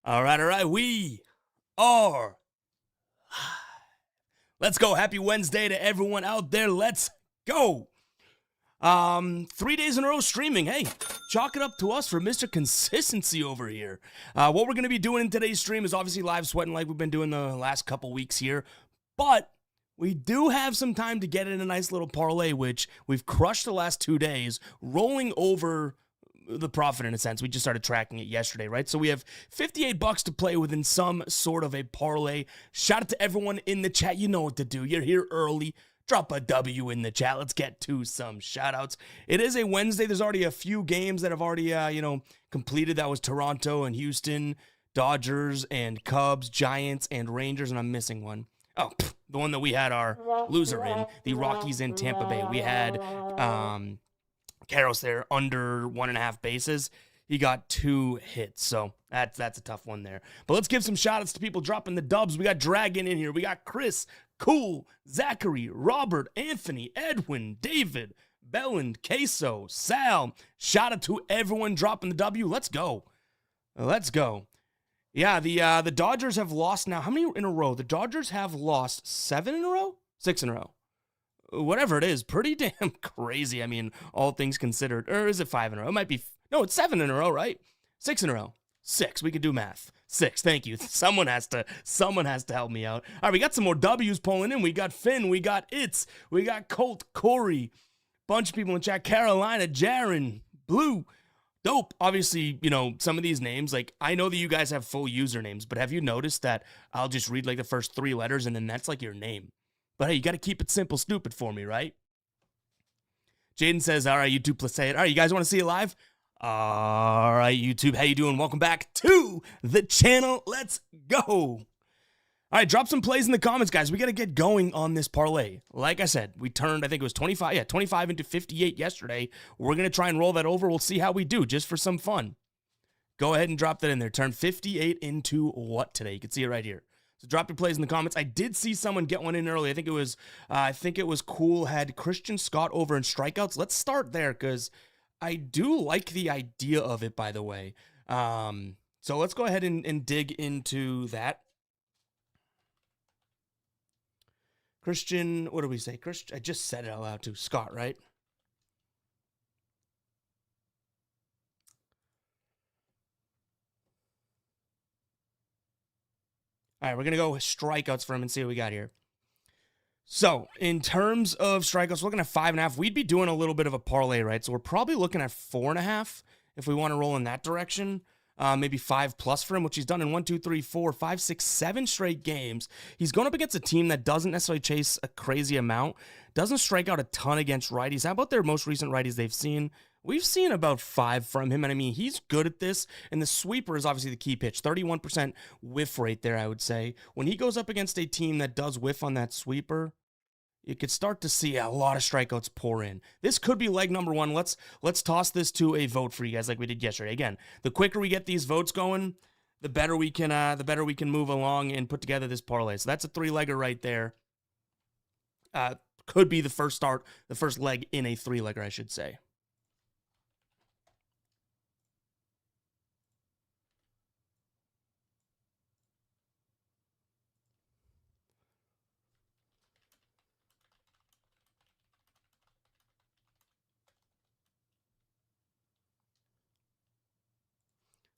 All right. We are live. Let's go. Happy Wednesday to everyone out there. Let's go. 3 days in a row streaming. Hey, chalk it up to us for Mr. Consistency over here. What we're going to be doing in today's stream is obviously live sweating like we've been doing the last couple weeks here. But we do have some time to get in a nice little parlay, which we've crushed the last 2 days, rolling over the profit in a sense. We just started tracking it yesterday, right? So we have $58 to play within some sort of a parlay. Shout out to everyone in the chat. You know what to do. You're here early. Drop a W in the chat. Let's get to some shout outs. It is a Wednesday. There's already a few games that have already, completed. That was Toronto and Houston, Dodgers and Cubs, Giants and Rangers, and I'm missing one. Oh, the one that we had our loser in, the Rockies in Tampa Bay. We had Karros there under 1.5 bases. He got 2 hits, so that's a tough one there. But let's give some shout-outs to people dropping the dubs. We got Dragon in here. We got Chris, Cool, Zachary, Robert, Anthony, Edwin, David, Belland, Queso, Sal. Shout out to everyone dropping the W. Let's go. Let's go. Yeah, the Dodgers have lost now. How many in a row? The Dodgers have lost 7 in a row? 6 in a row. Whatever it is, pretty damn crazy. I mean, all things considered. Or is it 5 in a row? It might be. No, it's 7 in a row, right? 6 in a row. 6. We could do math. 6. Thank you. Someone has to help me out. All right, we got some more W's pulling in. We got Finn. We got Itz. We got Colt, Corey. Bunch of people in chat. Carolina, Jaron, Blue. Dope. Obviously, some of these names, like, I know that you guys have full usernames, but have you noticed that I'll just read, like, the first 3 letters, and then that's, like, your name? But hey, you got to keep it simple, stupid for me, right? Jaden says, all right, YouTube, let's say it. All right, you guys want to see it live? All right, YouTube, how you doing? Welcome back to the channel. Let's go. All right, drop some plays in the comments, guys. We got to get going on this parlay. Like I said, we turned, I think it was 25 into 58 yesterday. We're going to try and roll that over. We'll see how we do, just for some fun. Go ahead and drop that in there. Turn 58 into what today? You can see it right here. So drop your plays in the comments. I did see someone get one in early. I think it was Cool had Christian Scott over in strikeouts. Let's start there because I do like the idea of it, by the way. So let's go ahead and dig into that. Christian, what do we say? Christian, I just said it out loud too. Scott, right? All right, we're going to go with strikeouts for him and see what we got here. So, in terms of strikeouts, we're looking at 5.5. We'd be doing a little bit of a parlay, right? So, we're probably looking at 4.5 if we want to roll in that direction. Maybe 5+ for him, which he's done in 1, 2, 3, 4, 5, 6, 7 straight games. He's going up against a team that doesn't necessarily chase a crazy amount, doesn't strike out a ton against righties. How about their most recent righties they've seen? We've seen about 5 from him, and I mean, he's good at this, and the sweeper is obviously the key pitch. 31% whiff rate there, I would say. When he goes up against a team that does whiff on that sweeper, you could start to see a lot of strikeouts pour in. This could be leg number 1. Let's toss this to a vote for you guys like we did yesterday. Again, the quicker we get these votes going, the better we can move along and put together this parlay. So that's a 3-legger right there. Could be the first leg in a 3-legger, I should say.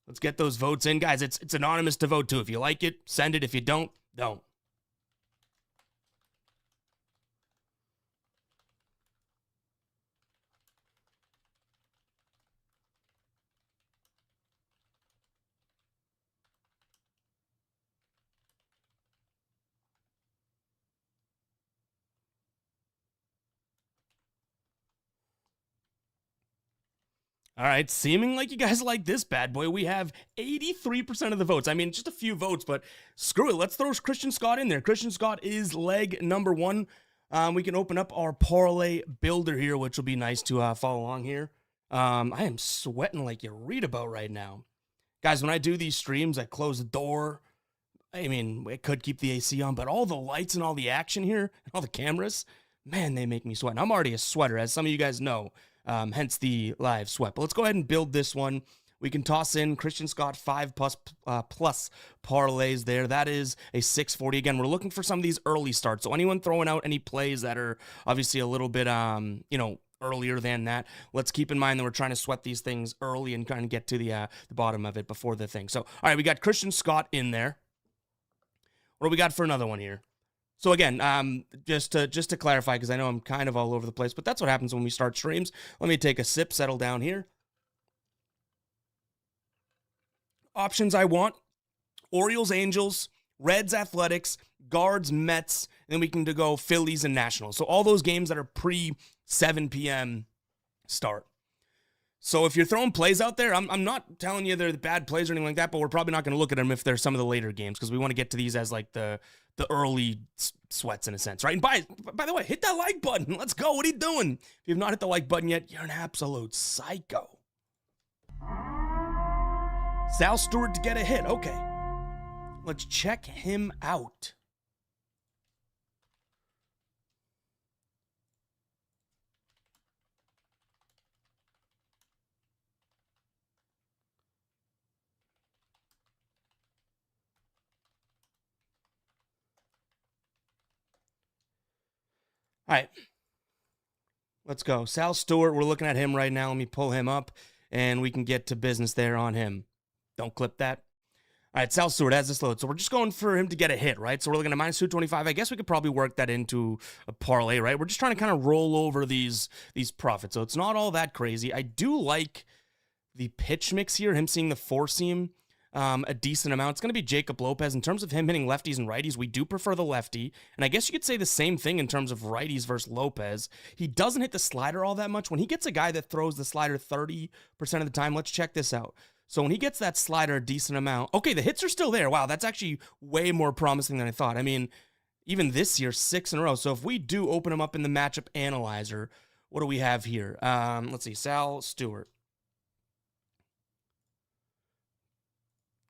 Let's get those votes in. Guys, it's anonymous to vote too. If you like it, send it. If you don't, don't. All right, seeming like you guys like this bad boy. We have 83% of the votes. I mean, just a few votes, but screw it. Let's throw Christian Scott in there. Christian Scott is leg number 1. We can open up our parlay builder here, which will be nice to follow along here. I am sweating like you read about right now. Guys, when I do these streams, I close the door. I mean, it could keep the AC on, but all the lights and all the action here, and all the cameras, man, they make me sweat. And I'm already a sweater, as some of you guys know. Hence the live sweat. But let's go ahead and build this one. We can toss in Christian Scott 5 plus parlays there. That is a 640. Again, we're looking for some of these early starts. So anyone throwing out any plays that are obviously a little bit, earlier than that, let's keep in mind that we're trying to sweat these things early and kind of get to the bottom of it before the thing. So, all right, we got Christian Scott in there. What do we got for another one here? So again, just to clarify, because I know I'm kind of all over the place, but that's what happens when we start streams. Let me take a sip, settle down here. Options I want: Orioles, Angels, Reds, Athletics, Guards, Mets, and then we can go Phillies and Nationals. So all those games that are pre 7 p.m. start. So if you're throwing plays out there, I'm not telling you they're the bad plays or anything like that, but we're probably not going to look at them if they're some of the later games, because we want to get to these as like the early sweats in a sense, right? And by the way, hit that like button. Let's go. What are you doing? If you've not hit the like button yet, you're an absolute psycho. Sal Stewart to get a hit. Okay. Let's check him out. All right. Let's go. Sal Stewart, we're looking at him right now. Let me pull him up, and we can get to business there on him. Don't clip that. All right, Sal Stewart has this load. So we're just going for him to get a hit, right? So we're looking at minus 225. I guess we could probably work that into a parlay, right? We're just trying to kind of roll over these profits. So it's not all that crazy. I do like the pitch mix here, him seeing the four seam a decent amount. It's going to be Jacob Lopez. In terms of him hitting lefties and righties, we do prefer the lefty. And I guess you could say the same thing in terms of righties versus Lopez. He doesn't hit the slider all that much. When he gets a guy that throws the slider 30% of the time, let's check this out. So when he gets that slider a decent amount, okay, the hits are still there. Wow, that's actually way more promising than I thought. I mean, even this year, 6 in a row. So if we do open him up in the matchup analyzer, what do we have here? Let's see, Sal Stewart.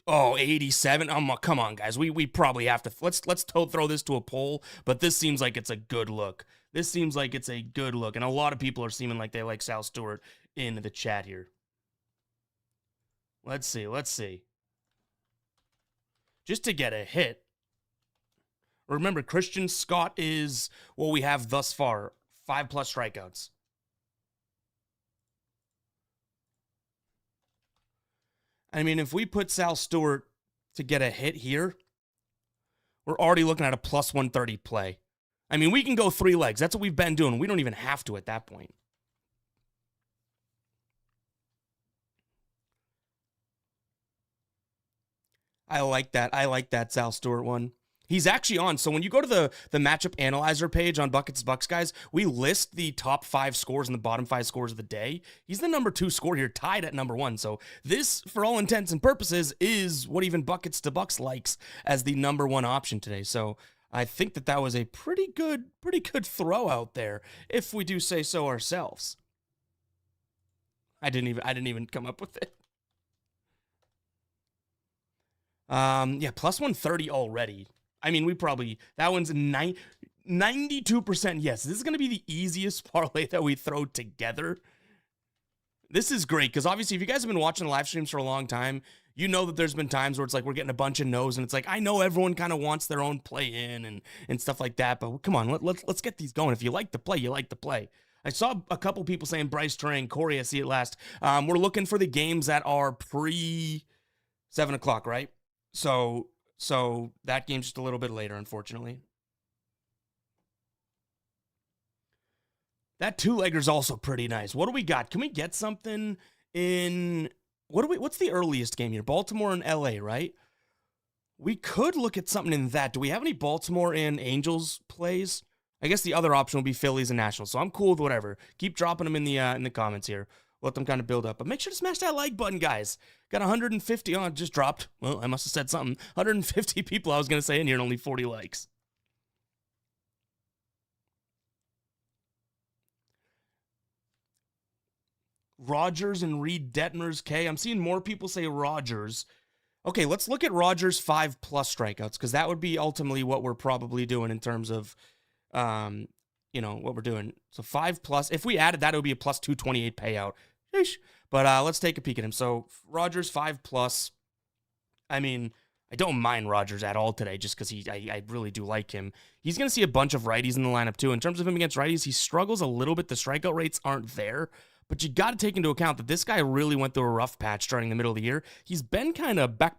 Oh, 87. Come on, guys. We probably have to let's throw this to a poll, but this seems like it's a good look. This seems like it's a good look, and a lot of people are seeming like they like Sal Stewart in the chat here. Let's see. Just to get a hit. Remember, Christian Scott is what we have thus far. 5+ strikeouts. I mean, if we put Sal Stewart to get a hit here, we're already looking at a plus 130 play. I mean, we can go 3 legs. That's what we've been doing. We don't even have to at that point. I like that Sal Stewart one. He's actually on. So when you go to the matchup analyzer page on Buckets Bucks, guys, we list the top 5 scores and the bottom 5 scores of the day. He's the number 2 score here, tied at number 1. So this, for all intents and purposes, is what even Buckets to Bucks likes as the number 1 option today. So I think that was a pretty good throw out there, if we do say so ourselves. I didn't even come up with it. Yeah, plus 130 already. I mean, that one's 92% yes. This is going to be the easiest parlay that we throw together. This is great, because obviously if you guys have been watching the live streams for a long time, you know that there's been times where it's like we're getting a bunch of no's, and it's like, I know everyone kind of wants their own play in and stuff like that, but come on, let's get these going. If you like the play, you like the play. I saw a couple people saying Bryce Terang, Corey, I see it last. We're looking for the games that are pre 7 o'clock, right? So that game's just a little bit later, unfortunately. That 2-legger's also pretty nice. What do we got? Can we get something in... What's the earliest game here? Baltimore and LA, right? We could look at something in that. Do we have any Baltimore and Angels plays? I guess the other option would be Phillies and Nationals. So I'm cool with whatever. Keep dropping them in the comments here. Let them kind of build up. But make sure to smash that like button, guys. Got 150. Oh, it just dropped. Well, I must have said something. 150 people I was going to say in here and only 40 likes. Rogers and Reed Detmers K. I'm seeing more people say Rogers. Okay, let's look at Rogers 5+ strikeouts, because that would be ultimately what we're probably doing in terms of, what we're doing. So 5+. If we added that, it would be a plus 228 payout. Sheesh. But let's take a peek at him. So Rogers 5+. I mean, I don't mind Rogers at all today just because I really do like him. He's going to see a bunch of righties in the lineup too. In terms of him against righties, he struggles a little bit. The strikeout rates aren't there. But you got to take into account that this guy really went through a rough patch starting the middle of the year. He's been kind of back.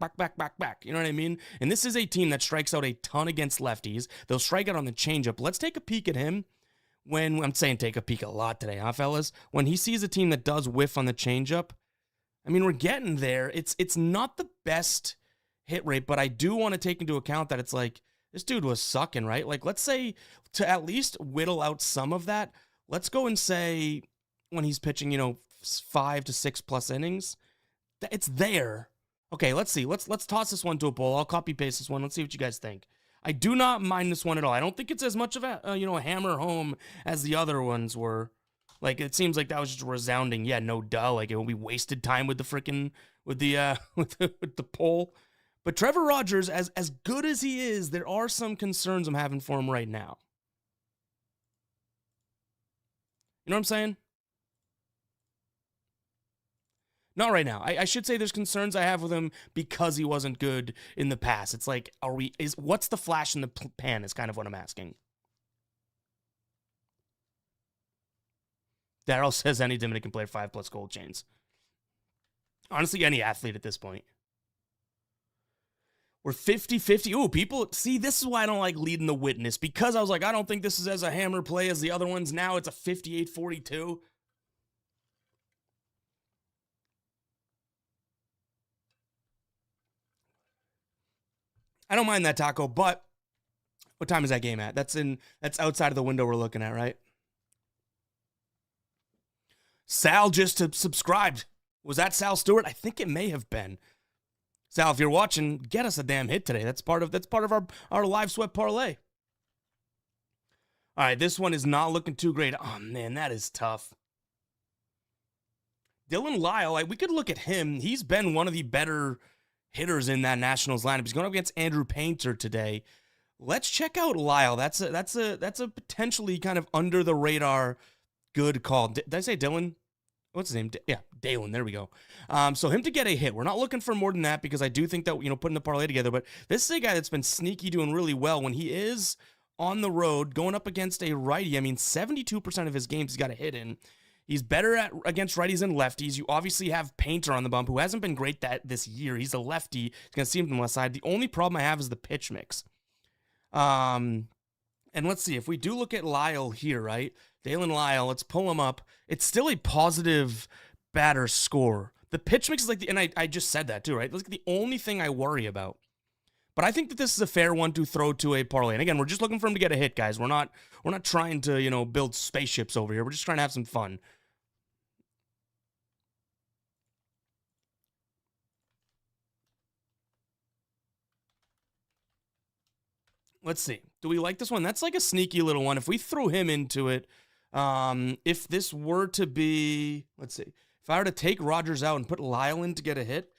You know what I mean? And this is a team that strikes out a ton against lefties. They'll strike out on the changeup. Let's take a peek at him. When I'm saying take a peek a lot today, huh, fellas? When he sees a team that does whiff on the changeup, I mean, we're getting there. It's not the best hit rate, but I do want to take into account that it's like, this dude was sucking, right? Like, let's say, to at least whittle out some of that, let's go and say when he's pitching, 5 to 6+ innings, it's there. Okay, let's see. Let's toss this one to a poll. I'll copy paste this one. Let's see what you guys think. I do not mind this one at all. I don't think it's as much of a hammer home as the other ones were. Like, it seems like that was just resounding. Yeah, no duh. Like, it will be wasted time with the freaking with the poll. But Trevor Rogers, as good as he is, there are some concerns I'm having for him right now. You know what I'm saying? Not right now. I should say there's concerns I have with him because he wasn't good in the past. It's like, what's the flash in the pan is kind of what I'm asking. Daryl says any Dominican player 5+ gold chains. Honestly, any athlete at this point. We're 50-50. Ooh, people, see, this is why I don't like leading the witness. Because I was like, I don't think this is as a hammer play as the other ones. Now it's a 58-42. I don't mind that, Taco, but what time is that game at? That's outside of the window we're looking at, right? Sal just subscribed. Was that Sal Stewart? I think it may have been. Sal, if you're watching, get us a damn hit today. That's part of our live sweat parlay. All right, this one is not looking too great. Oh, man, that is tough. Dylan Lyle, we could look at him. He's been one of the better hitters in that Nationals lineup. He's going up against Andrew Painter today. Let's check out Lyle. That's a potentially kind of under the radar good call. Did I say Dylan? What's his name? Yeah, Dalen. There we go. So him to get a hit. We're not looking for more than that because I do think that, putting the parlay together, but this is a guy that's been sneaky doing really well when he is on the road going up against a righty. I mean, 72% of his games he's got a hit in. He's better against righties and lefties. You obviously have Painter on the bump, who hasn't been great this year. He's a lefty. He's going to see him from the left side. The only problem I have is the pitch mix. And let's see. If we do look at Lyle here, right? Dalen Lyle, let's pull him up. It's still a positive batter score. The pitch mix is like and I just said that too, right? That's the only thing I worry about. But I think that this is a fair one to throw to a parlay. And again, we're just looking for him to get a hit, guys. We're not trying to, build spaceships over here. We're just trying to have some fun. Let's see. Do we like this one? That's like a sneaky little one. If we throw him into it, if this were to be, let's see, if I were to take Rogers out and put Lyle in to get a hit,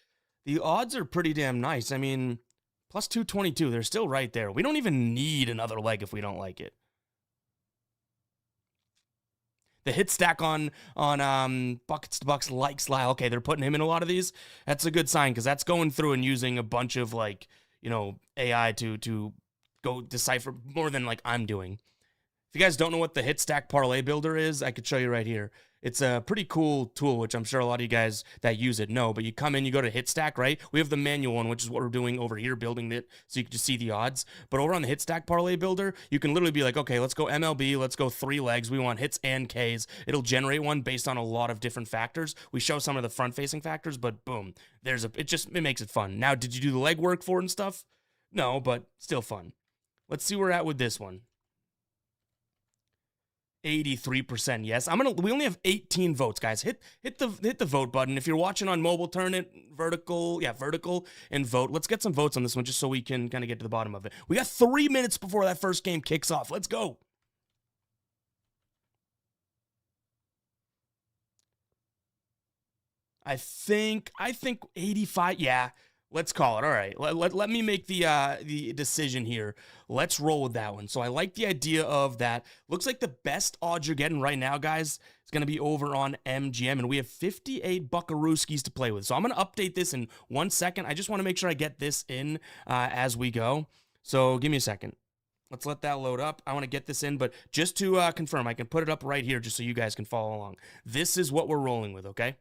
the odds are pretty damn nice. I mean, plus 222, they're still right there. We don't even need another leg if we don't like it. The hit stack on Buckets to Bucks likes Lyle. Okay, they're putting him in a lot of these. That's a good sign because that's going through and using a bunch of AI to go decipher more than I'm doing. If you guys don't know what the hit stack parlay builder is, I could show you right here. It's a pretty cool tool, which I'm sure a lot of you guys that use it know, but you come in, you go to hit stack, right? We have the manual one, which is what we're doing over here, building it so you can just see the odds. But over on the hit stack parlay builder, you can literally be like, okay, let's go MLB, let's go 3 legs. We want hits and Ks. It'll generate one based on a lot of different factors. We show some of the front facing factors, but boom, it makes it fun. Now, did you do the leg work for it and stuff? No, but still fun. Let's see where we're at with this one. 83% yes. We only have 18 votes, guys. Hit the vote button. If you're watching on mobile, turn it vertical and vote. Let's get some votes on this one just so we can kind of get to the bottom of it. We got 3 minutes before that first game kicks off. Let's go. I think 85. Yeah. Let's call it. All right. Let me make the decision here. Let's roll with that one. So I like the idea of that. Looks like the best odds you're getting right now, guys, is going to be over on MGM. And we have 58 Buckarooskies to play with. So I'm going to update this in 1 second. I just want to make sure I get this in as we go. So give me a second. Let's let that load up. I want to get this in. But just to confirm, I can put it up right here just so you guys can follow along. This is what we're rolling with, okay?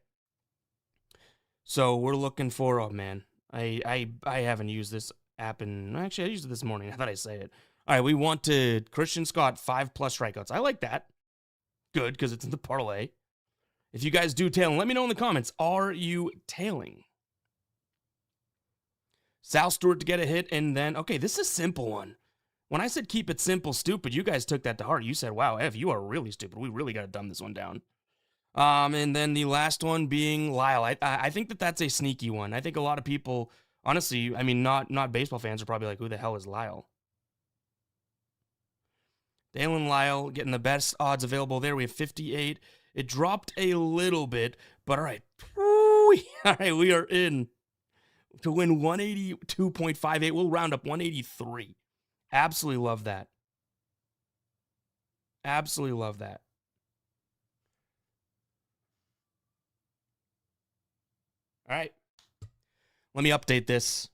So we're looking for, oh, man. I haven't used this app in, actually, I used it this morning. I thought I say it. All right, we wanted Christian Scott 5+ strikeouts. I like that. Good, because it's in the parlay. If you guys do tail, let me know in the comments. Are you tailing? Sal Stewart to get a hit, and then, okay, this is a simple one. When I said keep it simple, stupid, you guys took that to heart. You said, wow, Ev, you are really stupid. We really got to dumb this one down. And then the last one being Lyle. I think that's a sneaky one. I think a lot of people, honestly, I mean, not baseball fans are probably like, who the hell is Lyle? Dalen Lyle getting the best odds available there. We have 58. It dropped a little bit, but all right. All right, we are in to win 182.58. We'll round up 183. Absolutely love that. Absolutely love that. All right. Let me update this.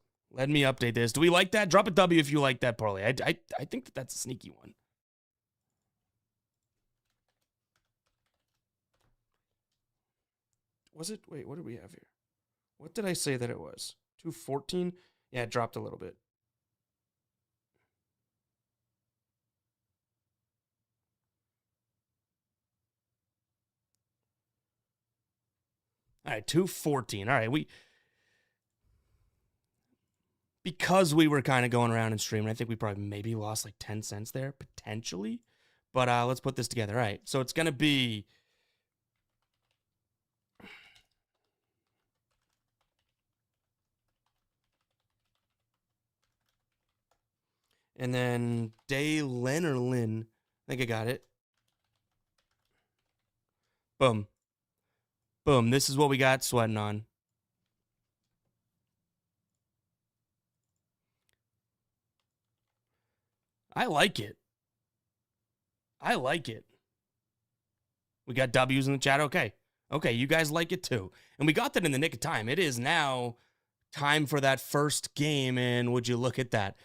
Do we like that? Drop a W if you like that parlay. I think that's a sneaky one. Was it? Wait, what do we have here? What did I say that it was? 214? Yeah, it dropped a little bit. All right, 214. All right, because we were kind of going around and streaming, I think we probably maybe lost like 10 cents there, potentially. But let's put this together. All right, so it's going to be... And then Daylin or Lynn. I think I got it. Boom. Boom. This is what we got sweating on. I like it. I like it. We got W's in the chat. Okay. Okay, you guys like it too. And we got that in the nick of time. It is now time for that first game, and would you look at that?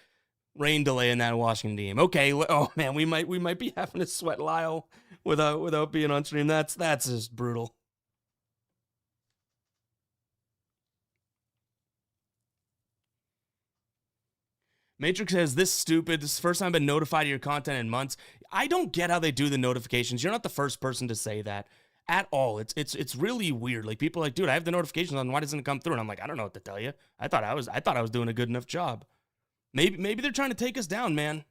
Rain delay in that Washington game. Okay, oh man, we might be having to sweat Lyle without being on stream. That's just brutal. Matrix says, this is stupid. This is the first time I've been notified of your content in months. I don't get how they do the notifications. You're not the first person to say that at all. It's really weird. Like, people are like, dude, I have the notifications on. Why doesn't it come through? And I'm like, I don't know what to tell you. I thought I was doing a good enough job. Maybe they're trying to take us down, man.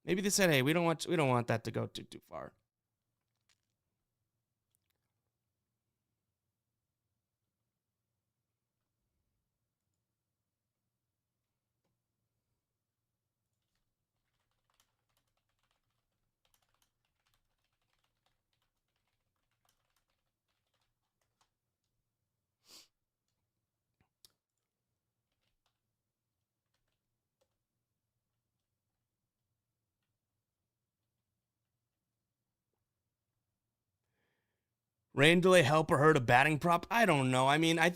Maybe they said, hey, we don't want that to go too far. Rain delay help or hurt a batting prop? I don't know. I mean, I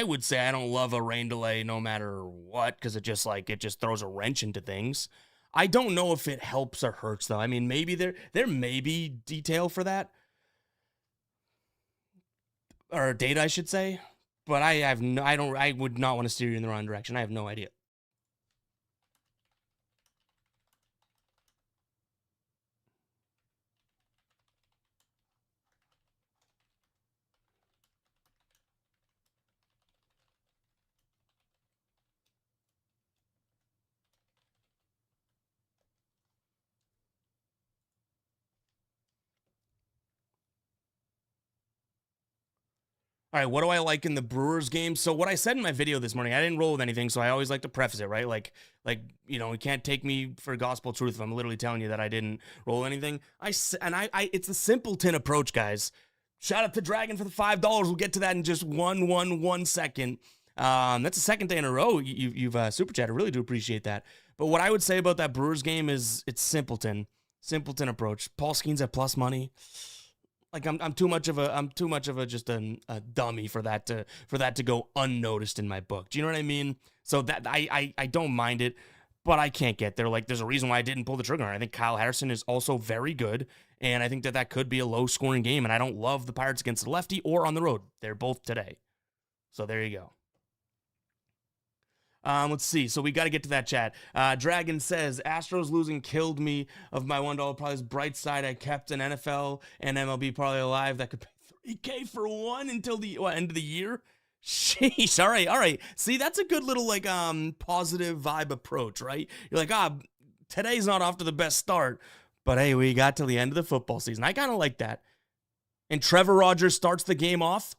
would say I don't love a rain delay no matter what, because it just throws a wrench into things. I don't know if it helps or hurts though. I mean, maybe there may be detail for that. Or data, I should say. But I would not want to steer you in the wrong direction. I have no idea. All right, what do I like in the Brewers game? So what I said in my video this morning, I didn't roll with anything, so I always like to preface it, right? Like you can't take me for gospel truth if I'm literally telling you that I didn't roll anything. It's the simpleton approach, guys. Shout out to Dragon for the $5. We'll get to that in just one second. That's the second day in a row you've super chatted. I really do appreciate that. But what I would say about that Brewers game is it's simpleton approach. Paul Skeens at plus money. Like I'm too much of a just a dummy for that to go unnoticed in my book. Do you know what I mean? So that I don't mind it, but I can't get there. Like there's a reason why I didn't pull the trigger. I think Kyle Harrison is also very good, and I think that could be a low scoring game. And I don't love the Pirates against the lefty or on the road. They're both today. So there you go. Let's see. So we got to get to that chat. Dragon says, Astros losing killed me of my $1 prize. Bright side, I kept an NFL and MLB parlay alive that could pay $3K for one until the end of the year. Sheesh. All right. See, that's a good little like positive vibe approach, right? You're like, today's not off to the best start, but hey, we got till the end of the football season. I kind of like that. And Trevor Rogers starts the game off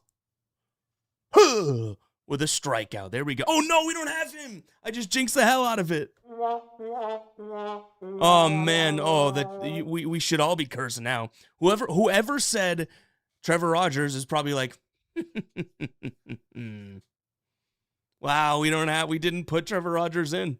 with a strikeout. There we go. Oh no, we don't have him. I just jinxed the hell out of it. Oh man. Oh, that we should all be cursing now. Whoever said Trevor Rogers is probably like, wow, we didn't put Trevor Rogers in.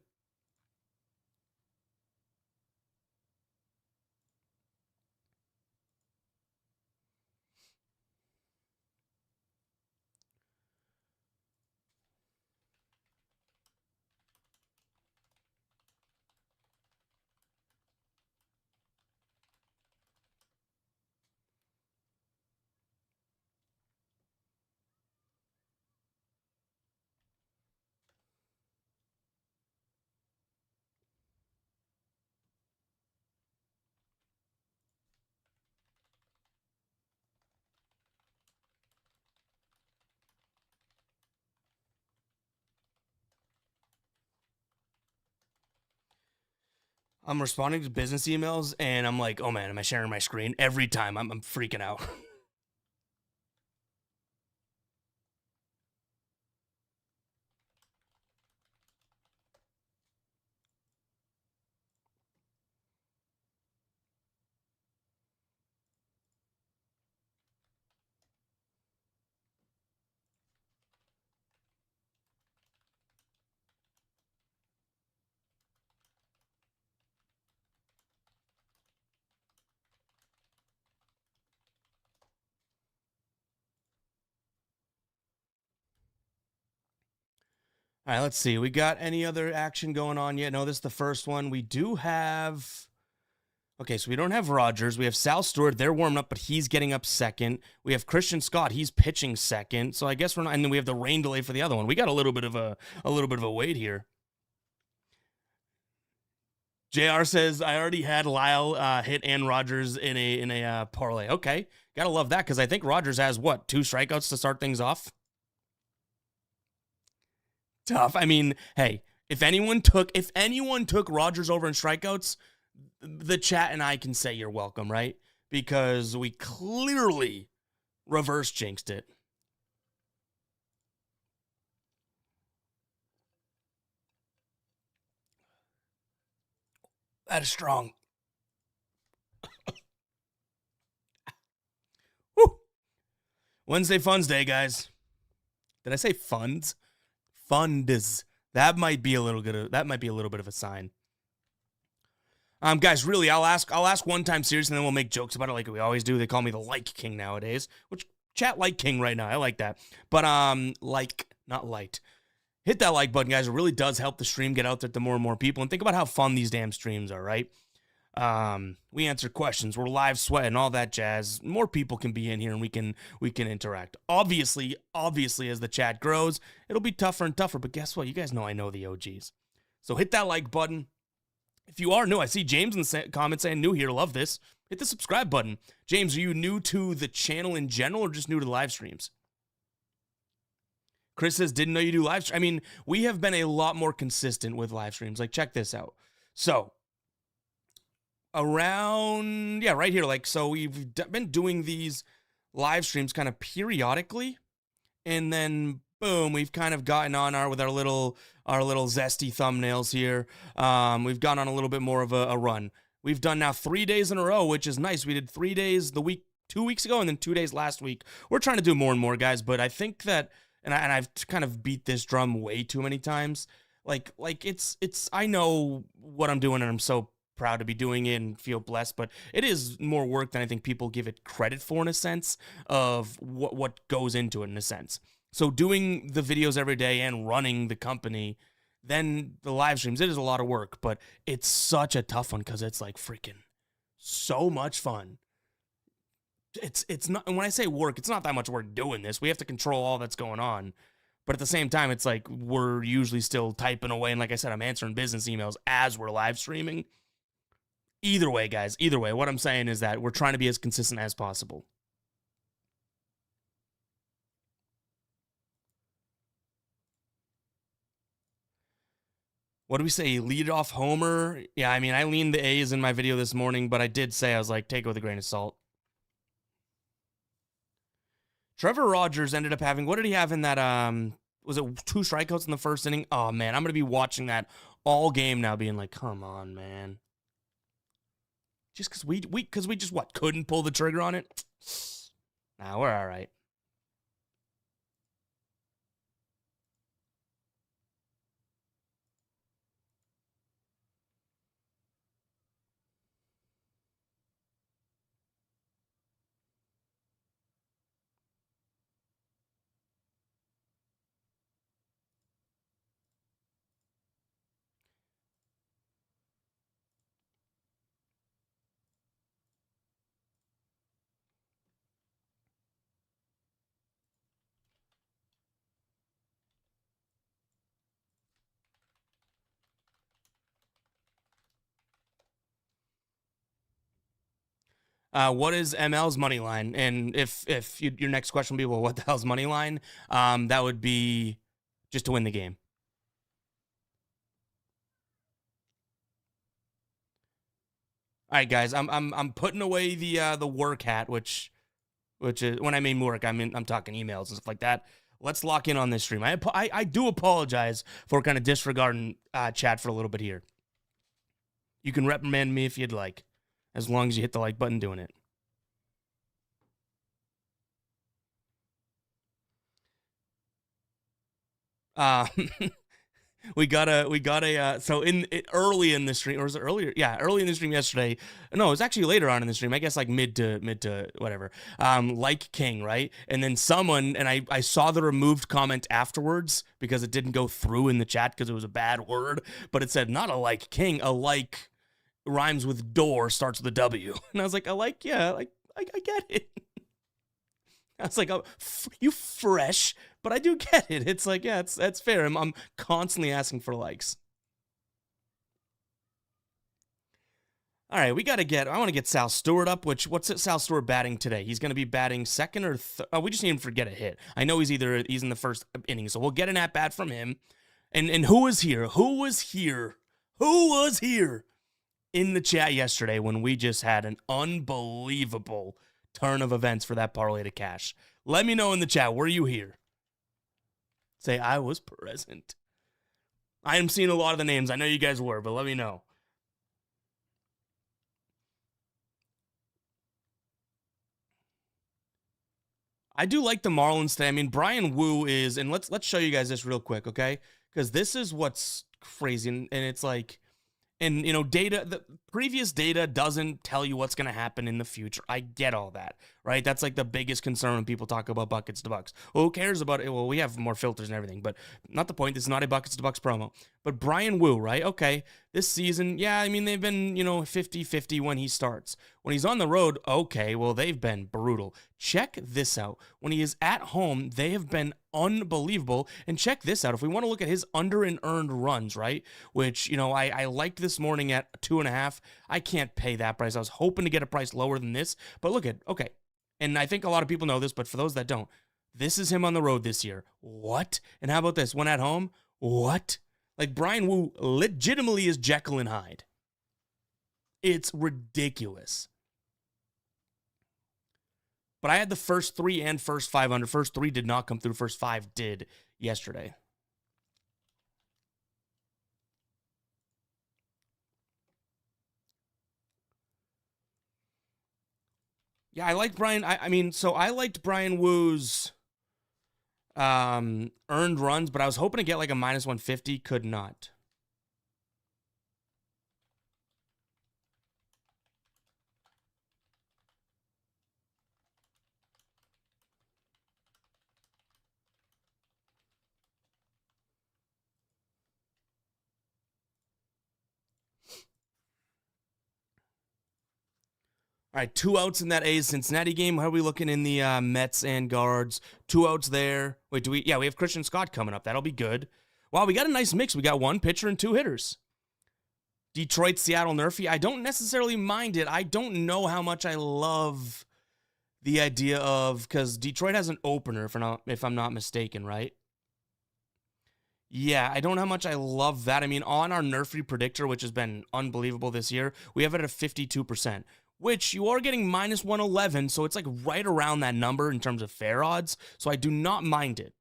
I'm responding to business emails, and I'm like, oh man, am I sharing my screen? Every time I'm freaking out. All right, let's see. We got any other action going on yet? No, this is the first one. We do have... Okay, so we don't have Rogers. We have Sal Stewart. They're warming up, but he's getting up second. We have Christian Scott. He's pitching second. So I guess we're not... And then we have the rain delay for the other one. We got a little bit of a wait here. JR says, I already had Lyle hit and Rogers in a parlay. Okay, gotta love that because I think Rogers has, 2 strikeouts to start things off? Tough. I mean, hey, if anyone took Rogers over in strikeouts, the chat and I can say you're welcome, right? Because we clearly reverse jinxed it. That is strong. Woo. Wednesday Funds Day, guys. Did I say funds? Funds. That might be a little bit of a sign. Guys, really, I'll ask one time serious, and then we'll make jokes about it like we always do. They call me the like king nowadays, which chat like king right now. I like that. But like, not light. Hit that like button, guys. It really does help the stream get out there to more and more people. And think about how fun these damn streams are, right? We answer questions. We're live sweating, all that jazz. More people can be in here, and we can interact. Obviously, as the chat grows, it'll be tougher and tougher. But guess what? You guys know I know the OGs. So hit that like button. If you are new, I see James in the comments saying new here. Love this. Hit the subscribe button. James, are you new to the channel in general or just new to the live streams? Chris says, didn't know you do live streams. I mean, we have been a lot more consistent with live streams. Like, check this out. So, right here. Like, so we've been doing these live streams kind of periodically. And then, boom, we've kind of gotten on with our little zesty thumbnails here. We've gone on a little bit more of a run. We've done now 3 days in a row, which is nice. We did 3 days 2 weeks ago and then 2 days last week. We're trying to do more and more, guys, but I think that and I've kind of beat this drum way too many times. Like it's I know what I'm doing and I'm so proud to be doing it and feel blessed, but it is more work than I think people give it credit for in a sense of what goes into it in a sense. So doing the videos every day and running the company, then the live streams, it is a lot of work, but it's such a tough one because it's like freaking so much fun. It's not, and when I say work, it's not that much work doing this. We have to control all that's going on. But at the same time, it's like we're usually still typing away. And like I said, I'm answering business emails as we're live streaming. Either way, guys, either way, what I'm saying is that we're trying to be as consistent as possible. What do we say? Lead off homer? Yeah, I mean, I leaned the A's in my video this morning, but I did say, I was like, take it with a grain of salt. Trevor Rogers ended up having, what did he have in that, was it 2 strikeouts in the first inning? Oh, man, I'm going to be watching that all game now being like, come on, man. Just because we just, what, couldn't pull the trigger on it? Nah, we're all right. What is ML's money line? And if your next question will be, well, what the hell's money line? That would be just to win the game. All right, guys, I'm putting away the work hat, which is when I mean work, I'm talking emails and stuff like that. Let's lock in on this stream. I do apologize for kind of disregarding chat for a little bit here. You can reprimand me if you'd like, as long as you hit the like button doing it. we got a so early in the stream, or was it earlier? Yeah, early in the stream yesterday. No, it was actually later on in the stream. I guess like mid to whatever. Like King, right? And then someone, and I saw the removed comment afterwards because it didn't go through in the chat because it was a bad word, but it said not a like King, a like rhymes with door, starts with a W. And I was like, yeah, like I get it. I was like, oh, you fresh, but I do get it. It's like, yeah, that's fair. I'm constantly asking for likes. All right, I want to get Sal Stewart up, what's Sal Stewart batting today? He's going to be batting second or oh, we just need him to get a hit. I know he's in the first inning, so we'll get an at-bat from him. And who was here? Who was here in the chat yesterday when we just had an unbelievable turn of events for that parlay to cash? Let me know in the chat. Were you here? Say, I was present. I am seeing a lot of the names. I know you guys were, but let me know. I do like the Marlins today. I mean, Brian Wu is, and let's show you guys this real quick, okay? Because this is what's crazy, and it's like, and, the previous data doesn't tell you what's going to happen in the future. I get all that, right? That's like the biggest concern when people talk about buckets to bucks. Well, who cares about it? Well, we have more filters and everything, but not the point. This is not a buckets to bucks promo. But Brian Wu, right? Okay, this season, yeah, I mean, they've been, 50-50 when he starts. When he's on the road, okay, well, they've been brutal. Check this out. When he is at home, they have been unbelievable. And check this out. If we want to look at his under and earned runs, right? Which, I liked this morning at 2.5. I can't pay that price. I was hoping to get a price lower than this. But look at, okay. And I think a lot of people know this, but for those that don't, this is him on the road this year. What? And how about this? When at home? What? Like Brian Wu legitimately is Jekyll and Hyde. It's ridiculous. But I had the first 3 and first 5 under. First 3 did not come through. First 5 did yesterday. Yeah, I like Brian. I liked Brian Wu's earned runs, but I was hoping to get like a minus 150. Could not. All right, 2 outs in that A's Cincinnati game. How are we looking in the Mets and Guards? 2 outs there. Wait, do we? Yeah, we have Christian Scott coming up. That'll be good. Wow, we got a nice mix. We got 1 pitcher and 2 hitters. Detroit, Seattle, Nerfy. I don't necessarily mind it. I don't know how much I love the idea of, because Detroit has an opener, if I'm not mistaken, right? Yeah, I don't know how much I love that. I mean, on our Nerfy predictor, which has been unbelievable this year, we have it at 52%, which you are getting minus 111, so it's like right around that number in terms of fair odds, so I do not mind it.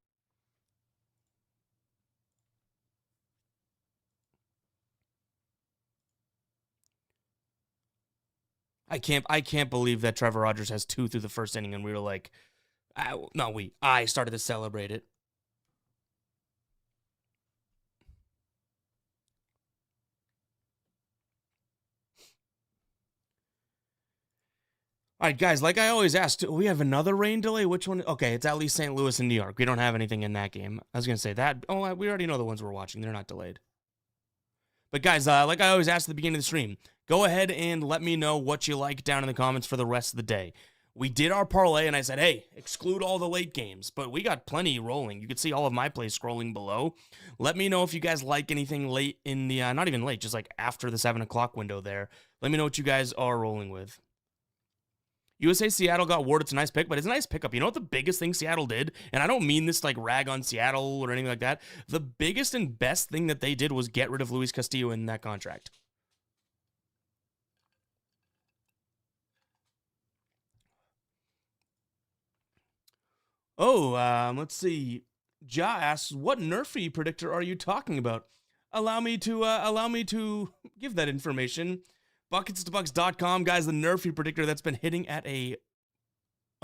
I can't believe that Trevor Rogers has 2 through the first inning, and we were like, I started to celebrate it. All right, guys, like I always ask, do we have another rain delay? Which one? Okay, it's at least St. Louis and New York. We don't have anything in that game. I was going to say that. Oh, we already know the ones we're watching. They're not delayed. But guys, like I always ask at the beginning of the stream, go ahead and let me know what you like down in the comments for the rest of the day. We did our parlay, and I said, hey, exclude all the late games. But we got plenty rolling. You can see all of my plays scrolling below. Let me know if you guys like anything late in the, not even late, just like after the 7 o'clock window there. Let me know what you guys are rolling with. USA Seattle got Ward. It's a nice pick, but it's a nice pickup. You know what the biggest thing Seattle did? And I don't mean this to like rag on Seattle or anything like that. The biggest and best thing that they did was get rid of Luis Castillo in that contract. Oh, let's see. Ja asks, what Nerfy predictor are you talking about? Allow me to give that information. Buckets2bucks.com, guys, the Nerfy predictor that's been hitting at a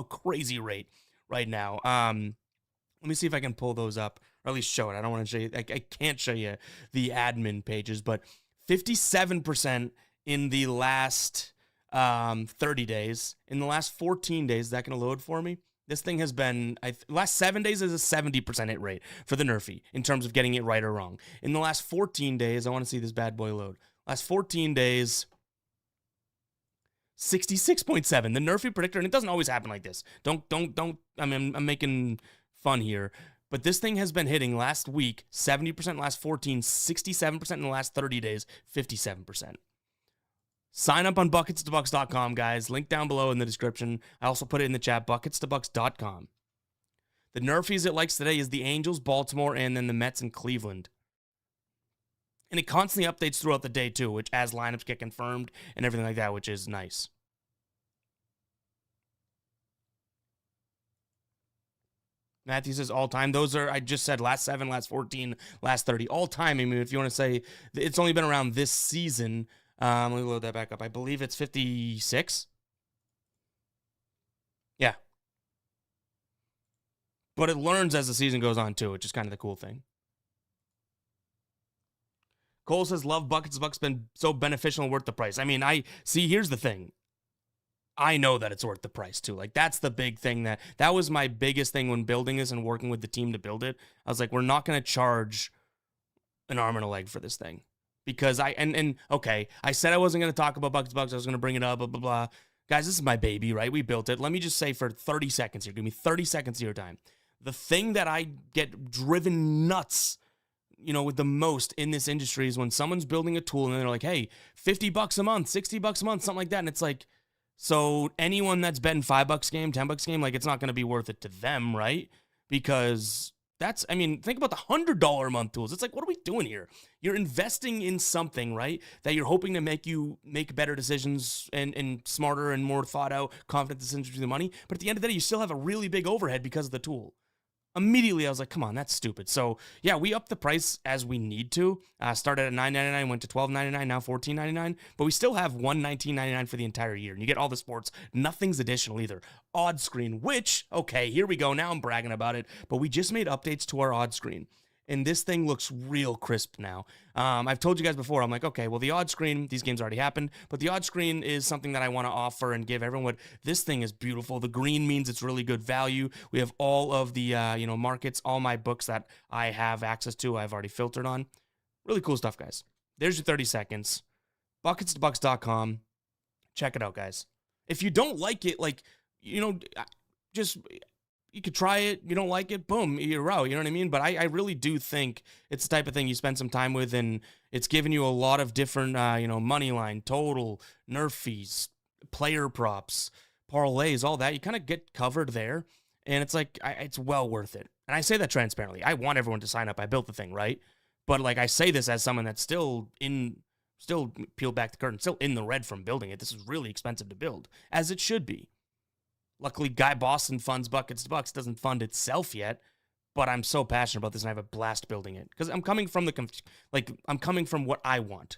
crazy rate right now. Let me see if I can pull those up, or at least show it. I don't want to show you. I can't show you the admin pages, but 57% in the last 30 days. In the last 14 days, is that going to load for me? This thing has been, last 7 days is a 70% hit rate for the Nerfy in terms of getting it right or wrong. In the last 14 days, I want to see this bad boy load. Last 14 days, 66.7. The Nerfy predictor, and it doesn't always happen like this. Don't. I mean, I'm making fun here, but this thing has been hitting last week 70% in the last 14, 67% in the last 30 days, 57%. Sign up on buckets2bucks.com, guys. Link down below in the description. I also put it in the chat, buckets2bucks.com. The Nerfies it likes today is the Angels, Baltimore, and then the Mets and Cleveland. And it constantly updates throughout the day, too, which as lineups get confirmed and everything like that, which is nice. Matthew says all-time. Those are, I just said, last 7, last 14, last 30. All-time, I mean, if you want to say, it's only been around this season. Let me load that back up. I believe it's 56. Yeah. But it learns as the season goes on, too, which is kind of the cool thing. Cole says, love Buckets. Bucks been so beneficial and worth the price. I mean, here's the thing. I know that it's worth the price, too. Like, that's the big thing that was my biggest thing when building this and working with the team to build it. I was like, we're not going to charge an arm and a leg for this thing. Because okay, I said I wasn't going to talk about Bucks. I was going to bring it up, blah, blah, blah. Guys, this is my baby, right? We built it. Let me just say for 30 seconds here. Give me 30 seconds of your time. The thing that I get driven nuts, with the most in this industry is when someone's building a tool and they're like, hey, $50 a month, $60 a month, something like that. And it's like, so anyone that's betting $5 a game, $10 a game, like it's not going to be worth it to them, right? Because think about the $100 a month tools. It's like, what are we doing here? You're investing in something, right, that you're hoping to make you make better decisions and smarter and more thought out, confident decisions with the money. But at the end of the day, you still have a really big overhead because of the tool. Immediately, I was like, come on, that's stupid. So, yeah, we upped the price as we need to. Started at $9.99, went to $12.99, now $14.99. But we still have $19.99 for the entire year. And you get all the sports. Nothing's additional either. Odd screen, which, okay, here we go. Now I'm bragging about it. But we just made updates to our odd screen. And this thing looks real crisp now. I've told you guys before, I'm like, okay, well, the odd screen, these games already happened, but the odd screen is something that I want to offer and give everyone. This thing is beautiful. The green means it's really good value. We have all of the, markets, all my books that I have access to, I've already filtered on. Really cool stuff, guys. There's your 30 seconds. Buckets2Bucks.com. Check it out, guys. If you don't like it, just... You could try it. You don't like it, boom, you're out. You know what I mean? But I really do think it's the type of thing you spend some time with, and it's giving you a lot of different, money line, total, nerf fees, player props, parlays, all that. You kind of get covered there, and it's like, it's well worth it. And I say that transparently. I want everyone to sign up. I built the thing, right? But, I say this as someone that's still peeled back the curtain, still in the red from building it. This is really expensive to build, as it should be. Luckily, Guy Boston funds Buckets to Bucks, doesn't fund itself yet, but I'm so passionate about this and I have a blast building it because I'm coming from I'm coming from what I want.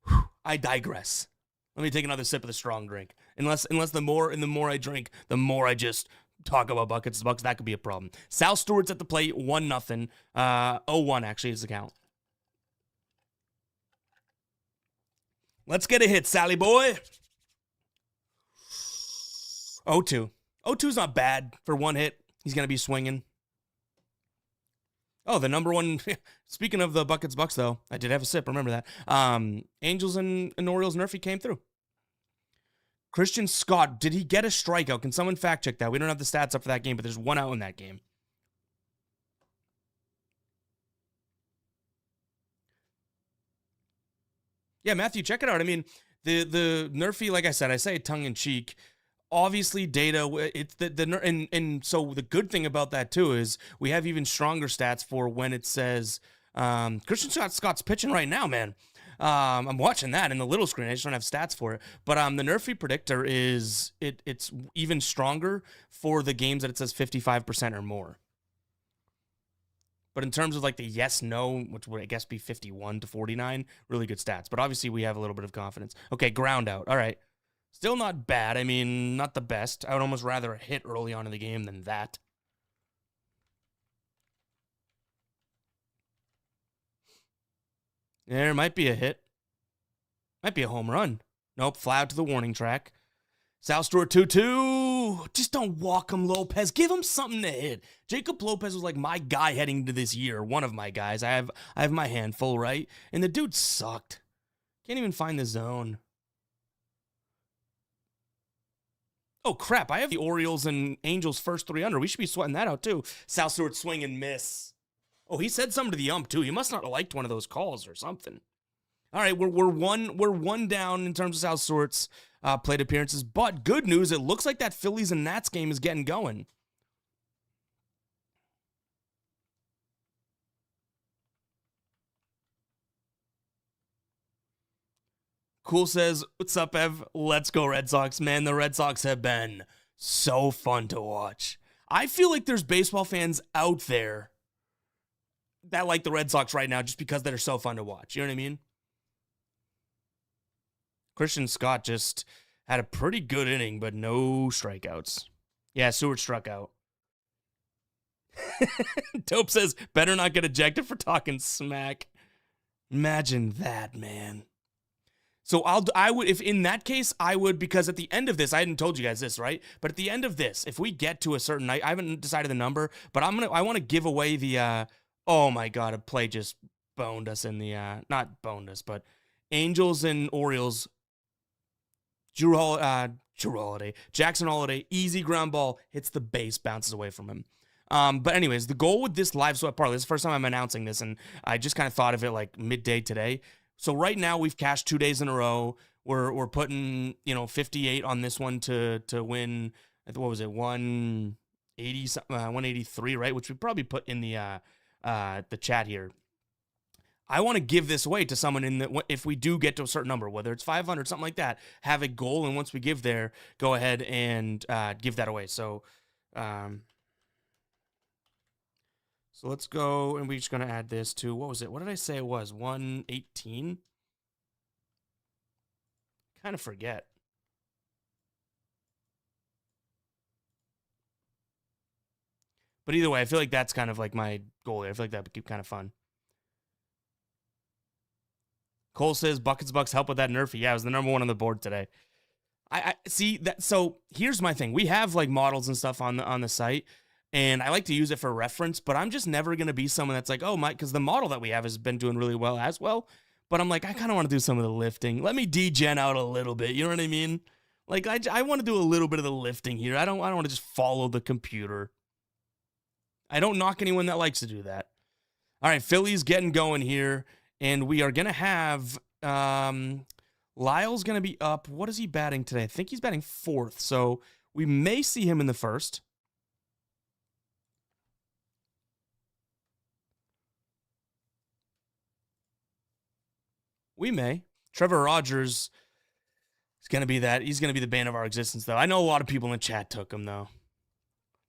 Whew, I digress. Let me take another sip of the strong drink. Unless the more I drink, the more I just talk about Buckets to Bucks. That could be a problem. Sal Stewart's at the plate, 1-0. 0-1 actually is the count. Let's get a hit, Sally boy. 0-2. 0-2's not bad for one hit. He's going to be swinging. Oh, the number one. Speaking of the Buckets Bucks, though, I did have a sip. Remember that. Angels and Orioles Nerfy came through. Christian Scott, did he get a strikeout? Can someone fact check that? We don't have the stats up for that game, but there's one out in that game. Yeah, Matthew, check it out. I mean, the Nerfy, like I said, I say tongue in cheek. Obviously, data. It's and so the good thing about that too is we have even stronger stats for when it says Christian Scott's pitching right now, man. I'm watching that in the little screen. I just don't have stats for it. But the Nerfy predictor is it's even stronger for the games that it says 55% or more. But in terms of the yes, no, which would I guess be 51 to 49, really good stats. But obviously we have a little bit of confidence. Okay, ground out. All right. Still not bad. I mean, not the best. I would almost rather a hit early on in the game than that. There might be a hit. Might be a home run. Nope, fly out to the warning track. Sal Stewart 2-2. Just don't walk him, Lopez. Give him something to hit. Jacob Lopez was my guy heading into this year. One of my guys. I have my handful, right? And the dude sucked. Can't even find the zone. Oh, crap. I have the Orioles and Angels first 3 under. We should be sweating that out, too. Sal Stewart swing and miss. Oh, he said something to the ump, too. He must not have liked one of those calls or something. All right, we're one down in terms of Sal Stewart's plate appearances. But good news, it looks like that Phillies and Nats game is getting going. Cool says, what's up, Ev? Let's go, Red Sox. Man, the Red Sox have been so fun to watch. I feel like there's baseball fans out there that like the Red Sox right now just because they're so fun to watch. You know what I mean? Christian Scott just had a pretty good inning, but no strikeouts. Yeah, Seward struck out. Dope says, better not get ejected for talking smack. Imagine that, man. So I would, if in that case, I would, because at the end of this, I hadn't told you guys this, right? But at the end of this, if we get to a certain night, I haven't decided the number, but I want to give away the, oh my God, a play just boned us in the, not boned us, but Angels and Orioles, Drew Holiday, Jackson Holiday, easy ground ball, hits the base, bounces away from him. But anyways, the goal with this live sweat parlay, this is the first time I'm announcing this, and I just kind of thought of it like midday today. So right now we've cashed 2 days in a row. We're putting 58 on this one to win. What was it, 180 183, right? Which we probably put in the chat here. I want to give this away to someone if we do get to a certain number, whether it's 500, something like that. Have a goal, and once we give there, go ahead and give that away. So Um, so let's go, and we're just going to add this to, what was it? What did I say it was? 118? Kind of forget. But either way, I feel like that's kind of like my goal here. I feel like that would keep kind of fun. Cole says Buckets Bucks help with that Nerfy. Yeah, it was the number one on the board today. I see that. So here's my thing. We have like models and stuff on the site, and I like to use it for reference. But I'm just never gonna be someone that's like, oh my, because the model that we have has been doing really well as well. But I'm like, I kind of want to do some of the lifting. Let me degen out a little bit. You know what I mean? Like I want to do a little bit of the lifting here. I don't want to just follow the computer. I don't knock anyone that likes to do that. All right, Philly's getting going here, and we are gonna have. Lyle's going to be up. What is he batting today? I think he's batting fourth, so we may see him in the first. We may. Trevor Rogers is going to be that. He's going to be the bane of our existence, though. I know a lot of people in the chat took him, though.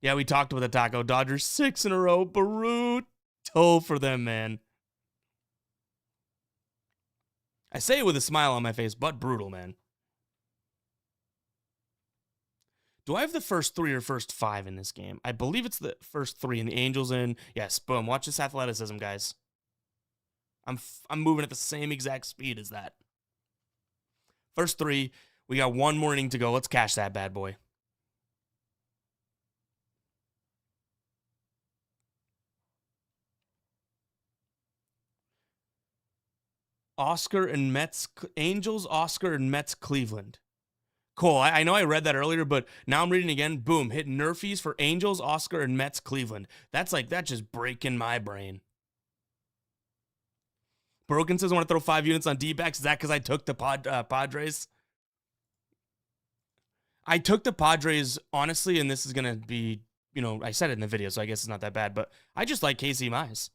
Yeah, we talked about the Taco Dodgers 6 in a row. Brutal for them, man. I say it with a smile on my face, but brutal, man. Do I have the first 3 or first 5 in this game? I believe it's the first 3, and the Angels in. Yes, boom. Watch this athleticism, guys. I'm moving at the same exact speed as that. First 3. We got one more inning to go. Let's cash that bad boy. Oscar and Mets, Angels, Oscar and Mets, Cleveland. Cool. I know I read that earlier, but now I'm reading again. Boom. Hit Nerfies for Angels, Oscar, and Mets, Cleveland. That's just breaking my brain. Broken says I want to throw 5 units on D-backs. Is that because I took the Padres? I took the Padres, honestly, and this is going to be, I said it in the video, so I guess it's not that bad, but I just like Casey Mize.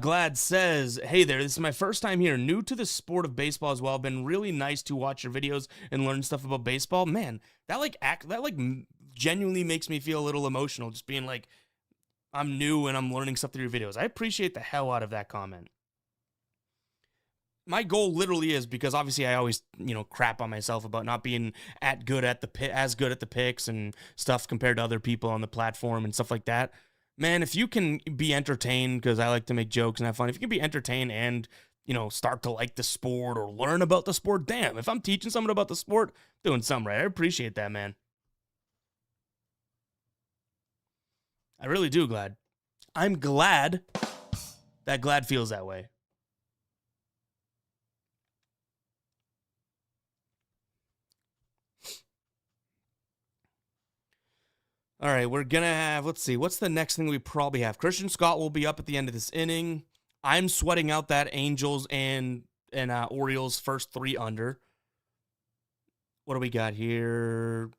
Glad says, hey there, this is my first time here, new to the sport of baseball as well. Been really nice to watch your videos and learn stuff about baseball. Man, that genuinely makes me feel a little emotional, just being like, I'm new and I'm learning stuff through your videos. I appreciate the hell out of that comment. My goal literally is, because obviously I always, crap on myself about not being as good at the picks and stuff compared to other people on the platform and stuff like that. Man, if you can be entertained, because I like to make jokes and have fun, if you can be entertained and, start to like the sport or learn about the sport, damn, if I'm teaching someone about the sport, doing something right. I appreciate that, man. I really do, Glad. I'm glad that Glad feels that way. All right, we're going to have, let's see, what's the next thing we probably have? Christian Scott will be up at the end of this inning. I'm sweating out that Angels and Orioles first 3 under. What do we got here?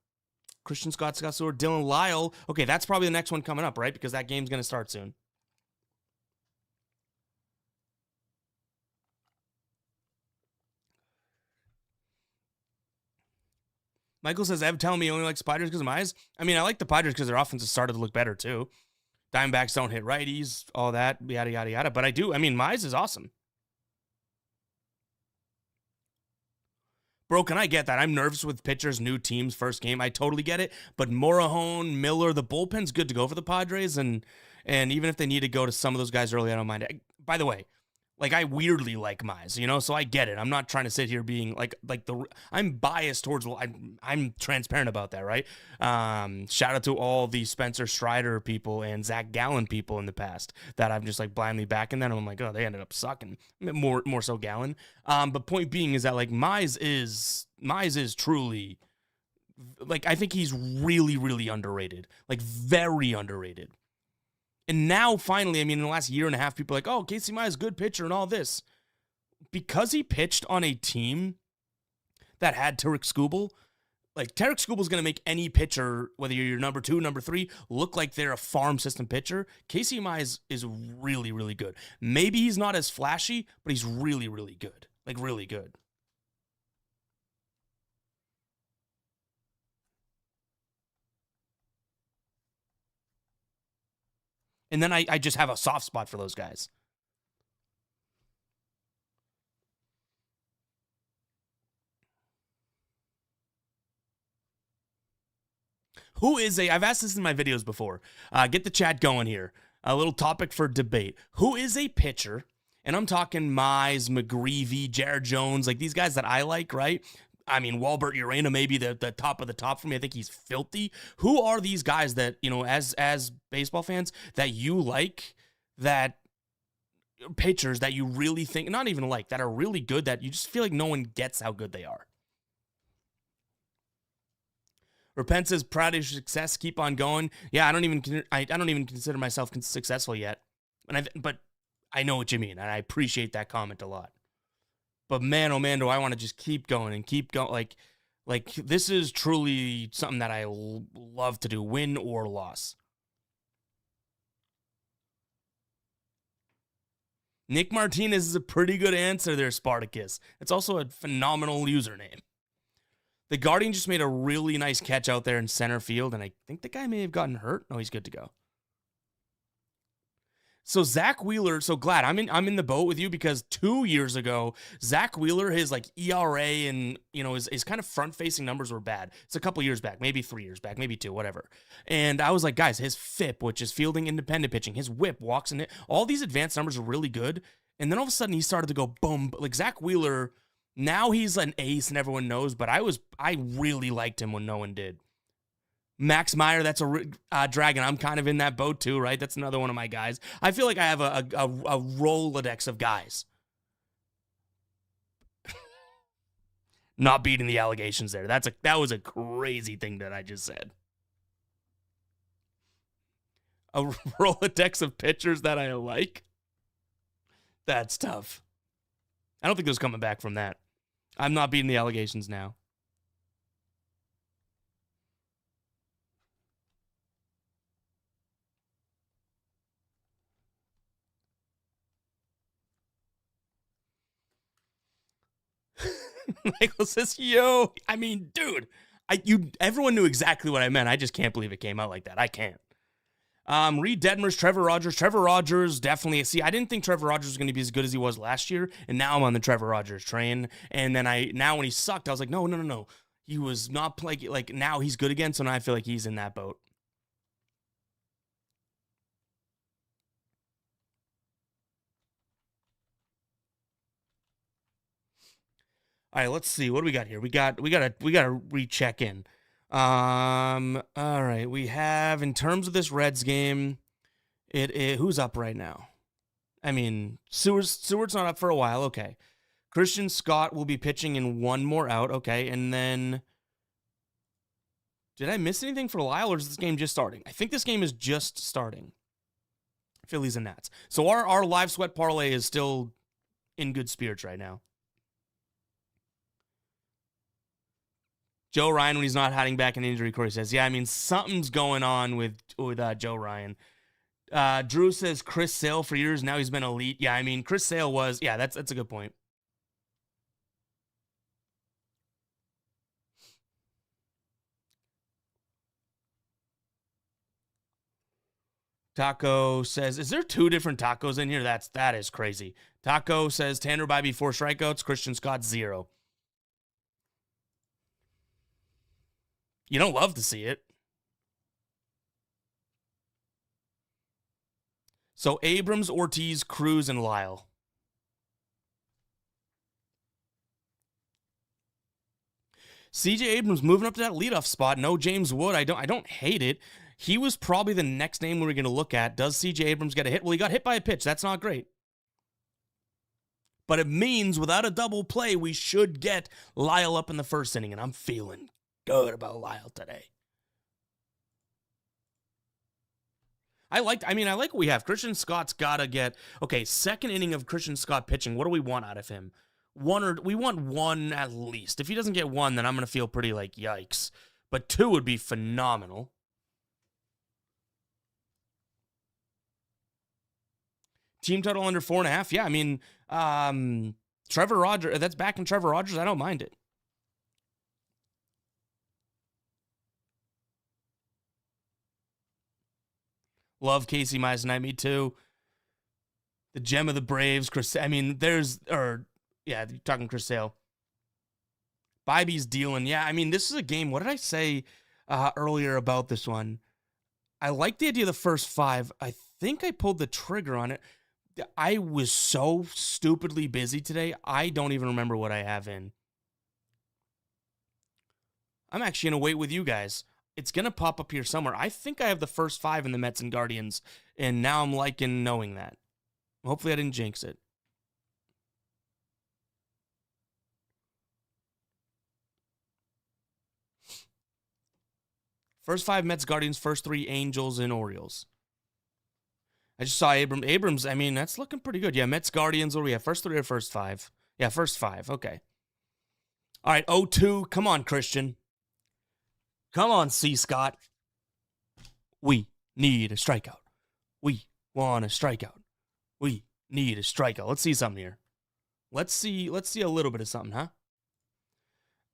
Christian Scott, Scott Stewart, Dylan Lyle. Okay, that's probably the next one coming up, right? Because that game's going to start soon. Michael says, Ev telling me he only likes Padres because of my eyes. I mean, I like the Padres because their offense has started to look better, too. Diamondbacks don't hit righties, all that, yada, yada, yada. But Mize is awesome. Bro, can I get that? I'm nervous with pitchers, new teams, first game. I totally get it. But Morahone, Miller, the bullpen's good to go for the Padres. And even if they need to go to some of those guys early, I don't mind it. By the way, I weirdly like Mize, so I get it. I'm not trying to sit here being I'm biased towards, I'm transparent about that, right? Shout out to all the Spencer Strider people and Zach Gallen people in the past that I'm just blindly backing them. I'm like, oh, they ended up sucking. More so Gallen. But point being is that Mize is truly, I think he's really, really underrated, very underrated. And now, finally, in the last year and a half, people are like, oh, Casey Mize, good pitcher and all this. Because he pitched on a team that had Tarek Skubal, Tarek Skubal's going to make any pitcher, whether you're number 2, number 3, look like they're a farm system pitcher. Casey Mize is really, really good. Maybe he's not as flashy, but he's really, really good. Really good. And then I just have a soft spot for those guys. I've asked this in my videos before. Get the chat going here. A little topic for debate. Who is a pitcher? And I'm talking Mize, McGreevy, Jared Jones, like these guys that I like, right? I mean, Walbert Urena may be the top of the top for me. I think he's filthy. Who are these guys that, as baseball fans, that you like, that pitchers that you really think, not even like, that are really good, that you just feel like no one gets how good they are? Repent says, proud of your success, keep on going. Yeah, I don't even consider myself successful yet. But I know what you mean, and I appreciate that comment a lot. But man, oh man, do I want to just keep going and keep going. Like this is truly something that I love to do, win or loss. Nick Martinez is a pretty good answer there, Spartacus. It's also a phenomenal username. The Guardian just made a really nice catch out there in center field, and I think the guy may have gotten hurt. No, he's good to go. So Zach Wheeler, so glad I'm in the boat with you, because 2 years ago, Zach Wheeler, his like ERA and his kind of front-facing numbers were bad. It's a couple years back, maybe 3 years back, maybe 2, whatever. And I was like, guys, his FIP, which is fielding independent pitching, his WHIP, walks in it, all these advanced numbers are really good. And then all of a sudden he started to go boom. Like Zach Wheeler, now he's an ace and everyone knows, but I really liked him when no one did. Max Meyer, that's a Dragon. I'm kind of in that boat too, right? That's another one of my guys. I feel like I have a Rolodex of guys. Not beating the allegations there. That was a crazy thing that I just said. A Rolodex of pitchers that I like? That's tough. I don't think there's coming back from that. I'm not beating the allegations now. Michael says, yo, I mean, dude, everyone knew exactly what I meant. I just can't believe it came out like that. I can't. Reed Detmers, Trevor Rogers. Trevor Rogers, definitely. See, I didn't think Trevor Rogers was going to be as good as he was last year, and now I'm on the Trevor Rogers train. And then now when he sucked, I was like, no. He was not like now he's good again, so now I feel like he's in that boat. All right, let's see. What do we got here? We got to recheck in. All right, we have, in terms of this Reds game, who's up right now? I mean, Seward's not up for a while. Okay. Christian Scott will be pitching in one more out. Okay. And then, did I miss anything for Lyle, or is this game just starting? I think this game is just starting. Phillies and Nats. So our live sweat parlay is still in good spirits right now. Joe Ryan, when he's not hiding back in injury, Corey says, yeah, I mean, something's going on with Joe Ryan. Drew says Chris Sale for years, now he's been elite. Yeah, I mean, Chris Sale was, yeah, that's a good point. Taco says, is there 2 different tacos in here? That is crazy. Taco says Tanner Bybee 4 strikeouts, Christian Scott 0. You don't love to see it. So Abrams, Ortiz, Cruz, and Lyle. CJ Abrams moving up to that leadoff spot. No James Wood. I don't hate it. He was probably the next name we were going to look at. Does CJ Abrams get a hit? Well, he got hit by a pitch. That's not great. But it means without a double play, we should get Lyle up in the first inning, and I'm feeling good about Lyle today. I like what we have. Christian Scott's got to get, okay, second inning of Christian Scott pitching. What do we want out of him? We want 1 at least. If he doesn't get 1, then I'm going to feel pretty like, yikes. But 2 would be phenomenal. Team total under 4.5. Yeah, I mean, Trevor Rogers, that's back in Trevor Rogers. I don't mind it. Love Casey Mize, me too. The gem of the Braves, Chris. I mean, you're talking Chris Sale. Bibby's dealing. Yeah, I mean, this is a game. What did I say earlier about this one? I like the idea of the first 5. I think I pulled the trigger on it. I was so stupidly busy today, I don't even remember what I have in. I'm actually going to wait with you guys. It's going to pop up here somewhere. I think I have the first 5 in the Mets and Guardians, and now I'm liking knowing that. Hopefully I didn't jinx it. First 5 Mets, Guardians, first 3 Angels and Orioles. I just saw Abrams. I mean, that's looking pretty good. Yeah, Mets, Guardians. What do we have? First 3 or first 5? Yeah, first 5. Okay. All right, 0-2. Come on, Christian. Come on, C. Scott. We need a strikeout. We want a strikeout. We need a strikeout. Let's see something here. Let's see a little bit of something, huh?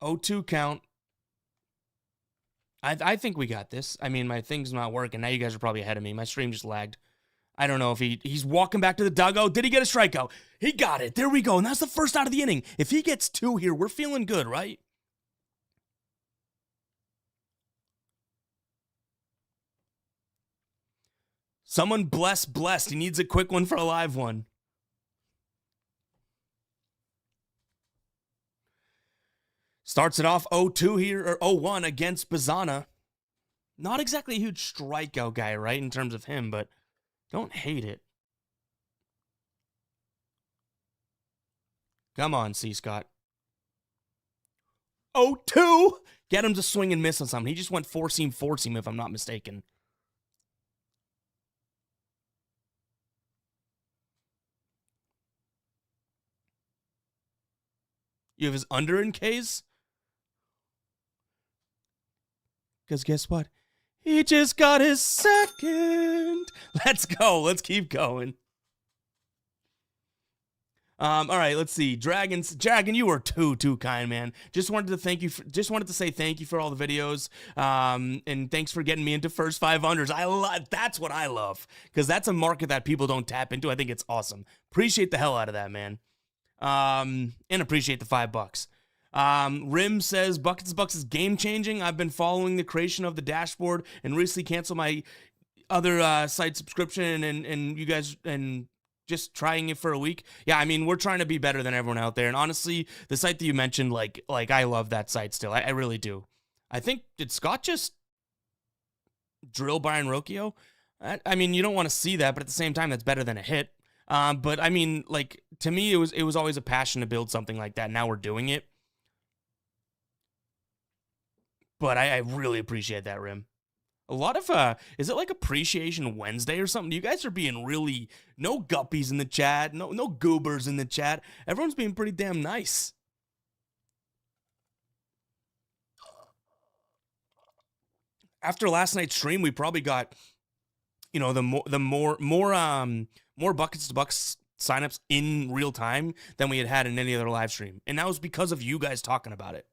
0-2 count. I think we got this. I mean, my thing's not working. Now you guys are probably ahead of me. My stream just lagged. I don't know if he's walking back to the dugout. Did he get a strikeout? He got it. There we go. And that's the first out of the inning. If he gets 2 here, we're feeling good, right? Someone blessed. He needs a quick one for a live one. Starts it off 0-2 here, or 0-1 against Bazana. Not exactly a huge strikeout guy, right, in terms of him, but don't hate it. Come on, C. Scott. 0-2! Get him to swing and miss on something. He just went four-seam, if I'm not mistaken. You have his under in Ks? Because guess what? He just got his second. Let's go. Let's keep going. All right, let's see. Dragon, you were too kind, man. Just wanted to say thank you for all the videos. And thanks for getting me into first 500s. That's what I love, because that's a market that people don't tap into. I think it's awesome. Appreciate the hell out of that, man. And appreciate the $5. Rim says Buckets Bucks is game changing. I've been following the creation of the dashboard and recently canceled my other site subscription and you guys and just trying it for a week. Yeah, I mean, we're trying to be better than everyone out there. And honestly, the site that you mentioned, like I love that site still. I really do. I think, did Scott just drill Brian Rocchio? I mean, you don't want to see that, but at the same time, that's better than a hit. But I mean, like, to me, it was always a passion to build something like that. Now we're doing it. But I really appreciate that, Rim. A lot of, is it like Appreciation Wednesday or something? You guys are being really, no guppies in the chat, no goobers in the chat. Everyone's being pretty damn nice. After last night's stream, we probably got, you know, more Buckets to Bucks signups in real time than we had in any other live stream. And that was because of you guys talking about it.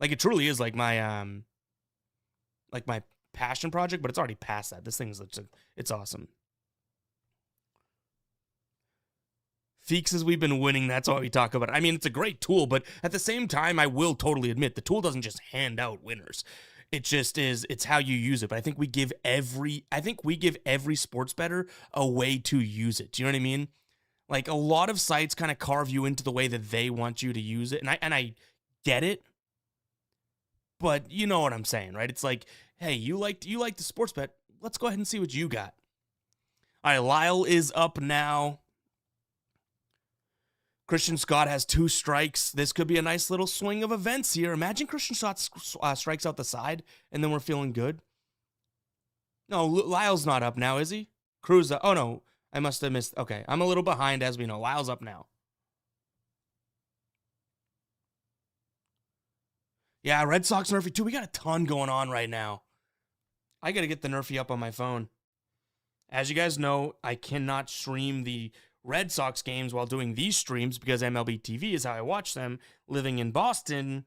Like, it truly is like my passion project, but it's already past that. This thing's, it's awesome. Feek says we've been winning. That's all we talk about. I mean, it's a great tool, but at the same time, I will totally admit the tool doesn't just hand out winners. It just is, it's how you use it. But I think we give every sports bettor a way to use it. Do you know what I mean? Like, a lot of sites kind of carve you into the way that they want you to use it. And I get it. But you know what I'm saying, right? It's like, hey, you like the sports bet. Let's go ahead and see what you got. All right, Lyle is up now. Christian Scott has 2 strikes. This could be a nice little swing of events here. Imagine Christian Scott strikes out the side, and then we're feeling good. No, Lyle's not up now, is he? Cruz, oh no, I must have missed. Okay, I'm a little behind, as we know. Lyle's up now. Yeah, Red Sox Nerfy too. We got a ton going on right now. I got to get the Nerfy up on my phone. As you guys know, I cannot stream the Red Sox games while doing these streams because MLB TV is how I watch them. Living in Boston,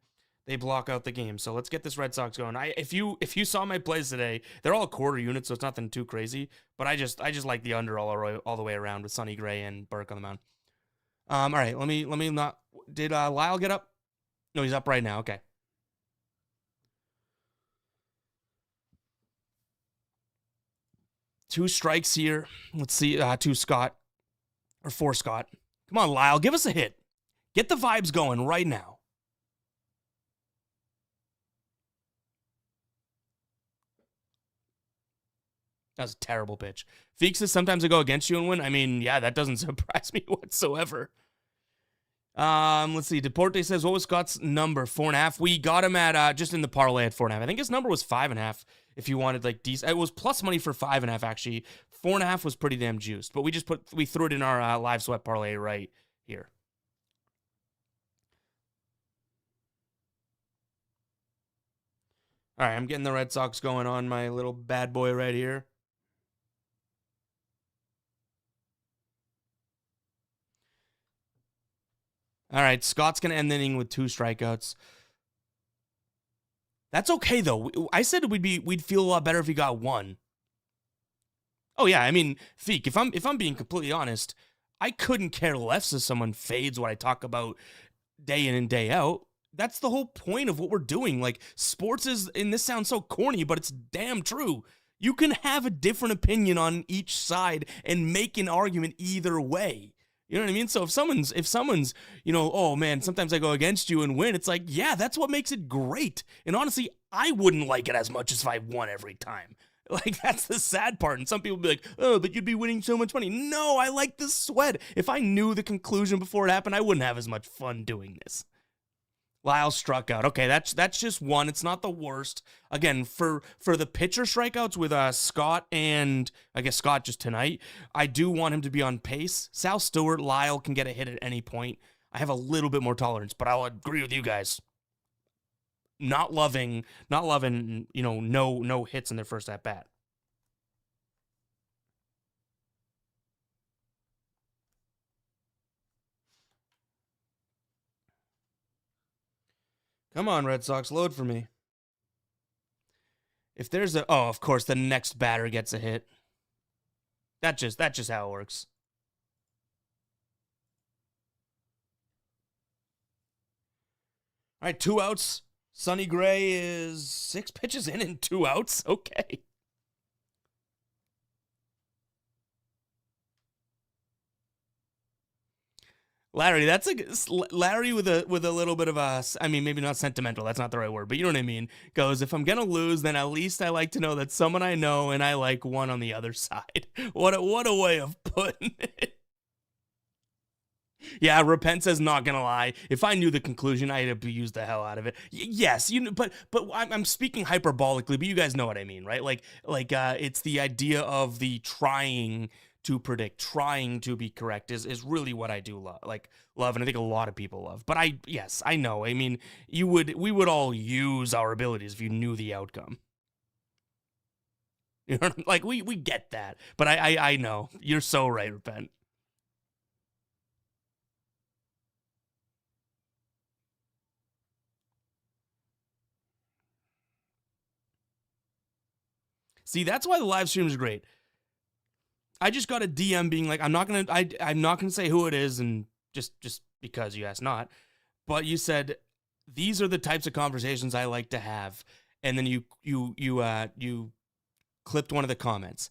they block out the game. So let's get this Red Sox going. If you saw my plays today, they're all quarter units, so it's nothing too crazy. But I just like the under all the way around with Sonny Gray and Burke on the mound. All right, let me not. Did Lyle get up? No, he's up right now. Okay. Two strikes here. Let's see. Two Scott or four Scott. Come on, Lyle, give us a hit. Get the vibes going right now. That was a terrible pitch. Feeks says sometimes I go against you and win. I mean, yeah, that doesn't surprise me whatsoever. Let's see. Deporte says, what was Scott's number? 4.5. We got him at just in the parlay at 4.5. I think his number was 5.5. If you wanted like decent, it was plus money for 5.5 actually. 4.5 was pretty damn juiced, but we threw it in our live sweat parlay right here. All right, I'm getting the Red Sox going on my little bad boy right here. All right, Scott's going to end the inning with 2 strikeouts. That's okay, though. I said we'd feel a lot better if he got 1. Oh, yeah, I mean, Feek, if I'm being completely honest, I couldn't care less if someone fades what I talk about day in and day out. That's the whole point of what we're doing. Like, sports is, and this sounds so corny, but it's damn true. You can have a different opinion on each side and make an argument either way. You know what I mean? So if someone's, you know, oh man, sometimes I go against you and win, it's like, yeah, that's what makes it great. And honestly, I wouldn't like it as much as if I won every time. Like, that's the sad part. And some people be like, oh, but you'd be winning so much money. No, I like the sweat. If I knew the conclusion before it happened, I wouldn't have as much fun doing this. Lyle struck out. Okay, that's just 1. It's not the worst. Again, for the pitcher strikeouts with Scott and I guess Scott just tonight, I do want him to be on pace. Sal Stewart, Lyle can get a hit at any point. I have a little bit more tolerance, but I'll agree with you guys. Not loving, you know, no hits in their first at bat. Come on, Red Sox, load for me. If there's of course, the next batter gets a hit. That's just how it works. All right, 2 outs. Sonny Gray is 6 pitches in and 2 outs. Okay. Larry, that's Larry with a little bit of a, I mean, maybe not sentimental, that's not the right word, but you know what I mean, goes, if I'm going to lose, then at least I like to know that someone I know and I like won on the other side. What a way of putting it. Yeah, Repent says, not gonna lie, if I knew the conclusion, I'd abuse the hell out of it. Yes, you know, but I'm speaking hyperbolically, but you guys know what I mean, right? Like it's the idea of the trying to predict, trying to be correct is really what I do love, and I think a lot of people love. But I know. I mean, we would all use our abilities if you knew the outcome. You know, like we get that, but I know you're so right, Repent. See, that's why the live stream is great. I just got a DM being like, I'm not gonna say who it is, and just because you asked not, but you said these are the types of conversations I like to have, and then you clipped one of the comments,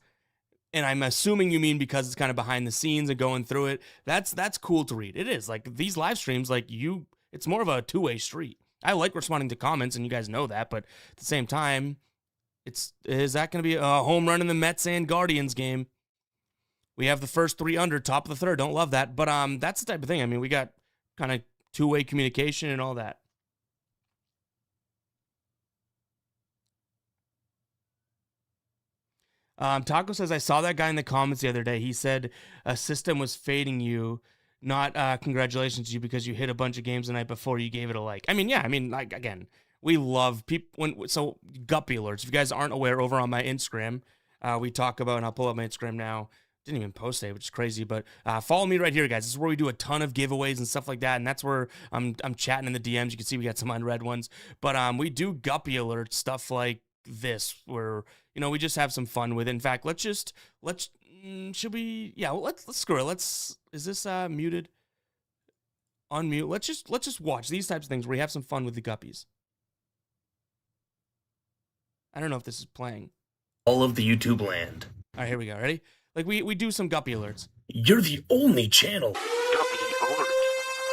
and I'm assuming you mean because it's kind of behind the scenes and going through it. That's cool to read. It is like these live streams, like it's more of a two-way street. I like responding to comments, and you guys know that, but at the same time, is that going to be a home run in the Mets and Guardians game? We have the first 3 under, top of the third. Don't love that, but that's the type of thing. I mean, we got kind of two-way communication and all that. Taco says, I saw that guy in the comments the other day. He said a system was fading you, not congratulations to you because you hit a bunch of games the night before you gave it a like. I mean, yeah, I mean, like, again, we love people. So guppy alerts. If you guys aren't aware, over on my Instagram, we talk about, and I'll pull up my Instagram now, didn't even post today, which is crazy. But follow me right here, guys. This is where we do a ton of giveaways and stuff like that, and that's where I'm chatting in the DMs. You can see we got some unread ones, but we do guppy alerts, stuff like this, where we just have some fun with it. In fact, should we? Yeah, well, let's screw it. Is this muted? Unmute. Let's just watch these types of things where we have some fun with the guppies. I don't know if this is playing. All of the YouTube land. All right, here we go. Ready? Like we do some guppy alerts. You're the only channel. Guppy alert.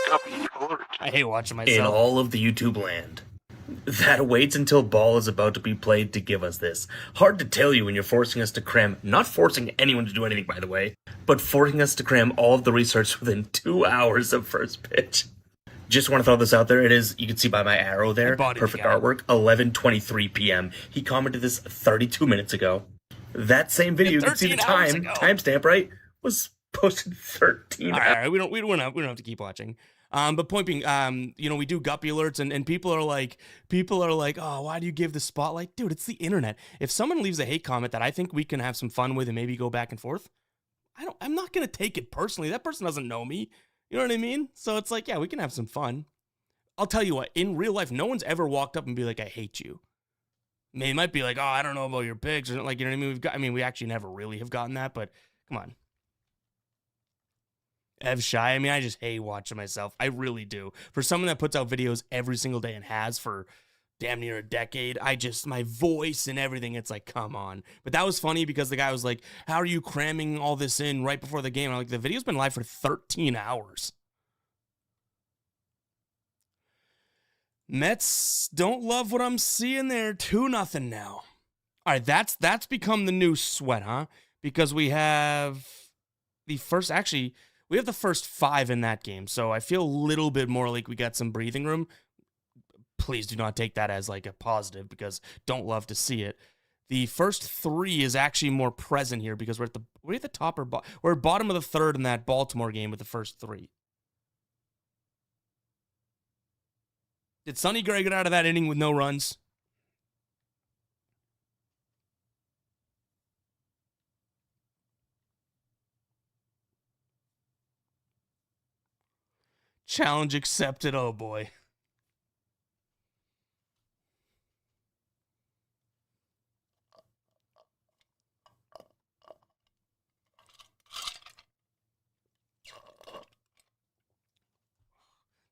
Guppy alert. I hate watching myself. In all of the YouTube land. That waits until ball is about to be played to give us this. Hard to tell you when you're forcing us to cram, not forcing anyone to do anything, by the way, but forcing us to cram all of the research within 2 hours of first pitch. Just want to throw this out there. It is, you can see by my arrow there, perfect artwork, 11:23 p.m. He commented this 32 minutes ago. That same video, you can see the timestamp, right? Was posted 13 hours. All right, we don't have to keep watching. But point being, we do guppy alerts, and people are like, oh, why do you give the spotlight? Dude, it's the internet. If someone leaves a hate comment that I think we can have some fun with and maybe go back and forth, I'm not gonna take it personally. That person doesn't know me. You know what I mean? So it's like, yeah, we can have some fun. I'll tell you what, in real life, no one's ever walked up and be like, I hate you. They might be like, oh, I don't know about your pigs, or like, you know what I mean? We actually never really have gotten that, but come on. Ev Shy, I just hate watching myself. I really do. For someone that puts out videos every single day and has for damn near a decade, my voice and everything, it's like, come on. But that was funny because the guy was like, how are you cramming all this in right before the game? I'm like, the video's been live for 13 hours. Mets don't love what I'm seeing there. 2-0 now. All right, that's become the new sweat, huh? Because we have the first 5 in that game. So I feel a little bit more like we got some breathing room. Please do not take that as like a positive, because don't love to see it. The first 3 is actually more present here because we're at the top or we're at bottom of the third in that Baltimore game with the first 3. Did Sonny Gray get out of that inning with no runs? Challenge accepted. Oh boy.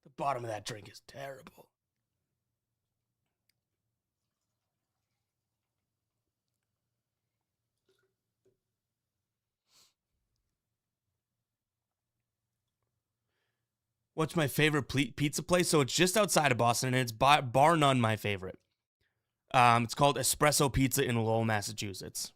The bottom of that drink is terrible. What's my favorite pizza place? So it's just outside of Boston, and it's bar none my favorite. It's called Espresso Pizza in Lowell, Massachusetts.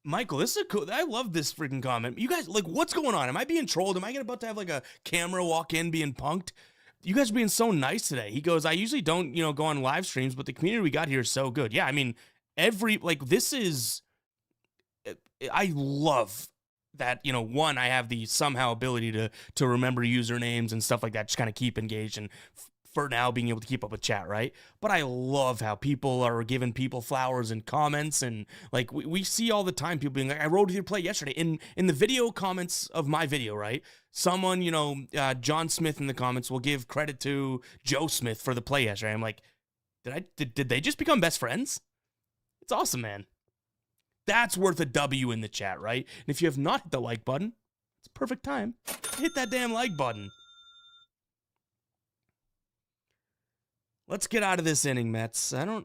Michael, this is cool. I love this freaking comment. You guys, like, what's going on? Am I being trolled? Am I about to have like a camera walk in being punked? You guys are being so nice today. He goes, I usually don't, go on live streams, but the community we got here is so good. Yeah, this is, I love that, one, I have the somehow ability to remember usernames and stuff like that, just kind of keep engaged, and for now being able to keep up with chat, right? But I love how people are giving people flowers and comments, and like we see all the time people being like, I rode with your play yesterday in the video comments of my video, right? Someone, John Smith in the comments will give credit to Joe Smith for the play yesterday. I'm like, did they just become best friends? It's awesome, man. That's worth a W in the chat, right? And if you have not hit the like button, it's a perfect time to hit that damn like button. Let's get out of this inning, Mets. Oh,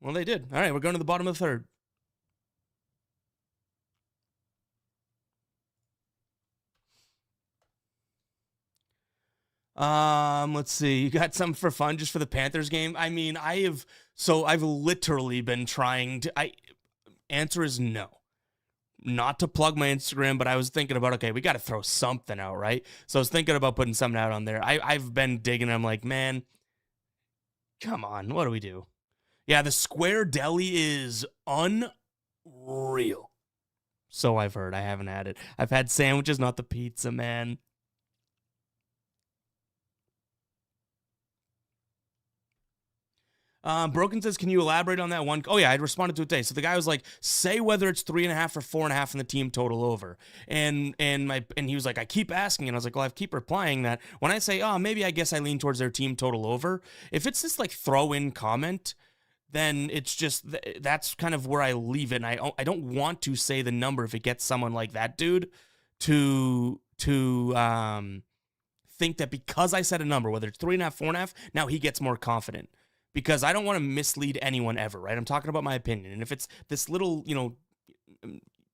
well, they did. All right, we're going to the bottom of the third. Let's see. You got something for fun just for the Panthers game? I've literally been trying to, answer is no. Not to plug my Instagram, but I was thinking about, okay, we got to throw something out, right? So I was thinking about putting something out on there. I've been digging. I'm like, man, come on. What do we do? Yeah, the Square Deli is unreal. So I've heard. I haven't had it. I've had sandwiches, not the pizza, man. Broken says, can you elaborate on that one? Oh, yeah, I responded to it today. So the guy was like, say whether it's 3.5 or 4.5 in the team total over. And he was like, I keep asking. And I was like, well, I keep replying that when I say, oh, maybe I guess I lean towards their team total over. If it's this like throw in comment, then it's just, that's kind of where I leave it. And I don't want to say the number if it gets someone like that dude to think that because I said a number, whether it's 3.5, 4.5, now he gets more confident. Because I don't want to mislead anyone ever, right? I'm talking about my opinion. And if it's this little,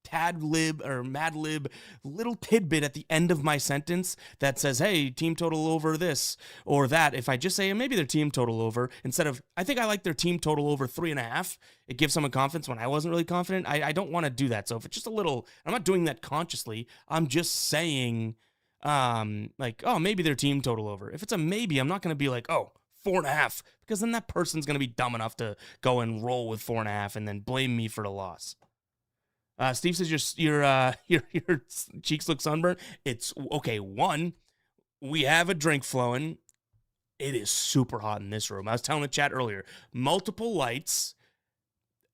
tad lib or mad lib little tidbit at the end of my sentence that says, hey, team total over this or that, if I just say maybe their team total over, instead of, I think I like their team total over 3.5, it gives someone confidence when I wasn't really confident. I don't want to do that. So if it's just a little, I'm not doing that consciously. I'm just saying, like, oh, maybe their team total over. If it's a maybe, I'm not going to be like, oh, 4.5, because then that person's going to be dumb enough to go and roll with 4.5 and then blame me for the loss. Steve says your cheeks look sunburned. It's okay. One, we have a drink flowing. It is super hot in this room. I was telling the chat earlier, multiple lights,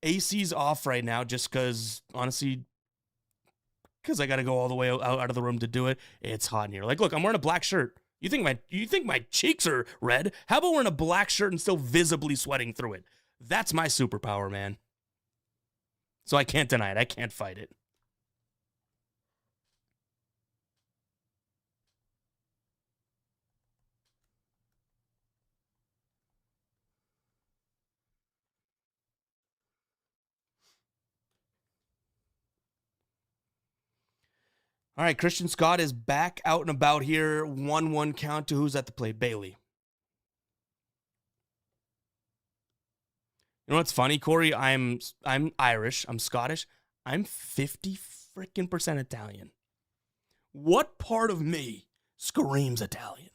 AC's off right now just because, honestly, because I got to go all the way out of the room to do it. It's hot in here. Like, look, I'm wearing a black shirt. You think my cheeks are red? How about wearing a black shirt and still visibly sweating through it? That's my superpower, man. So I can't deny it. I can't fight it. All right, Christian Scott is back out and about here. 1-1 count to who's at the plate? Bailey. You know what's funny, Corey? I'm Irish. I'm Scottish. I'm 50 freaking % Italian. What part of me screams Italian?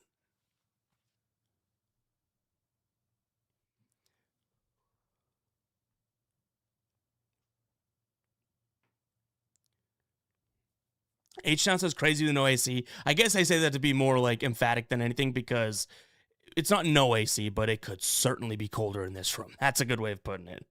H-Town says crazy with no AC. I guess I say that to be more like emphatic than anything because it's not no AC, but it could certainly be colder in this room. That's a good way of putting it.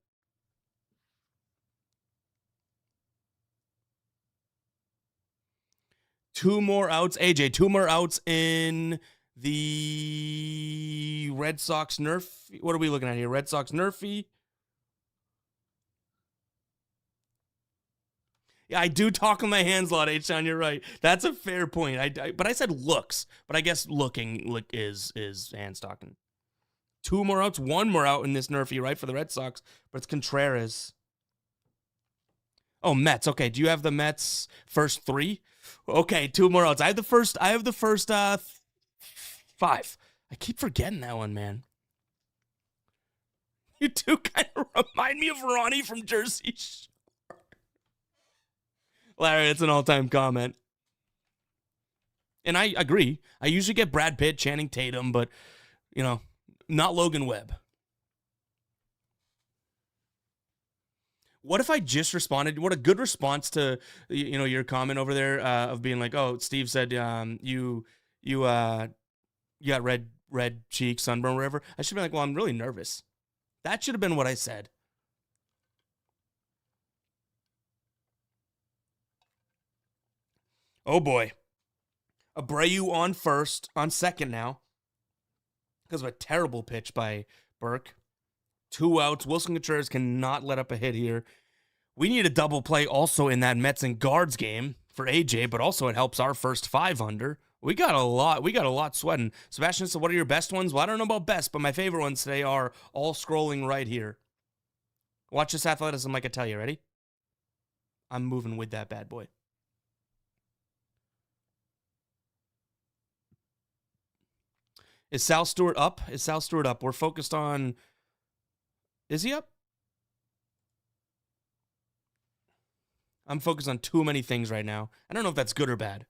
Two more outs. AJ, two more outs in the Red Sox Nerf. What are we looking at here? Red Sox Nerfy. Yeah, I do talk with my hands a lot, H-Town. You're right. That's a fair point. But I said looks. But I guess looking is hands talking. Two more outs, one more out in this Nerfy, right, for the Red Sox. But it's Contreras. Oh, Mets. Okay, do you have the Mets first three? Okay, two more outs. I have the first 5. I keep forgetting that one, man. You two kind of remind me of Ronnie from Jersey Shore. Larry, it's an all-time comment. And I agree. I usually get Brad Pitt, Channing Tatum, but, not Logan Webb. What if I just responded? What a good response to, your comment over there of being like, oh, Steve said you got red cheeks, sunburn, whatever. I should be like, well, I'm really nervous. That should have been what I said. Oh, boy. Abreu on second now. Because of a terrible pitch by Burke. 2 outs. Wilson Contreras cannot let up a hit here. We need a double play also in that Mets and Guards game for AJ, but also it helps our first 5 under. We got a lot sweating. Sebastian said, what are your best ones? Well, I don't know about best, but my favorite ones today are all scrolling right here. Watch this athleticism like I tell you. Ready? I'm moving with that bad boy. Is Sal Stewart up? We're focused on... Is he up? I'm focused on too many things right now. I don't know if that's good or bad.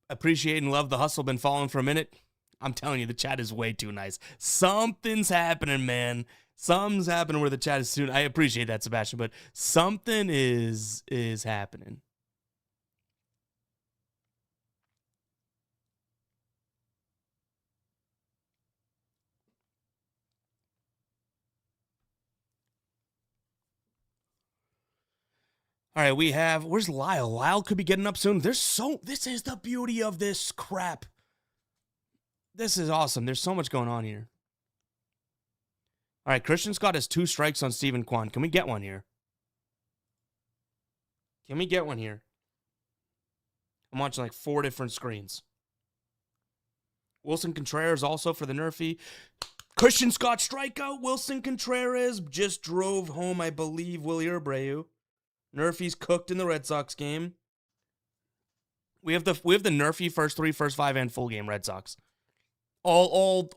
Appreciate and love the hustle. Been following for a minute. I'm telling you, the chat is way too nice. Something's happening, man. Something's happening where the chat is soon. I appreciate that, Sebastian, but something is happening. All right, we have, where's Lyle? Lyle could be getting up soon. This is the beauty of this crap. This is awesome. There's so much going on here. All right, Christian Scott has 2 strikes on Steven Kwan. Can we get one here? Can we get one here? I'm watching like 4 different screens. Wilson Contreras also for the Nerfy. Christian Scott strikeout. Wilson Contreras just drove home, I believe, Willie Abreu. Nerfy's cooked in the Red Sox game. We have the Nerfy first 3, first 5, and full game Red Sox. All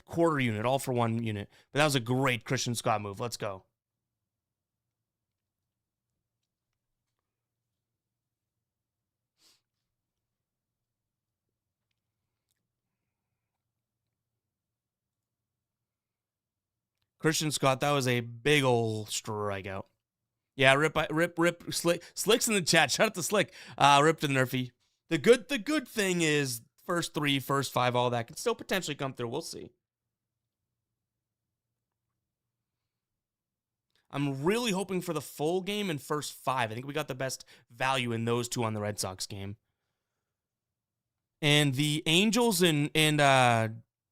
quarter unit, all for 1 unit. But that was a great Christian Scott move. Let's go. Christian Scott, that was a big old strikeout. Yeah, rip, Slick's in the chat. Shout out to Slick. Rip to the Nerfy. The good thing is first 3, first 5, all that can still potentially come through. We'll see. I'm really hoping for the full game and first 5. I think we got the best value in those 2 on the Red Sox game. And the Angels and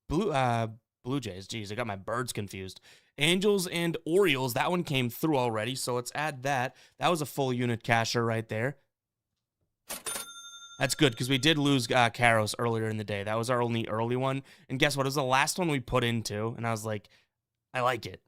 Blue Jays. Geez, I got my birds confused. Angels and Orioles, that one came through already, so let's add that. That was a full unit casher right there. That's good, because we did lose Karos earlier in the day. That was our only early one. And guess what? It was the last one we put into, and I was like, I like it.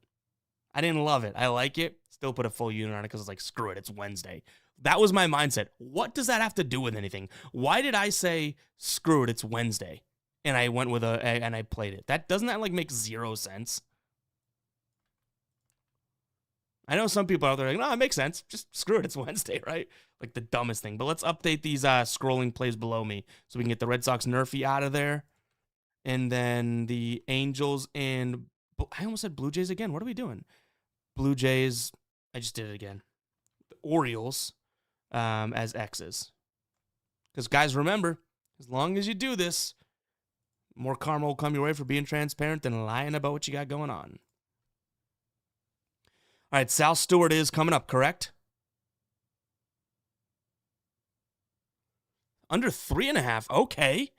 I didn't love it. I like it. Still put a full unit on it because it's like, screw it, it's Wednesday. That was my mindset. What does that have to do with anything? Why did I say, screw it, it's Wednesday? And I went with and I played it. Doesn't that like make 0 sense? I know some people out there are like, no, it makes sense. Just screw it. It's Wednesday, right? Like the dumbest thing. But let's update these scrolling plays below me so we can get the Red Sox Nerfy out of there. And then the Angels and I almost said Blue Jays again. What are we doing? Blue Jays. I just did it again. The Orioles as X's. Because guys, remember, as long as you do this, more karma will come your way for being transparent than lying about what you got going on. All right, Sal Stewart is coming up, correct? Under 3.5. Okay.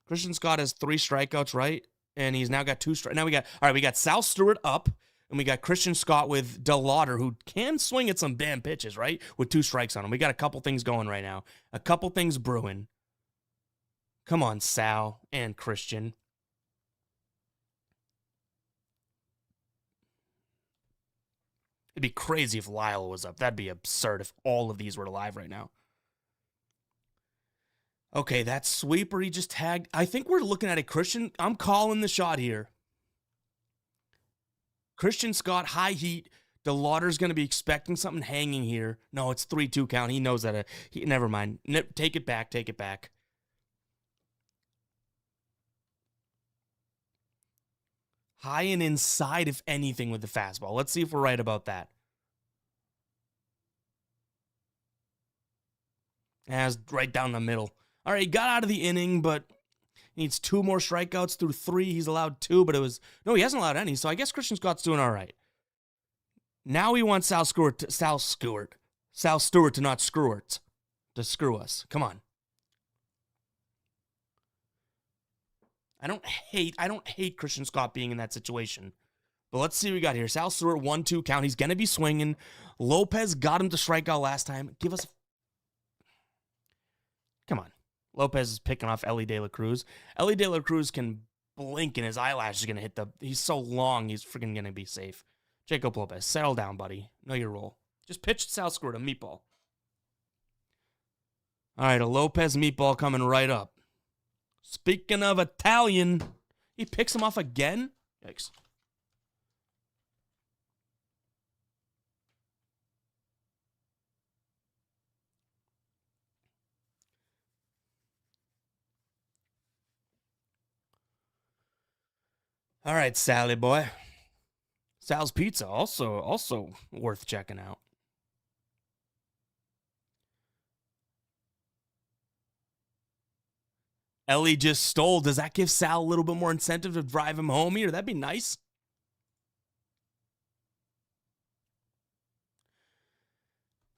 Christian Scott has 3 strikeouts, right? And he's now got 2 strikeouts. Now we got Sal Stewart up, and we got Christian Scott with DeLauder, who can swing at some damn pitches, right? With 2 strikes on him. We got a couple things going right now. A couple things brewing. Come on, Sal and Christian. It'd be crazy if Lyle was up. That'd be absurd if all of these were live right now. Okay, that sweeper he just tagged. I think we're looking at it, Christian. I'm calling the shot here. Christian Scott, high heat. DeLauder's going to be expecting something hanging here. No, it's 3-2 count. He knows that. Never mind. Take it back. Take it back. High and inside, if anything, with the fastball. Let's see if we're right about that. As right down the middle. All right, he got out of the inning, but needs 2 more strikeouts through 3. He's allowed 2, but no, he hasn't allowed any. So I guess Christian Scott's doing all right. Now we want Sal Stewart to not screw it, to screw us. Come on. I don't hate Christian Scott being in that situation. But let's see what we got here. Sal Stewart, 1-2 count. He's going to be swinging. Lopez got him to strike out last time. Come on. Lopez is picking off Ellie De La Cruz. Ellie De La Cruz can blink and his eyelash is going to hit he's so long, he's freaking going to be safe. Jacob Lopez, settle down, buddy. Know your role. Just pitch Sal Stewart a meatball. All right, a Lopez meatball coming right up. Speaking of Italian, he picks him off again? Yikes. All right, Sally boy. Sal's Pizza also worth checking out. Ellie just stole. Does that give Sal a little bit more incentive to drive him home here? That'd be nice.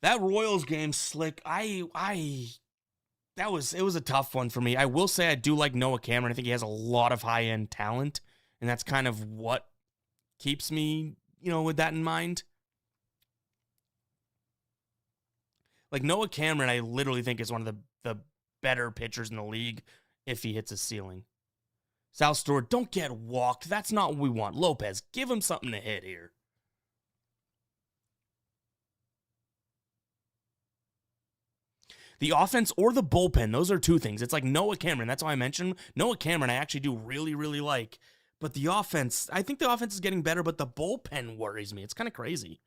That Royals game, Slick, it was a tough one for me. I will say I do like Noah Cameron. I think he has a lot of high-end talent, and that's kind of what keeps me, with that in mind. Like Noah Cameron, I literally think is one of the better pitchers in the league if he hits a ceiling. Sal Stewart, don't get walked. That's not what we want. Lopez, give him something to hit here. The offense or the bullpen, those are two things. It's like Noah Cameron. That's why I mentioned Noah Cameron. I actually do really, really like. But the offense, I think the offense is getting better, but the bullpen worries me. It's kind of crazy.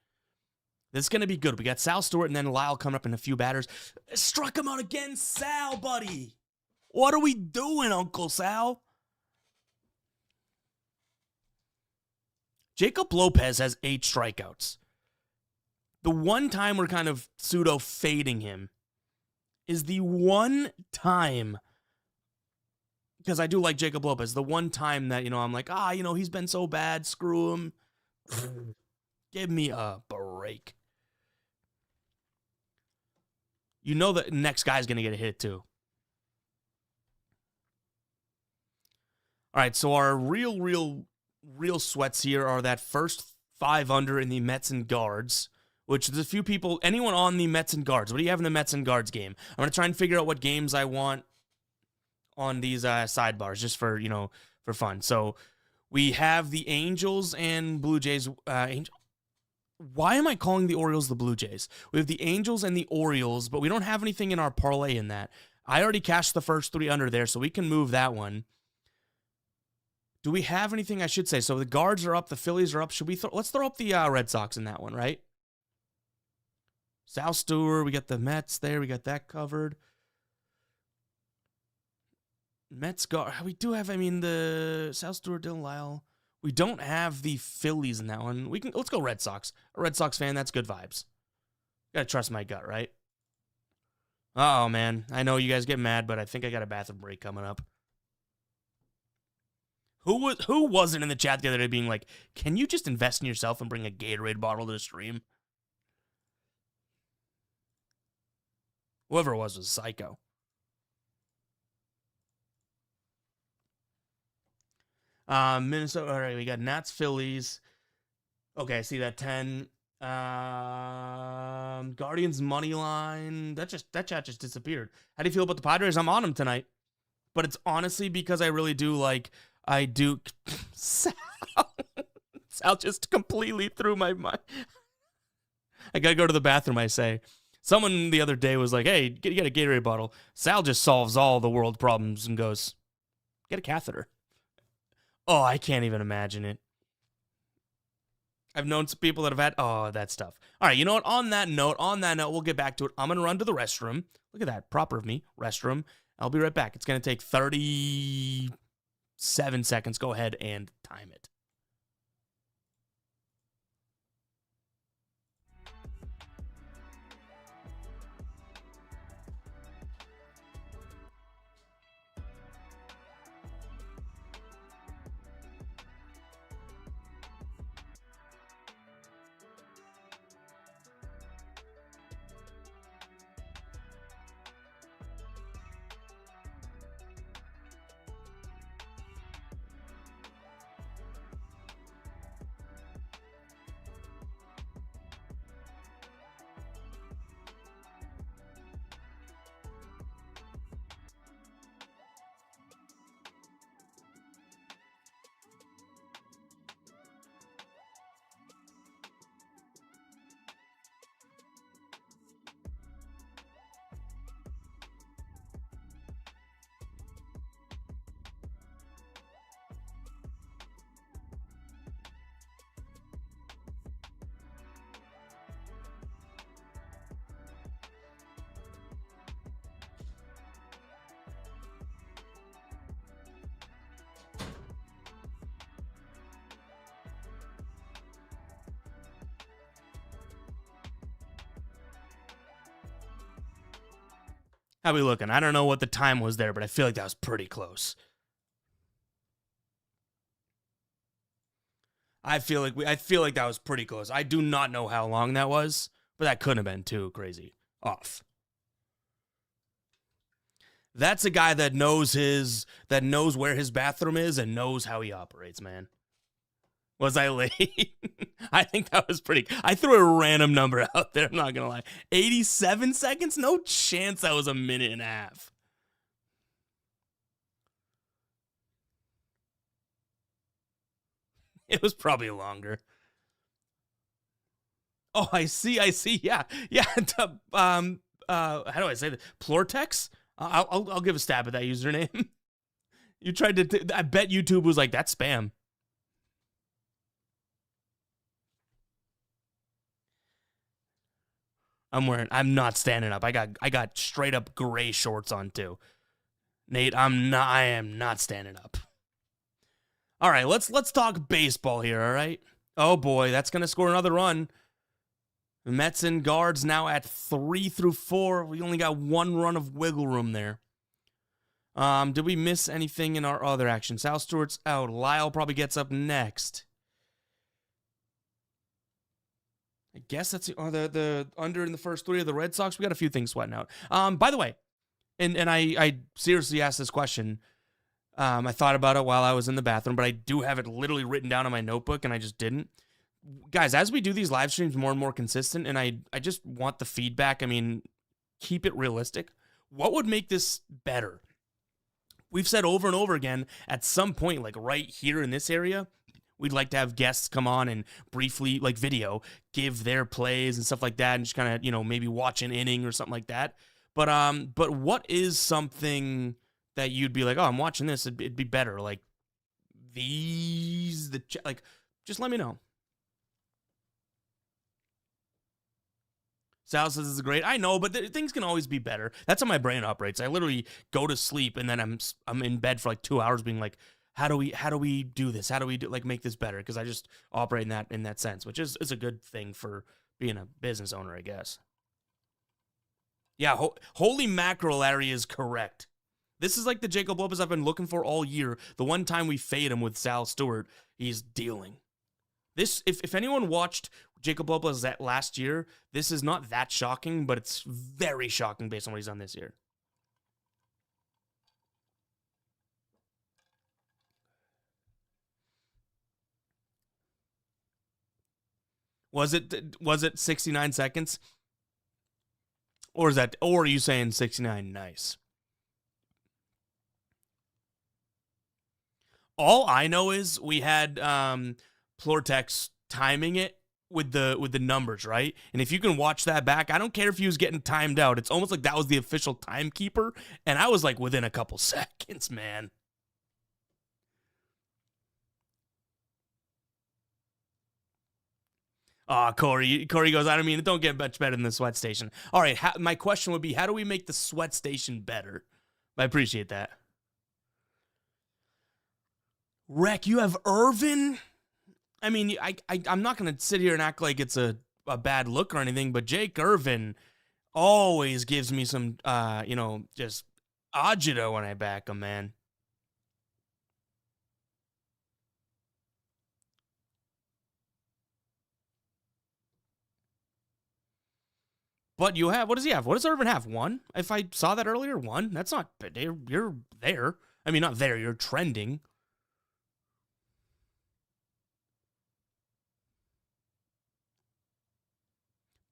This is going to be good. We got Sal Stewart and then Lyle coming up in a few batters. Struck him out again, Sal, buddy. What are we doing, Uncle Sal? Jacob Lopez has 8 strikeouts. The one time we're kind of pseudo fading him is the one time, because I do like Jacob Lopez, the one time that, I'm like, he's been so bad, screw him. Give me a break. You know the next guy's going to get a hit too. All right, so our real sweats here are that first 5 under in the Mets and Guards, which there's a few people, anyone on the Mets and Guards. What do you have in the Mets and Guards game? I'm going to try and figure out what games I want on these sidebars just for, for fun. So we have the Angels and Blue Jays. Why am I calling the Orioles the Blue Jays? We have the Angels and the Orioles, but we don't have anything in our parlay in that. I already cashed the first 3 under there, so we can move that one. Do we have anything I should say? So the Guards are up, the Phillies are up. Should we let's throw up the Red Sox in that one, right? Sal Stewart, we got the Mets there. We got that covered. Mets, we do have, the Sal Stewart, Dylan Lyle. We don't have the Phillies in that one. Let's go Red Sox. A Red Sox fan, that's good vibes. Gotta trust my gut, right? Oh man. I know you guys get mad, but I think I got a bathroom break coming up. Who wasn't in the chat the other day being like, can you just invest in yourself and bring a Gatorade bottle to the stream? Whoever it was psycho. Minnesota, all right, we got Nats, Phillies. Okay, I see that 10. Guardians money line. That chat just disappeared. How do you feel about the Padres? I'm on them tonight. But it's honestly because I really do like, Sal just completely threw my mind. I gotta go to the bathroom, I say. Someone the other day was like, hey, you get a Gatorade bottle. Sal just solves all the world problems and goes, get a catheter. Oh, I can't even imagine it. I've known some people that have had, that stuff. All right, you know what? On that note, we'll get back to it. I'm going to run to the restroom. Look at that. Proper of me. Restroom. I'll be right back. It's going to take 37 seconds. Go ahead and time it. How we looking? I don't know what the time was there, but I feel like that was pretty close. I feel like that was pretty close. I do not know how long that was, but that couldn't have been too crazy off. That's a guy that knows where his bathroom is and knows how he operates, man. Was I late? I think that was pretty. I threw a random number out there, I'm not gonna lie. 87 seconds? No chance that was a minute and a half. It was probably longer. Oh, I see. Yeah. How do I say that? Plortex? I'll give a stab at that username. You tried to. I bet YouTube was like, that's spam. I'm not standing up. I got straight up gray shorts on too. Nate, I am not standing up. All right, let's talk baseball here, all right? Oh boy, that's going to score another run. The Mets and guards now at 3 through 4. We only got one run of wiggle room there. Did we miss anything in our other action? Sal Stewart's out. Lyle probably gets up next. I guess that's the under in the first 3 of the Red Sox. We got a few things sweating out. By the way, and I seriously asked this question. I thought about it while I was in the bathroom, but I do have it literally written down on my notebook, and I just didn't. Guys, as we do these live streams more and more consistent, and I just want the feedback, I mean, keep it realistic. What would make this better? We've said over and over again, at some point, like right here in this area, we'd like to have guests come on and briefly, like video, give their plays and stuff like that, and just kind of, maybe watch an inning or something like that. But what is something that you'd be like, oh, I'm watching this, it'd be better, like just let me know. Sal says this is great. I know, but things can always be better. That's how my brain operates. I literally go to sleep and then I'm in bed for like 2 hours being like, how do we do this? How do we make this better? Because I just operate in that sense, which is a good thing for being a business owner, I guess. Yeah, holy mackerel, Larry is correct. This is like the Jacob Lopez I've been looking for all year. The one time we fade him with Sal Stewart, he's dealing. This, if anyone watched Jacob Lopez last year, this is not that shocking, but it's very shocking based on what he's done this year. Was it 69 seconds? Or are you saying 69 nice? All I know is we had Plortex timing it with the numbers, right? And if you can watch that back, I don't care if he was getting timed out. It's almost like that was the official timekeeper, and I was like within a couple seconds, man. Corey goes, I mean, it don't get much better than the sweat station. All right, my question would be, how do we make the sweat station better? I appreciate that. Rec, you have Irvin? I mean, I'm not going to sit here and act like it's a bad look or anything, but Jake Irvin always gives me some, just agito when I back him, man. But you have, what does he have? What does Irvin have? 1? If I saw that earlier, 1? That's not, you're there. I mean, not there, you're trending.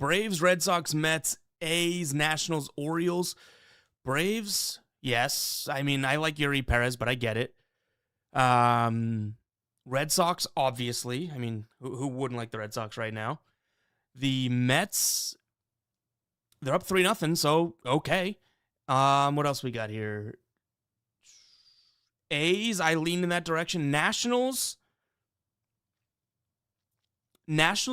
Braves, Red Sox, Mets, A's, Nationals, Orioles. Braves, yes. I mean, I like Yuri Perez, but I get it. Red Sox, obviously. I mean, who wouldn't like the Red Sox right now? The Mets, they're up 3-0, so okay. What else we got here? A's, I lean in that direction. Nationals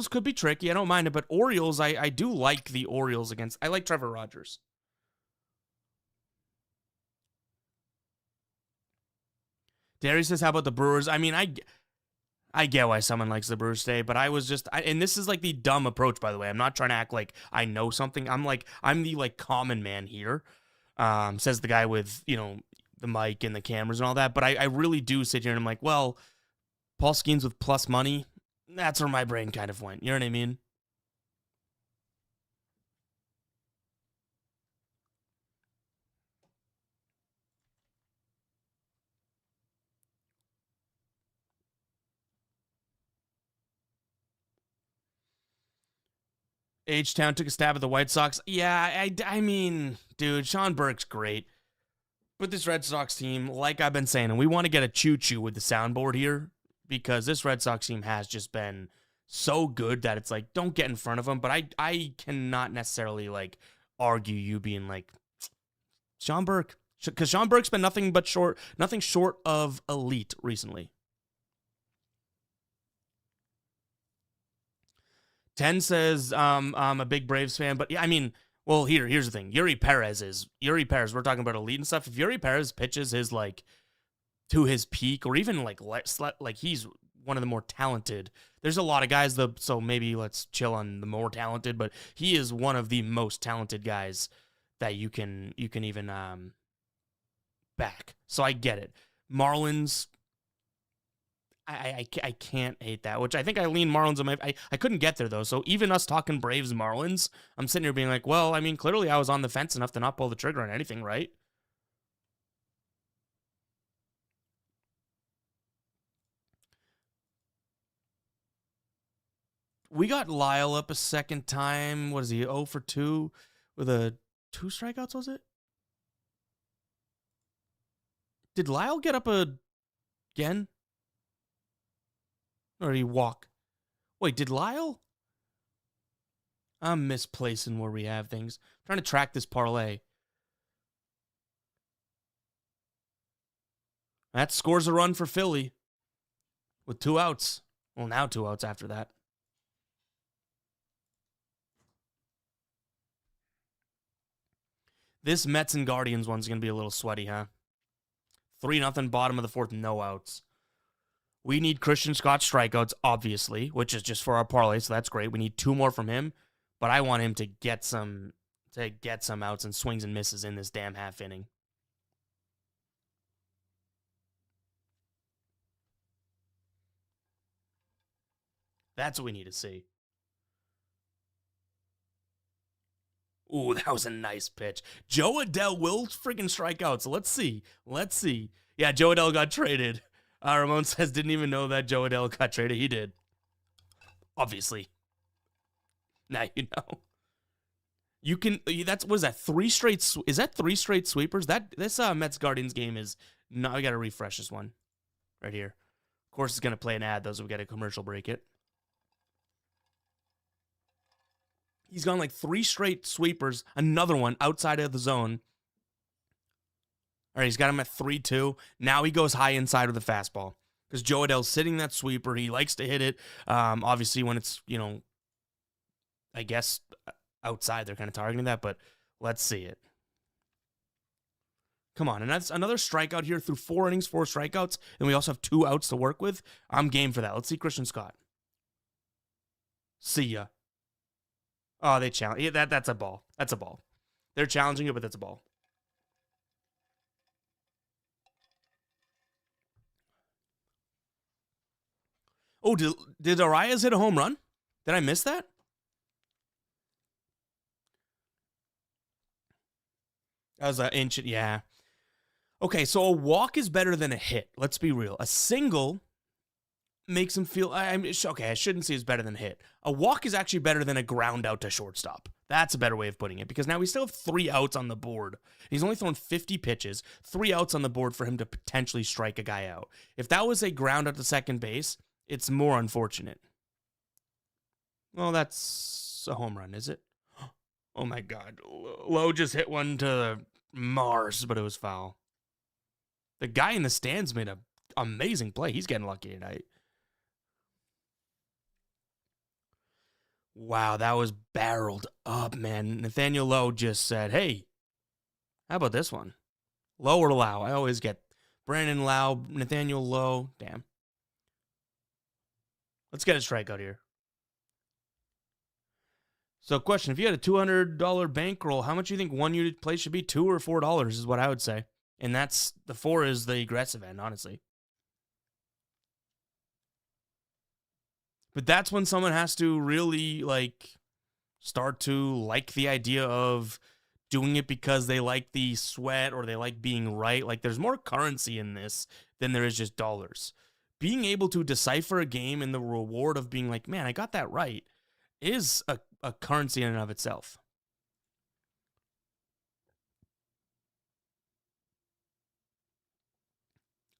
could be tricky. I don't mind it, but Orioles, I do like the Orioles against. I like Trevor Rogers. Derry says, how about the Brewers? I mean, I get why someone likes the Brewers today, but I was just, and this is like the dumb approach, by the way. I'm not trying to act like I know something. I'm the common man here. Says the guy with, the mic and the cameras and all that. But I really do sit here and I'm like, well, Paul Skeens with plus money, that's where my brain kind of went. You know what I mean? H-Town took a stab at the White Sox. Yeah, I mean, dude, Sean Burke's great. But this Red Sox team, like I've been saying, and we want to get a choo-choo with the soundboard here because this Red Sox team has just been so good that it's like, don't get in front of them. But I cannot necessarily, like, argue you being like, Sean Burke. Because Sean Burke's been nothing short of elite recently. 10 says, I'm a big Braves fan, but yeah, I mean, well, here's the thing. Yuri Perez, we're talking about elite and stuff. If Yuri Perez pitches his, like, to his peak, or even, like he's one of the more talented. There's a lot of guys, though, so maybe let's chill on the more talented, but he is one of the most talented guys that you can even back. So I get it. Marlins, I can't hate that, which I think I lean Marlins on I couldn't get there, though. So even us talking Braves Marlins, I'm sitting here being like, well, I mean, clearly I was on the fence enough to not pull the trigger on anything, right? We got Lyle up a second time. What is he, 0 for 2 with a 2 strikeouts, was it? Did Lyle get up again? Or did he walk? Wait, did Lyle? I'm misplacing where we have things. I'm trying to track this parlay. That scores a run for Philly with 2 outs. Well, now 2 outs after that. This Mets and Guardians one's going to be a little sweaty, huh? 3-0, bottom of the 4th, no outs. We need Christian Scott strikeouts, obviously, which is just for our parlay, so that's great. We need 2 more from him, but I want him to get some outs and swings and misses in this damn half inning. That's what we need to see. Ooh, that was a nice pitch. Joe Adele will friggin' strike out, so let's see. Yeah, Joe Adele got traded. Ramon says, didn't even know that Joe Adele got traded. He did. Obviously. Now you know. You can, what is that, 3 straight, is that 3 straight sweepers? This Mets Guardians game is, no, I gotta refresh this one. Right here. Of course, it's gonna play an ad, though, so we gotta commercial break it. He's gone like 3 straight sweepers, another one outside of the zone. All right, he's got him at 3-2. Now he goes high inside with the fastball because Joe Adele's sitting that sweeper. He likes to hit it. Obviously, when it's, I guess outside, they're kind of targeting that, but let's see it. Come on, and that's another strikeout here through 4 innings, 4 strikeouts, and we also have 2 outs to work with. I'm game for that. Let's see Christian Scott. See ya. Oh, they challenge. Yeah, that's a ball. That's a ball. They're challenging it, but that's a ball. Oh, did Arias hit a home run? Did I miss that? That was an inch. Yeah. Okay, so a walk is better than a hit. Let's be real. A single makes him feel, okay, I shouldn't say it's better than a hit. A walk is actually better than a ground out to shortstop. That's a better way of putting it, because now we still have 3 outs on the board. He's only thrown 50 pitches, 3 outs on the board for him to potentially strike a guy out. If that was a ground out to second base, it's more unfortunate. Well, that's a home run, is it? Oh my God. Lowe just hit one to Mars, but it was foul. The guy in the stands made an amazing play. He's getting lucky tonight. Wow, that was barreled up, man. Nathaniel Lowe just said, hey, how about this one? Lowe or Lau? I always get Brandon Lau, Nathaniel Lowe. Damn. Let's get a strikeout here. So, question: if you had a $200 bankroll, how much do you think one unit play should be? $2 or $4 is what I would say, and that's the 4 is the aggressive end, honestly. But that's when someone has to really start to like the idea of doing it because they like the sweat or they like being right. Like, there's more currency in this than there is just dollars. Being able to decipher a game and the reward of being like, man, I got that right, is a currency in and of itself.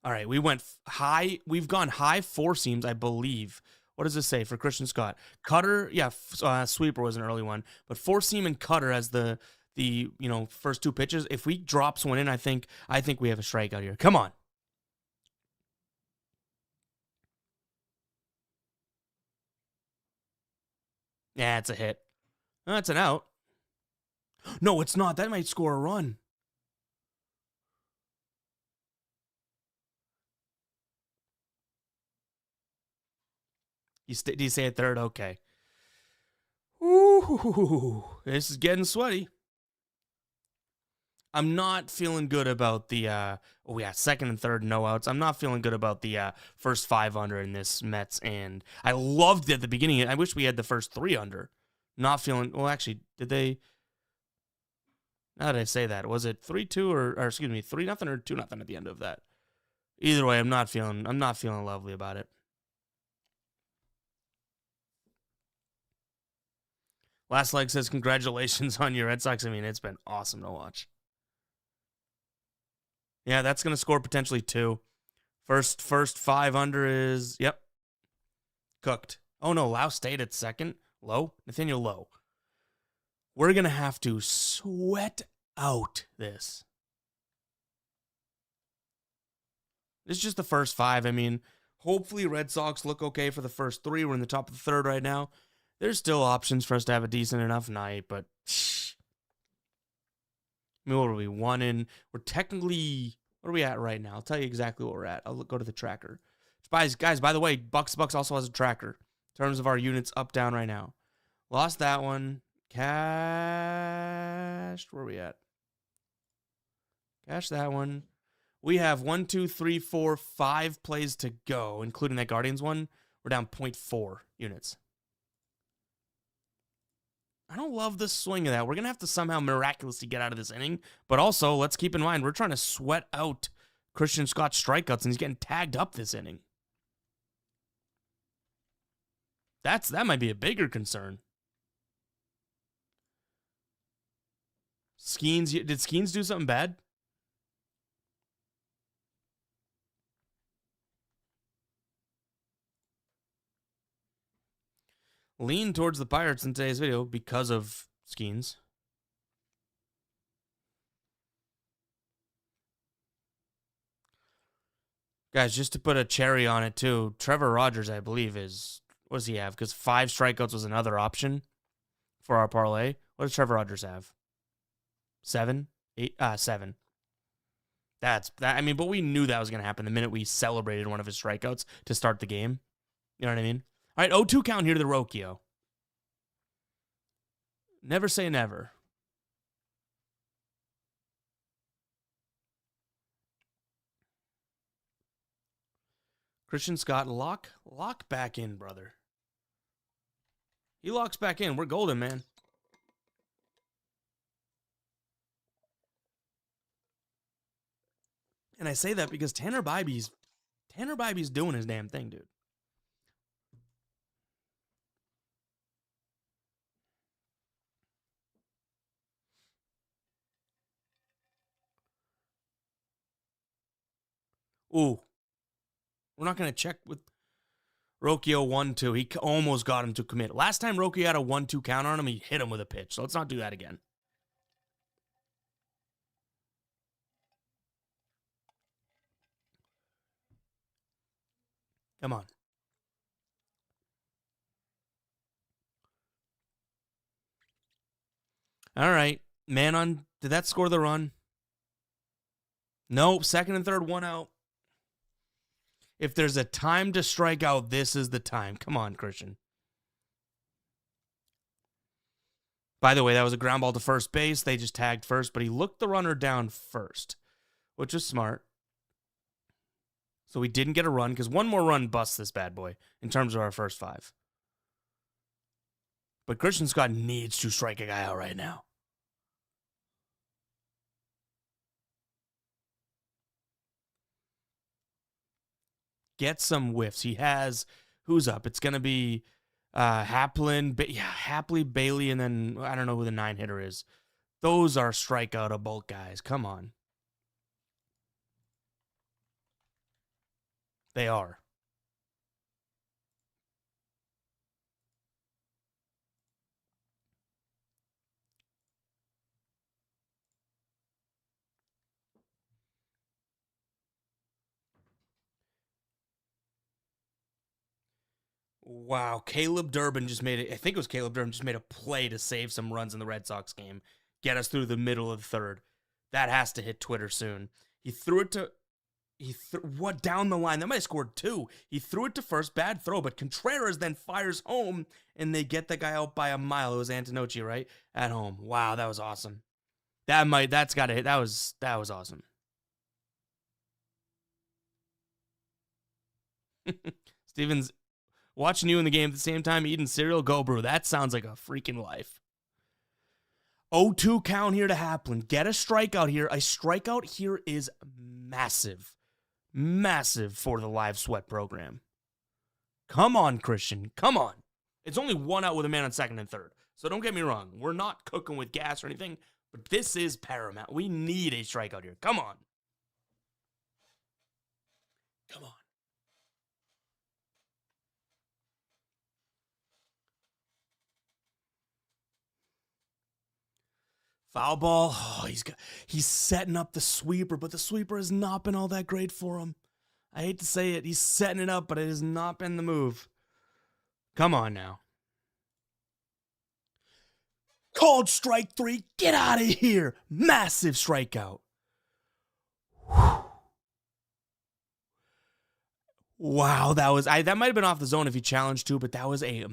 All right, we went high. We've gone high 4 seams, I believe. What does this say for Christian Scott? Cutter, yeah, sweeper was an early one, but 4 seam and cutter as the first 2 pitches. If we drops one in, I think we have a strikeout here. Come on. Yeah, it's a hit. That's an out. No, it's not. That might score a run. Do you say a third? Okay. Ooh, this is getting sweaty. I'm not feeling good about the second and third no outs. I'm not feeling good about the first 5 under in this Mets, and I loved it at the beginning. I wish we had the first 3 under. Not feeling well. Actually, did they? Now that I say that, was it 3-2 or excuse me 3-0 or 2-0 at the end of that? Either way, I'm not feeling lovely about it. Last Leg says, congratulations on your Red Sox. I mean, it's been awesome to watch. Yeah, that's going to score potentially 2. First 5 under is, yep, cooked. Oh, no, Lau stayed at second. Lowe? Nathaniel Lowe. We're going to have to sweat out this. This is just the first 5. I mean, hopefully Red Sox look okay for the first 3. We're in the top of the third right now. There's still options for us to have a decent enough night, but I mean, what are we? 1 in? We're technically, what are we at right now? I'll tell you exactly what we're at. I'll go to the tracker. Guys, by the way, Bucks also has a tracker in terms of our units up, down right now. Lost that one. Cashed. Where are we at? Cash that one. We have 1, 2, 3, 4, 5 plays to go, including that Guardians one. We're down 0.4 units. I don't love the swing of that. We're going to have to somehow miraculously get out of this inning. But also, let's keep in mind, we're trying to sweat out Christian Scott's strikeouts, and he's getting tagged up this inning. That might be a bigger concern. Skeens, did Skeens do something bad? Lean towards the Pirates in today's video because of Skeens. Guys, just to put a cherry on it too, Trevor Rogers, I believe, what does he have? Because 5 strikeouts was another option for our parlay. What does Trevor Rogers have? 7? 8? 7. That's that. I mean, but we knew that was going to happen the minute we celebrated one of his strikeouts to start the game. You know what I mean? All right, 0-2 count here to the Rocchio. Never say never. Christian Scott, lock back in, brother. He locks back in. We're golden, man. And I say that because Tanner Bybee's doing his damn thing, dude. Ooh. We're not going to check with Rocchio 1-2. He almost got him to commit. Last time Rocchio had a 1-2 count on him, he hit him with a pitch. So let's not do that again. Come on. All right. Man on. Did that score the run? Nope. Second and third, 1 out. If there's a time to strike out, this is the time. Come on, Christian. By the way, that was a ground ball to first base. They just tagged first, but he looked the runner down first, which was smart. So we didn't get a run because one more run busts this bad boy in terms of our first 5. But Christian Scott needs to strike a guy out right now. Get some whiffs. He has, who's up? It's going to be Hapley, Bailey, and then I don't know who the 9 hitter is. Those are strikeoutable guys. Come on. They are. Wow, Caleb Durbin just made it. I think it was Caleb Durbin just made a play to save some runs in the Red Sox game, get us through the middle of the 3rd. That has to hit Twitter soon. He threw it to, what down the line? That might have scored 2. He threw it to first, bad throw, but Contreras then fires home, and they get the guy out by a mile. It was Antonocci, right, at home. Wow, that was awesome. That's got to hit. That was awesome. Stevens. Watching you in the game at the same time eating cereal, go brew. That sounds like a freaking life. 0-2 count here to Haplin. Get a strikeout here. A strikeout here is massive. Massive for the live sweat program. Come on, Christian. Come on. It's only 1 out with a man on 2nd and 3rd. So don't get me wrong. We're not cooking with gas or anything, but this is paramount. We need a strikeout here. Come on. Come on. Foul ball. Oh, he's setting up the sweeper, but the sweeper has not been all that great for him. I hate to say it. He's setting it up, but it has not been the move. Come on now. Called strike 3. Get out of here. Massive strikeout. Wow, that might have been off the zone if he challenged too, but that was a...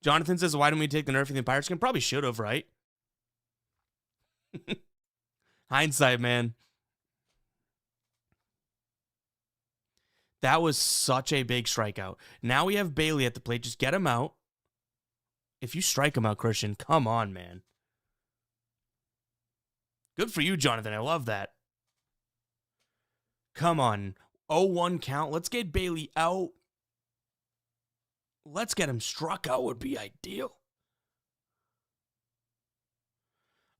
Jonathan says, why didn't we take the nerfing the Pirates game? Probably should have, right? Hindsight, man. That was such a big strikeout. Now we have Bailey at the plate. Just get him out. If you strike him out, Christian, come on, man. Good for you, Jonathan. I love that. Come on. 0-1 count. Let's get Bailey out. Let's get him struck out would be ideal.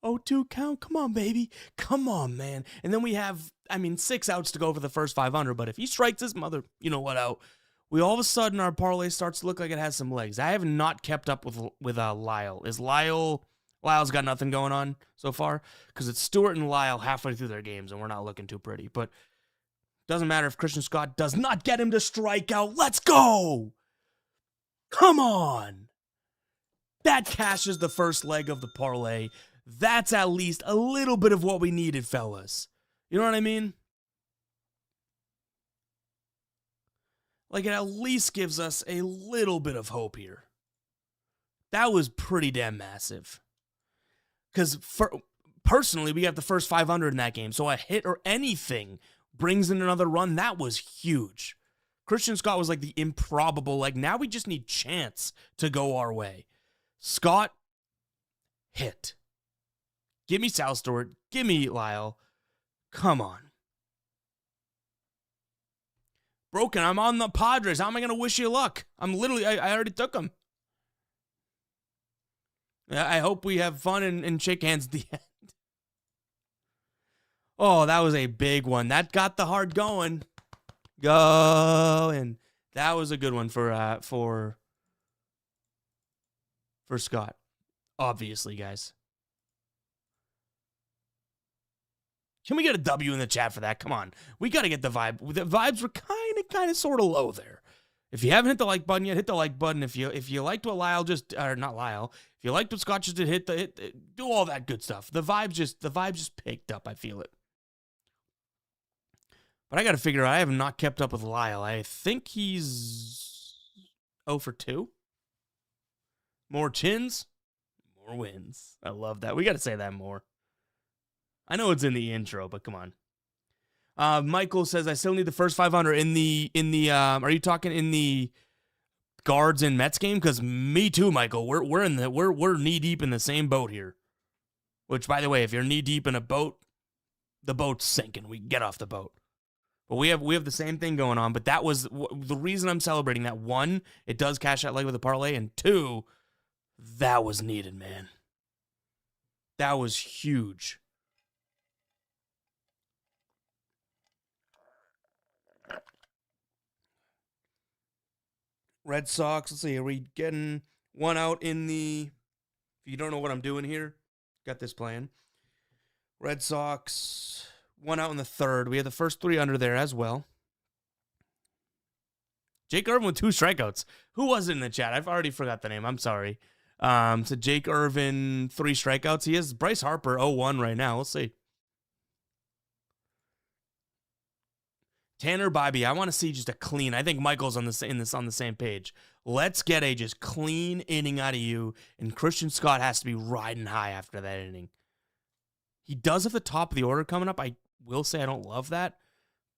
0-2 count. Come on, baby. Come on, man. And then we have, 6 outs to go for the first 500. But if he strikes his mother, you know what, out, we all of a sudden, our parlay starts to look like it has some legs. I have not kept up with Lyle. Is Lyle's got nothing going on so far? Because it's Stewart and Lyle halfway through their games, and we're not looking too pretty. But doesn't matter if Christian Scott does not get him to strike out. Let's go! Come on! That cashes the first leg of the parlay. That's at least a little bit of what we needed, fellas. You know what I mean? Like, it at least gives us a little bit of hope here. That was pretty damn massive. Because personally, we got the first 500 in that game. So a hit or anything brings in another run. That was huge. Christian Scott was like the improbable. Like, now we just need chance to go our way. Scott, hit. Give me Sal Stewart. Give me Lyle. Come on. Broken, I'm on the Padres. How am I going to wish you luck? I already took them. I hope we have fun and shake hands at the end. Oh, that was a big one. That got the heart going. And that was a good one for Scott. Obviously, guys. Can we get a W in the chat for that? Come on. We got to get the vibe. The vibes were kind of sort of low there. If you haven't hit the like button yet, hit the like button. If you liked what Lyle just, or not Lyle, if you liked what Scott just did, hit do all that good stuff. The vibes just picked up. I feel it. But I got to figure out, I have not kept up with Lyle. I think he's 0 for 2. More chins, more wins. I love that. We got to say that more. I know it's in the intro, but come on. Michael says, I still need the first 500 in the are you talking in the Guards and Mets game? Because me too, Michael. We're knee deep in the same boat here. Which, by the way, if you're knee deep in a boat, the boat's sinking. We can get off the boat. But we have the same thing going on. But that was the reason I'm celebrating that. 1, it does cash that leg with a parlay, and 2, that was needed, man. That was huge. Red Sox, let's see, are we getting one out in the... If you don't know what I'm doing here, got this playing. Red Sox, one out in the third. We had the first 3 under there as well. Jake Irvin with 2 strikeouts. Who was it in the chat? I've already forgot the name. I'm sorry. So Jake Irvin, 3 strikeouts. He has Bryce Harper, 0-1 right now. We'll see. Tanner Bybee, I want to see just a clean. I think Michael's on the same page. Let's get a just clean inning out of you, and Christian Scott has to be riding high after that inning. He does have the top of the order coming up. I will say I don't love that,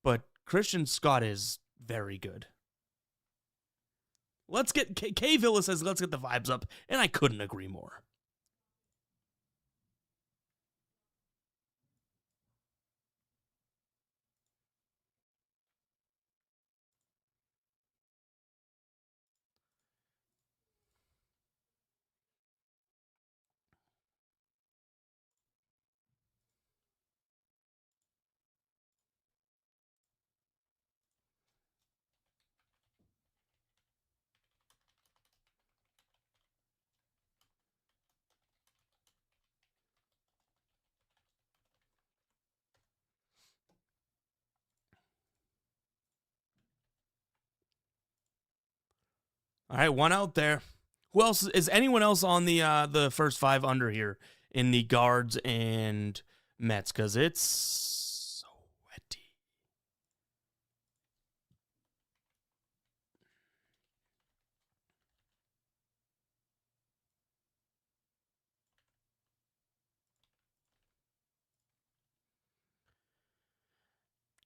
but Christian Scott is very good. Let's get K Villa says let's get the vibes up, and I couldn't agree more. All right, one out there. Who else is anyone else on the first 5 under here in the Guards and Mets? Because it's sweaty.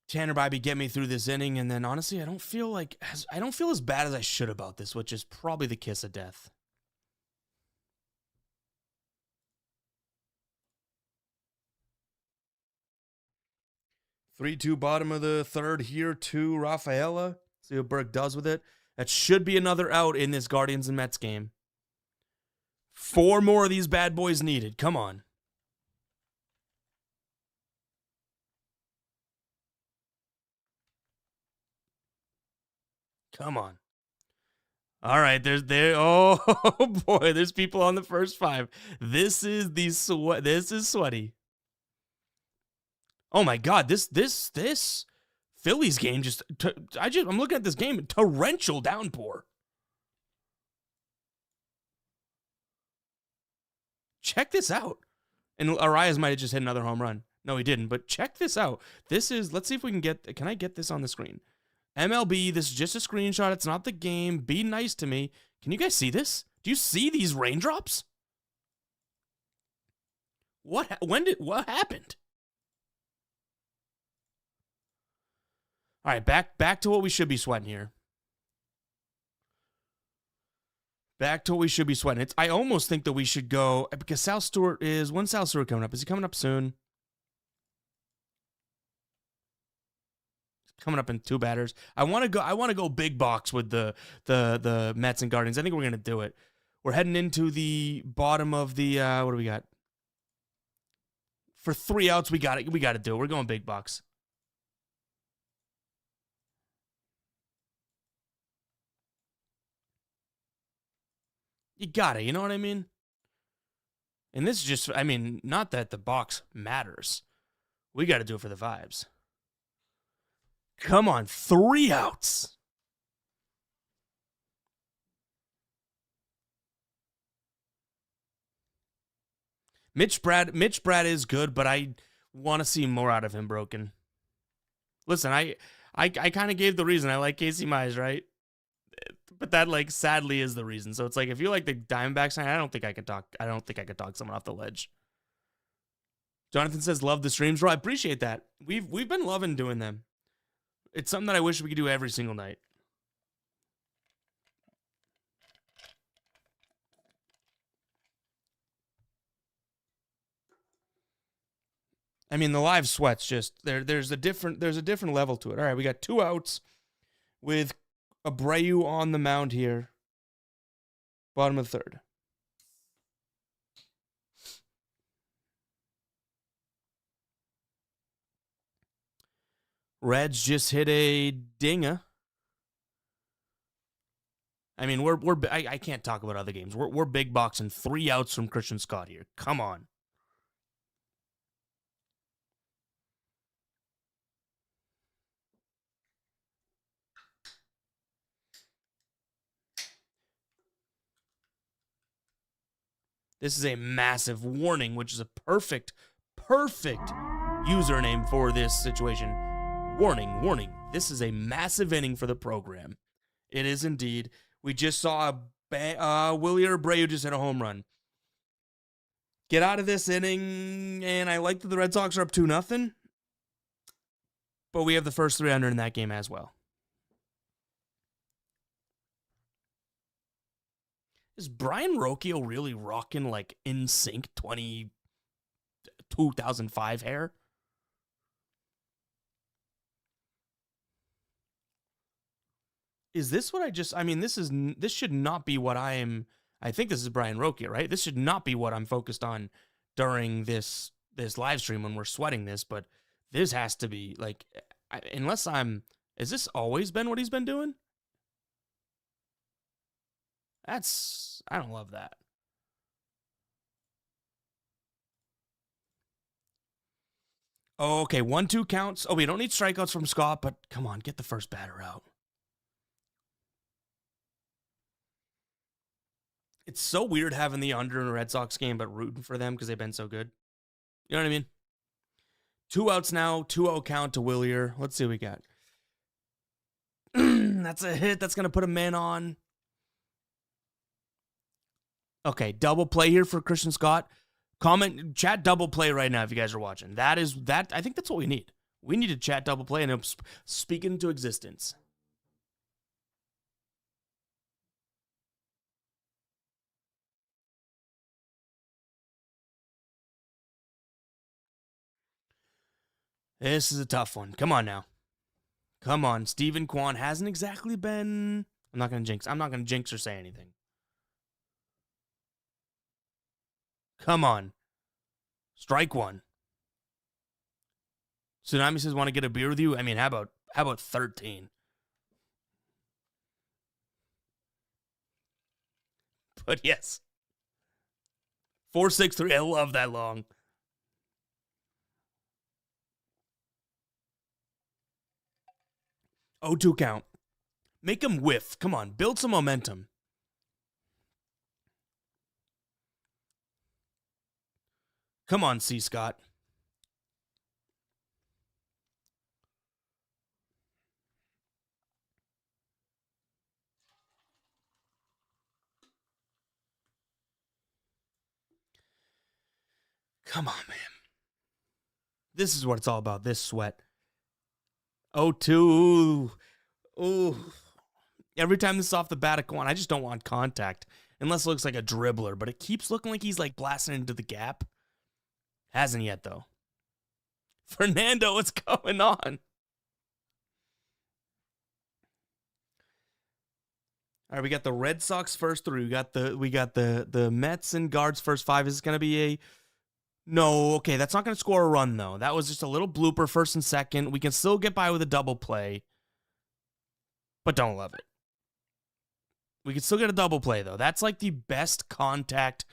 Tanner Bybee get me through this inning, and then honestly, I don't feel as bad as I should about this, which is probably the kiss of death. Three-two bottom of the third here to Rafaela. See what Burke does with it. That should be another out in this Guardians and Mets game. 4 more of these bad boys needed. Come on. Come on. All right, oh boy, there's people on the first 5. This is sweaty. Oh my God, this Phillies game I'm looking at this game, torrential downpour. Check this out. And Arias might have just hit another home run. No, he didn't, but check this out. Let's see if we can I get this on the screen? MLB, this is just a screenshot. It's not the game. Be nice to me. Can you guys see this? Do you see these raindrops? What happened? All right, back to what we should be sweating here. Back to what we should be sweating. I almost think that we should go, because when's Sal Stewart coming up? Is he coming up soon? Coming up in 2 batters. I want to go big box with the Mets and Guardians. I think we're going to do it. We're heading into the bottom of the what do we got? For 3 outs, we got to do it. We're going big box. You got it, you know what I mean? And this is just, not that the box matters. We got to do it for the vibes. Come on, 3 outs. Mitch Brad is good, but I want to see more out of him, Broken. Listen, I kind of gave the reason I like Casey Mize, right? but that like sadly is the reason. So it's like if you like the Diamondbacks, I don't think I could talk. I don't think I could talk someone off the ledge. Jonathan says, "Love the streams, bro. I appreciate that. We've been loving doing them. It's something that I wish we could do every single night." I mean, the live sweats just there's a different level to it. All right, we got 2 outs with Abreu on the mound here. Bottom of the third. Reds just hit a dinger. I mean, I can't talk about other games. We're big boxing 3 outs from Christian Scott here. Come on. This is a massive warning, which is a perfect username for this situation. Warning, warning. This is a massive inning for the program. It is indeed. We just saw Willie Abreu just hit a home run. Get out of this inning, and I like that the Red Sox are up 2-0. But we have the first 3 under in that game as well. Is Brian Rocchio really rocking like in sync 2005 hair? Is this what I mean, this should not be what I think this is Brian Rocchio, right? This should not be what I'm focused on during this live stream when we're sweating this, but this has to be like, has this always been what he's been doing? I don't love that. Oh, okay, 1-2 counts. Oh, we don't need strikeouts from Scott, but come on, get the first batter out. It's so weird having the under in a Red Sox game, but rooting for them because they've been so good. You know what I mean? 2 outs now, 2-0 count to Willier. Let's see what we got. That's a hit. That's going to put a man on. Okay, double play here for Christian Scott. Comment, chat double play right now if you guys are watching. I think that's what we need. We need to chat double play and speak it into existence. This is a tough one. Come on now. Come on. Stephen Kwan hasn't exactly been... I'm not going to jinx or say anything. Come on. Strike one. Tsunami says, want to get a beer with you? I mean, how about 13? But yes. 4-6-3. I love that long. Oh, 2 count. Make him whiff. Come on. Build some momentum. Come on, C. Scott. Come on, man. This is what it's all about, this sweat. 0-2. Ooh. Every time this is off the bat of Kwan, I just don't want contact. Unless it looks like a dribbler, but it keeps looking like he's like blasting into the gap. Hasn't yet, though. Fernando, what's going on? All right, we got the Red Sox first 3. We got the Mets and Guards first 5. Is this going to be a... No, okay, that's not going to score a run, though. That was just a little blooper, first and second. We can still get by with a double play, but don't love it. We can still get a double play, though. That's like the best contact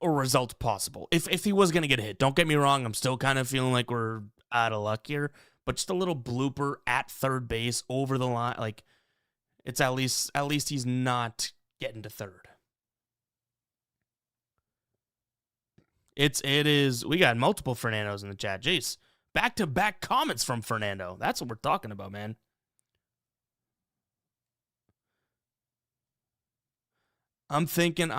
or result possible. If he was going to get a hit, don't get me wrong, I'm still kind of feeling like we're out of luck here, but just a little blooper at third base over the line, like it's at least he's not getting to third. It is, we got multiple Fernandos in the chat. Jace, back-to-back comments from Fernando. That's what we're talking about, man. I'm thinking.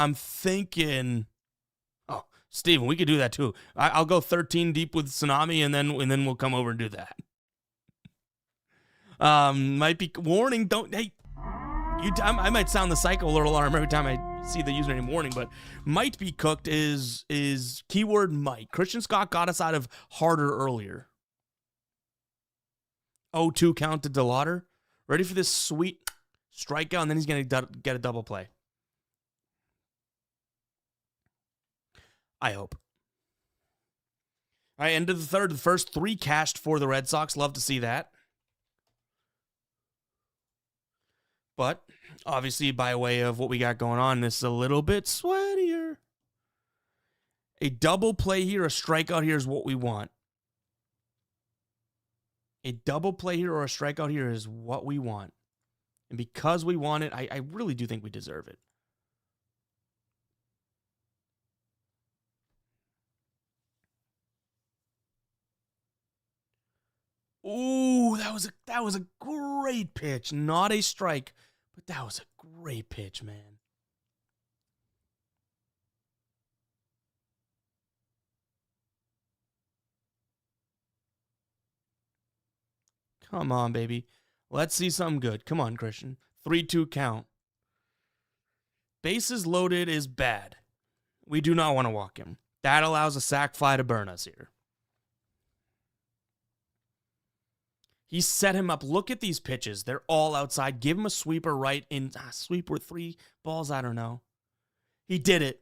Oh, Steven, we could do that too. I'll go 13 deep with Tsunami, and then we'll come over and do that. Might be warning. Don't hey. I might sound the cycle alert alarm every time I see the username warning, but might be cooked is keyword might. Christian Scott got us out of harder earlier. 0-2 count to DeLauder. Ready for this sweet strikeout, and then he's going to get a double play. I hope. All right, end of the third. The first 3 cashed for the Red Sox. Love to see that. But obviously, by way of what we got going on, this is a little bit sweatier. A double play here, a strikeout here is what we want. A double play here or a strikeout here is what we want. And because we want it, I really do think we deserve it. Ooh, that was a great pitch. Not a strike, but that was a great pitch, man. Come on, baby. Let's see something good. Come on, Christian. 3-2 count. Bases loaded is bad. We do not want to walk him. That allows a sac fly to burn us here. He set him up. Look at these pitches. They're all outside. Give him a sweeper right in. Sweeper 3 balls. I don't know. He did it.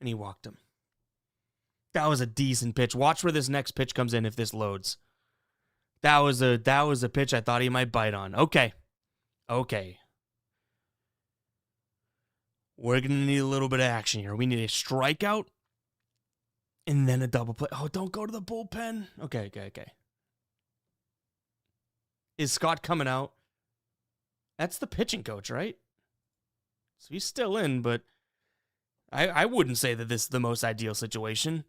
And he walked him. That was a decent pitch. Watch where this next pitch comes in if this loads. That was a pitch I thought he might bite on. Okay. We're going to need a little bit of action here. We need a strikeout and then a double play. Oh, don't go to the bullpen. Okay. Is Scott coming out? That's the pitching coach, right? So he's still in, but I wouldn't say that this is the most ideal situation.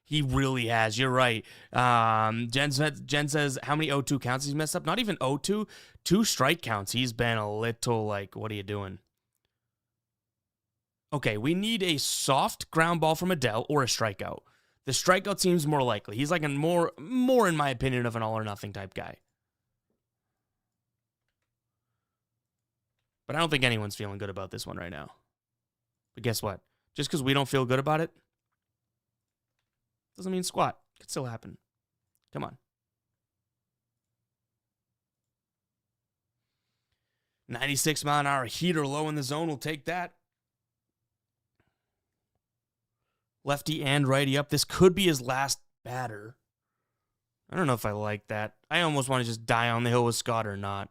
He really has. You're right. Jen says, how many 0-2 counts he's messed up? Not even 0-2. 2 strike counts. He's been a little like, what are you doing? Okay, we need a soft ground ball from Adele or a strikeout. The strikeout seems more likely. He's like a more in my opinion, of an all or nothing type guy. But I don't think anyone's feeling good about this one right now. But guess what? Just because we don't feel good about it, doesn't mean squat. Could still happen. Come on. 96-mile-an-hour heater low in the zone. We'll take that. Lefty and righty up. This could be his last batter. I don't know if I like that. I almost want to just die on the hill with Scott or not.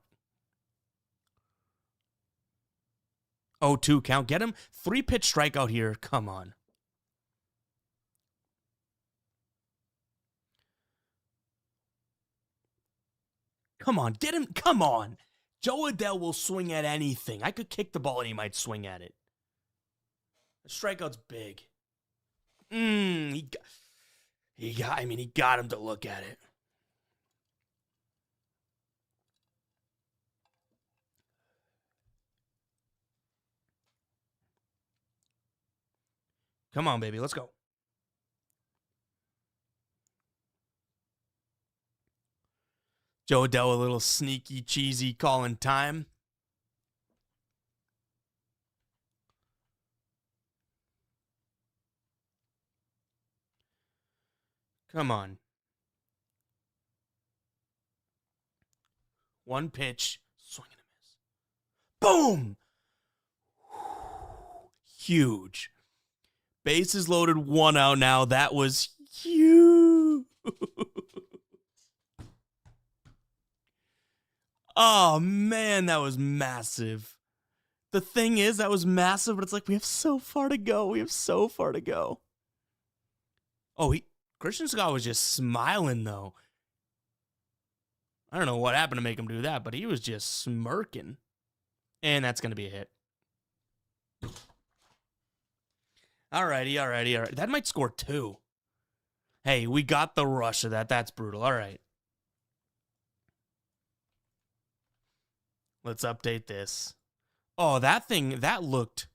0-2 count. Get him. 3-pitch strikeout here. Come on. Come on, get him. Come on. Joe Adele will swing at anything. I could kick the ball and he might swing at it. The strikeout's big. He got him to look at it. Come on, baby. Let's go. Joe Adele, a little sneaky, cheesy calling time. Come on. 1 pitch. Swing and a miss. Boom! Huge. Bases loaded, 1 out now. That was huge. Oh, man, that was massive. The thing is, that was massive, but it's like we have so far to go. Oh, Christian Scott was just smiling, though. I don't know what happened to make him do that, but he was just smirking. And that's going to be a hit. Alrighty. That might score 2. Hey, we got the rush of that. That's brutal. All right. Let's update this. Oh, that thing, that looked...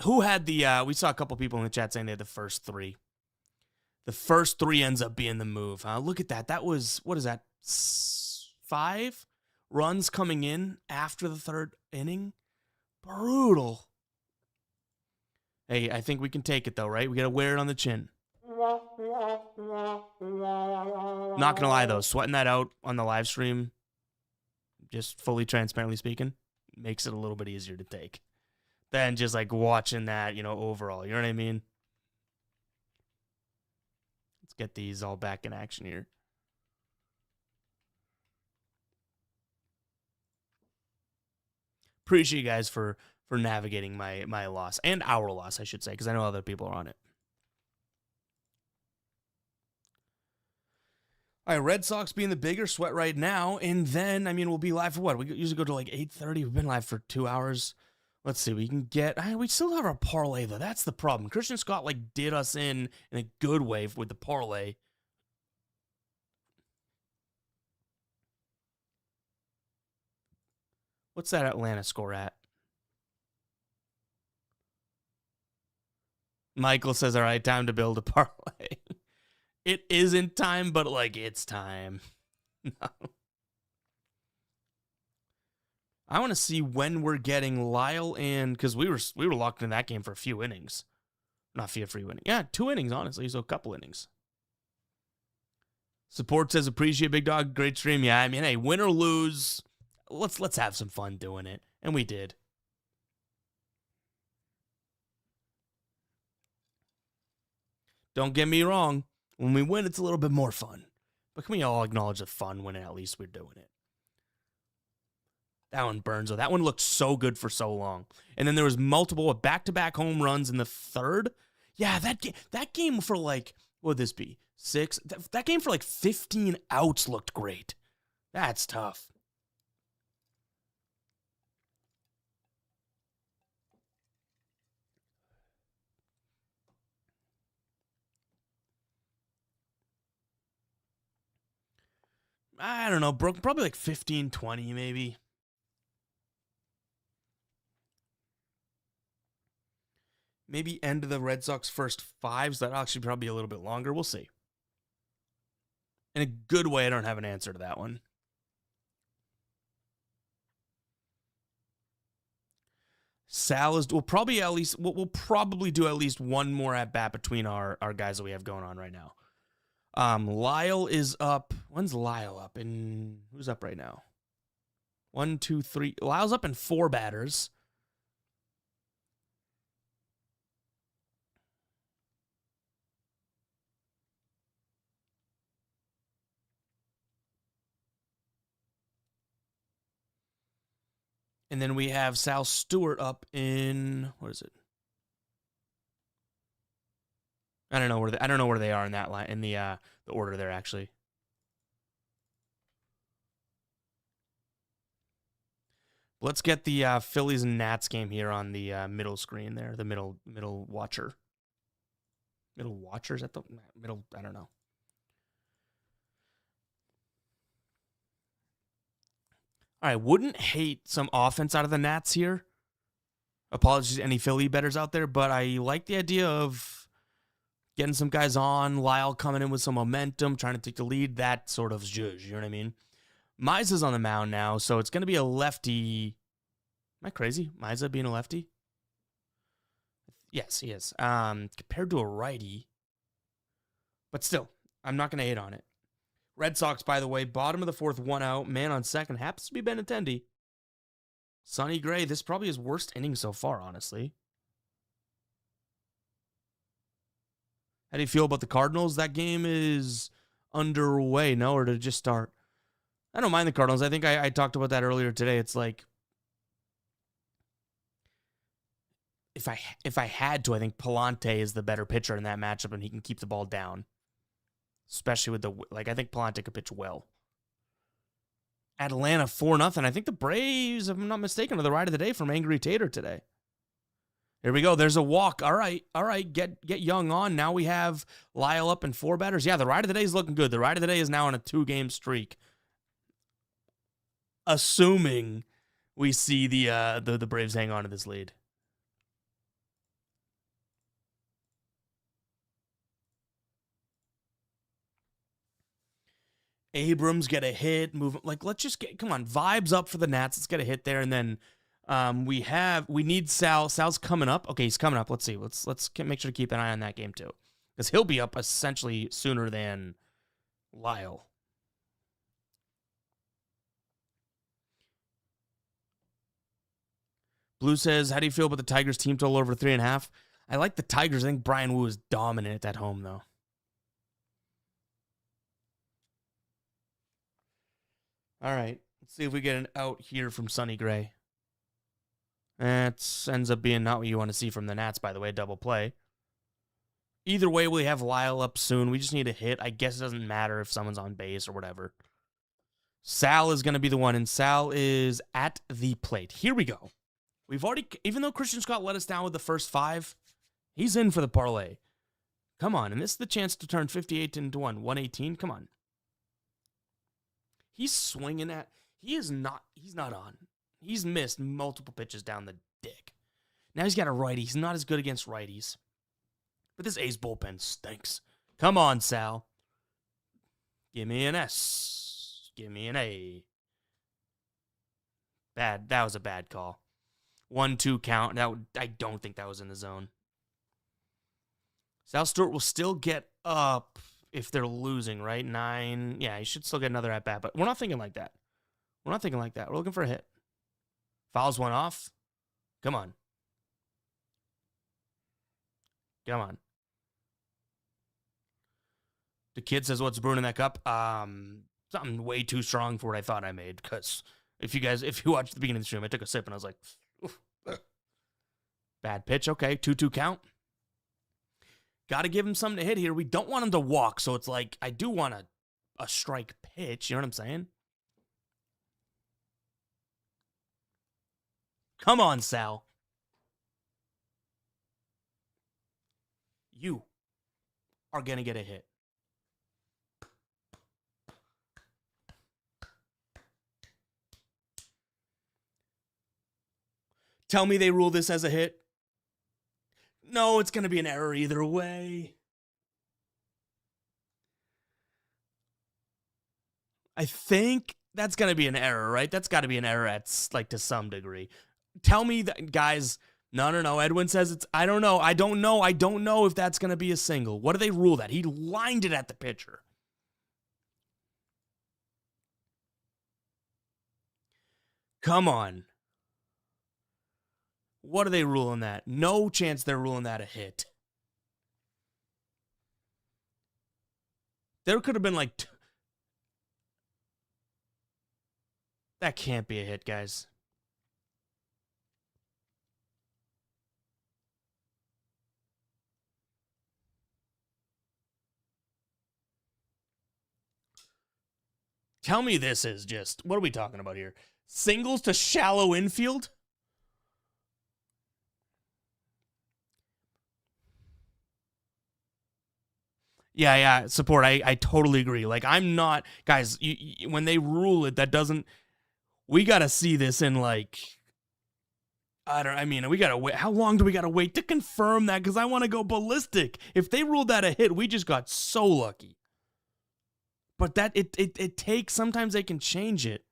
Who had the... we saw a couple people in the chat saying they had the first three. The first three ends up being the move, huh? Look at that. That was... What is that? 5 runs coming in after the third inning? Brutal. Hey, I think we can take it, though, right? We got to wear it on the chin. Not gonna lie, though, sweating that out on the live stream, just fully transparently speaking, makes it a little bit easier to take than just like watching that, overall. You know what I mean? Let's get these all back in action here. Appreciate you guys for navigating my loss, and our loss, I should say, because I know other people are on it. All right, Red Sox being the bigger sweat right now, and then, we'll be live for what? We usually go to like 8:30. We've been live for 2 hours. Let's see, we can get... we still have our parlay, though. That's the problem. Christian Scott, did us in a good way with the parlay. What's that Atlanta score at? Michael says, all right, time to build a parlay. It isn't time, but, it's time. No. I want to see when we're getting Lyle and... Because we were locked in that game for a few innings. Not for a free winning. Yeah, 2 innings, honestly, so a couple innings. Support says, appreciate Big Dog. Great stream. Yeah, hey, win or lose, let's have some fun doing it. And we did. Don't get me wrong. When we win, it's a little bit more fun. But can we all acknowledge the fun when at least we're doing it? That one burns, though. That one looked so good for so long. And then there was multiple back-to-back home runs in the third. Yeah, that game for what would this be? 6? That game for 15 outs looked great. That's tough. I don't know, probably 15, 20 maybe. Maybe end of the Red Sox first 5s. That'll actually probably be a little bit longer. We'll see. In a good way, I don't have an answer to that one. Sal is... We'll probably do at least one more at bat between our guys that we have going on right now. Lyle is up. When's Lyle up? Who's up right now? 1, 2, 3. Lyle's up in 4 batters. And then we have Sal Stewart up in... What is it? I don't know where they are in that line, in the order there, actually. Let's get the Phillies and Nats game here on the middle screen there, the middle watcher. Middle watchers at the middle, I don't know. All right, wouldn't hate some offense out of the Nats here. Apologies to any Philly bettors out there, but I like the idea of getting some guys on, Lyle coming in with some momentum, trying to take the lead, that sort of zhuzh, you know what I mean? Miza's on the mound now, so it's going to be a lefty. Am I crazy? Miza being a lefty? Yes, he is. Compared to a righty. But still, I'm not going to hate on it. Red Sox, by the way, bottom of the 4th, 1 out. Man on second. Happens to be Benintendi. Sonny Gray, this is probably his worst inning so far, honestly. How do you feel about the Cardinals? That game is underway, no? Or did it just start? I don't mind the Cardinals. I think I talked about that earlier today. It's like, if I had to, I think Palante is the better pitcher in that matchup, and he can keep the ball down. Especially with I think Palante could pitch well. Atlanta 4-0. I think the Braves, if I'm not mistaken, are the ride of the day from Angry Tater today. Here we go. There's a walk. All right. Get Young on. Now we have Lyle up in 4 batters. Yeah, the ride of the day is looking good. The ride of the day is now on a 2-game streak. assuming we see the Braves hang on to this lead. Abrams get a hit, move like let's just get come on, vibes up for the Nats. Let's get a hit there, and then we need Sal. Sal's coming up. Okay, he's coming up. Let's see. Let's make sure to keep an eye on that game too, because he'll be up essentially sooner than Lyle. Blue says, how do you feel about the Tigers team total over 3.5? I like the Tigers. I think Brian Wu is dominant at home, though. All right. Let's see if we get an out here from Sonny Gray. That ends up being not what you want to see from the Nats, by the way. Double play. Either way, we have Lyle up soon. We just need a hit. I guess it doesn't matter if someone's on base or whatever. Sal is going to be the one, and Sal is at the plate. Here we go. We've already, even though Christian Scott let us down with the first 5, he's in for the parlay. Come on, and this is the chance to turn 58 into 118. Come on. He's swinging at, he's not on. He's missed multiple pitches down the dick. Now he's got a righty. He's not as good against righties. But this A's bullpen stinks. Come on, Sal. Give me an S. Give me an A. Bad. That was a bad call. 1-2 count. I don't think that was in the zone. Sal Stewart will still get up if they're losing, right? 9. Yeah, he should still get another at bat, but we're not thinking like that. We're not thinking like that. We're looking for a hit. Fouls one off. Come on. Come on. The kid says, what's brewing in that cup? Something way too strong for what I thought I made, because if you watched the beginning of the stream, I took a sip and I was like, oof. Bad pitch. Okay, 2-2 count. Got to give him something to hit here. We don't want him to walk, so it's like, I do want a strike pitch. You know what I'm saying? Come on, Sal. You are going to get a hit. Tell me they rule this as a hit. No, it's going to be an error either way. I think that's going to be an error, right? That's got to be an error at, like, to some degree. Tell me that, guys. No. Edwin says it's, I don't know if that's going to be a single. What do they rule that? He lined it at the pitcher. Come on. What are they ruling that? No chance they're ruling that a hit. There could have been like... That can't be a hit, guys. Tell me this is just... What are we talking about here? Singles to shallow infield? Yeah, support. I totally agree. Like, I'm not... Guys, when they rule it, that doesn't... We got to see this in, like... we got to wait. How long do we got to wait to confirm that? Because I want to go ballistic. If they ruled that a hit, we just got so lucky. But that, it takes... Sometimes they can change it.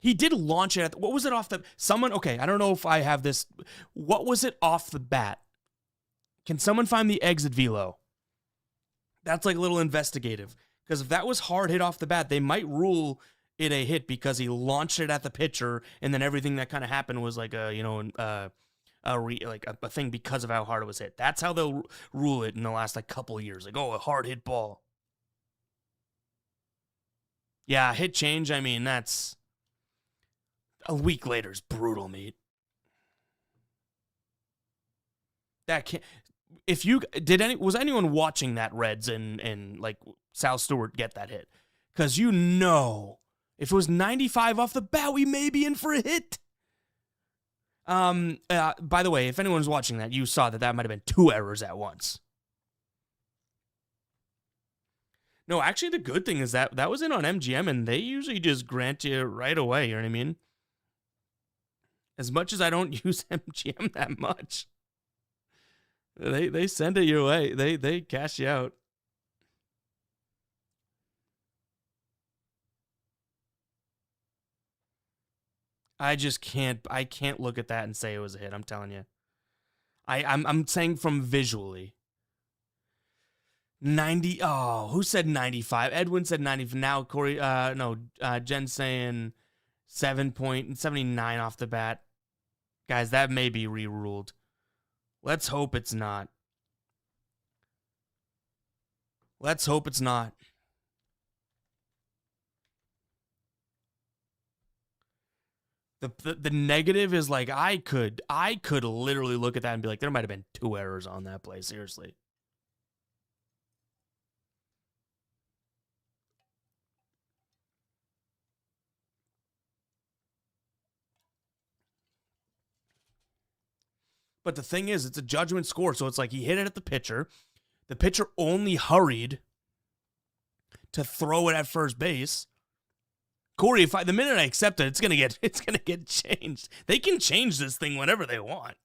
He did launch it at... What was it off the... Someone... Okay, I don't know if I have this... What was it off the bat? Can someone find the exit velo? That's like a little investigative. Because if that was hard hit off the bat, they might rule it a hit because he launched it at the pitcher, and then everything that kind of happened was like a thing because of how hard it was hit. That's how they'll rule it in the last like couple of years. Like, oh, a hard hit ball. Yeah, hit change. I mean, that's a week later is brutal, mate. That can't. If you was anyone watching that Reds and like Sal Stewart get that hit? Because if it was 95 off the bat, we may be in for a hit. By the way, if anyone's watching that, you saw that might have been 2 errors at once. No, actually, the good thing is that that was in on MGM, and they usually just grant you right away. You know what I mean? As much as I don't use MGM that much, they send it your way. They cash you out. I just can't. I can't look at that and say it was a hit. I'm telling you. I'm saying from visually. 90. Oh, who said 95? Edwin said 90. Now Corey. No. Jen's saying 7.79 off the bat. Guys, that may be reruled. Let's hope it's not. Let's hope it's not. The negative is like I could literally look at that and be like, there might have been 2 errors on that play. Seriously. But the thing is, it's a judgment score, so it's like he hit it at the pitcher. The pitcher only hurried to throw it at first base. Corey, the minute I accept it, it's gonna get changed. They can change this thing whenever they want.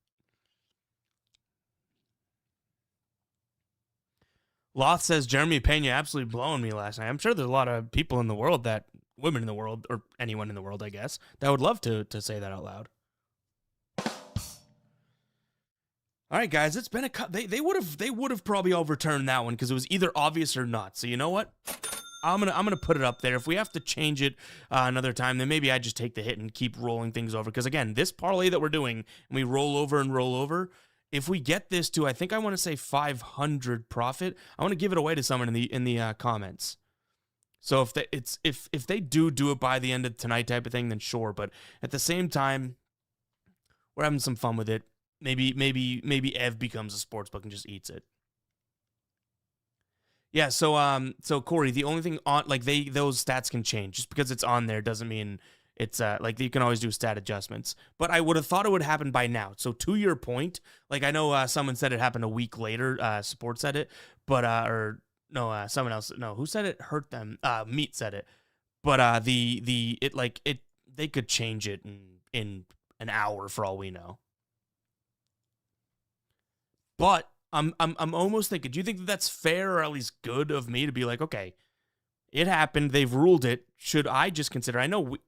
Loth says Jeremy Pena absolutely blowing me last night. I'm sure there's a lot of people in the world women in the world, or anyone in the world, I guess, that would love to say that out loud. All right, guys, it's been a cut. They would have probably overturned that one because it was either obvious or not. So you know what? I'm gonna put it up there. If we have to change it another time, then maybe I just take the hit and keep rolling things over. Because again, this parlay that we're doing, and we roll over and roll over. If we get this to, I think I want to say 500 profit, I want to give it away to someone in the comments. So if they do it by the end of tonight type of thing, then sure. But at the same time, we're having some fun with it. Maybe Ev becomes a sportsbook and just eats it. Yeah, so Corey, the only thing on those stats can change. Just because it's on there doesn't mean it's like you can always do stat adjustments. But I would have thought it would happen by now. So to your point, like I know someone said it happened a week later. Support said it, but someone else. No, who said it hurt them? Meat said it, but they could change it in an hour for all we know. But I'm almost thinking, do you think that that's fair or at least good of me to be like, okay, it happened, they've ruled it. Should I just consider? I know what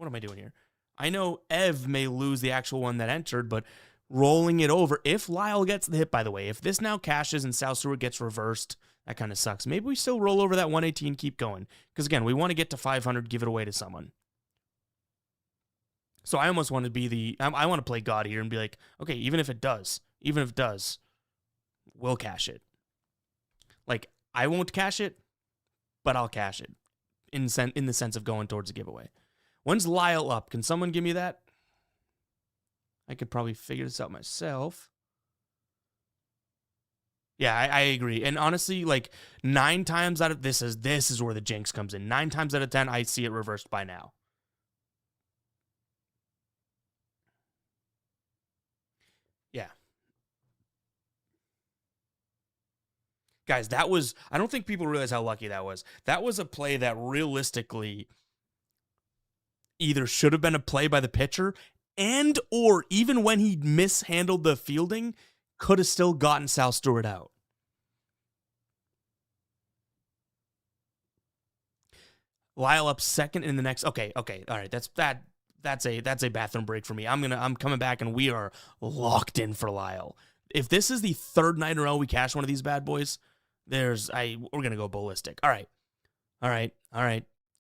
am I doing here? I know Ev may lose the actual one that entered, but rolling it over. If Lyle gets the hit, by the way, if this now cashes and South Stewart gets reversed, that kind of sucks. Maybe we still roll over that 118 and keep going. Because again, we want to get to 500, give it away to someone. So I almost want to be I want to play God here and be like, okay, even if it does, we'll cash it. Like, I won't cash it, but I'll cash it in the sense of going towards a giveaway. When's Lyle up? Can someone give me that? I could probably figure this out myself. Yeah, I agree. And honestly, like 9 times out of this is where the jinx comes in. 9 times out of 10, I see it reversed by now. Yeah. Guys, I don't think people realize how lucky that was. That was a play that realistically either should have been a play by the pitcher or even when he mishandled the fielding, could have still gotten Sal Stewart out. Lyle up second in the next. Okay. All right. That's a bathroom break for me. I'm coming back and we are locked in for Lyle. If this is the 3rd night in a row we cash one of these bad boys, we're gonna go ballistic. All right.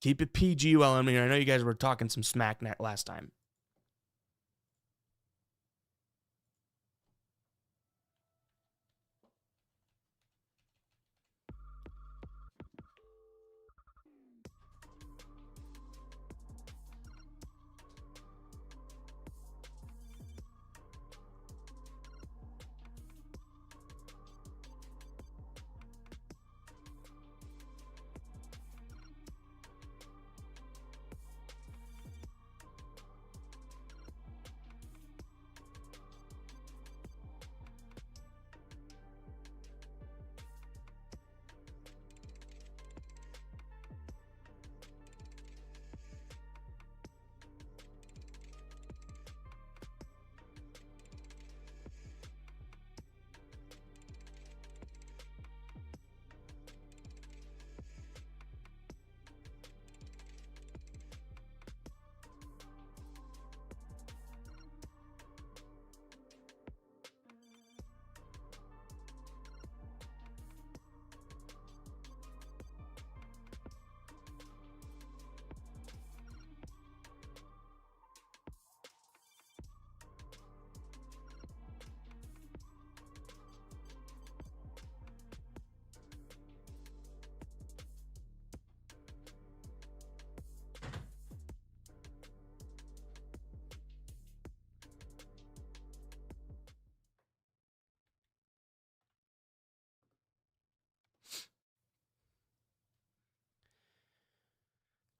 Keep it PG while I'm here. I know you guys were talking some smack last time.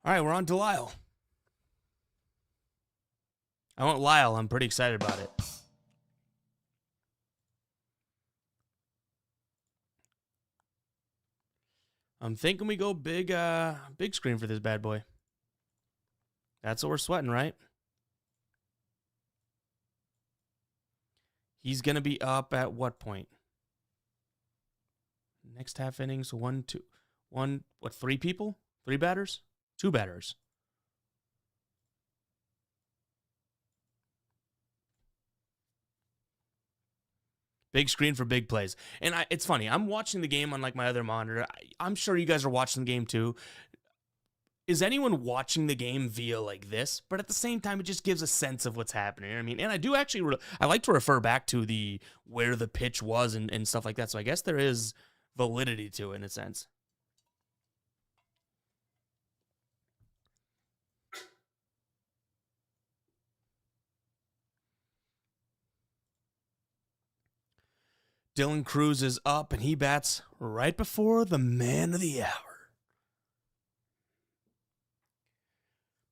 All right, we're on to Lyle. I want Lyle. I'm pretty excited about it. I'm thinking we go big screen for this bad boy. That's what we're sweating, right? He's going to be up at what point? Next half innings, 1, 2, 1, what, 3 people? 3 batters? 2 batters. Big screen for big plays. And it's funny. I'm watching the game on like my other monitor. I'm sure you guys are watching the game too. Is anyone watching the game via like this? But at the same time, it just gives a sense of what's happening. I mean, and I do actually, I like to refer back to the where the pitch was and stuff like that. So I guess there is validity to it in a sense. Dylan Cruz is up, and he bats right before the man of the hour.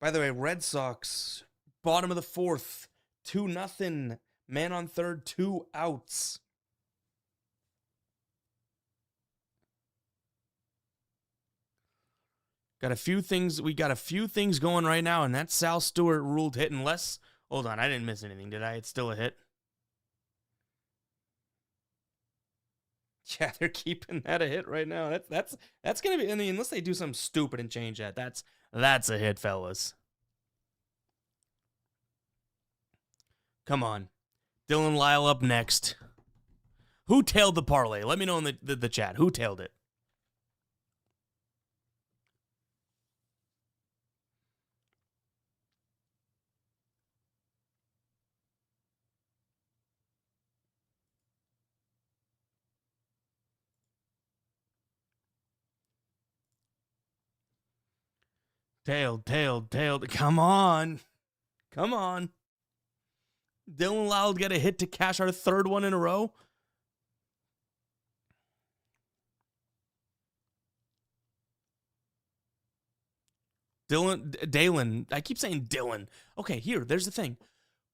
By the way, Red Sox, bottom of the 4th, 2-0. Man on third, 2 outs. We got a few things going right now, and that Sal Stewart ruled hit unless. Hold on, I didn't miss anything, did I? It's still a hit. Yeah, they're keeping that a hit right now. That's gonna be. I mean, unless they do something stupid and change that, that's a hit, fellas. Come on, Dylan Lyle up next. Who tailed the parlay? Let me know in the chat. Who tailed it? Tailed. Come on. Dylan Lyle get a hit to cash our 3rd one in a row. Dalen. I keep saying Dylan. Okay, there's the thing.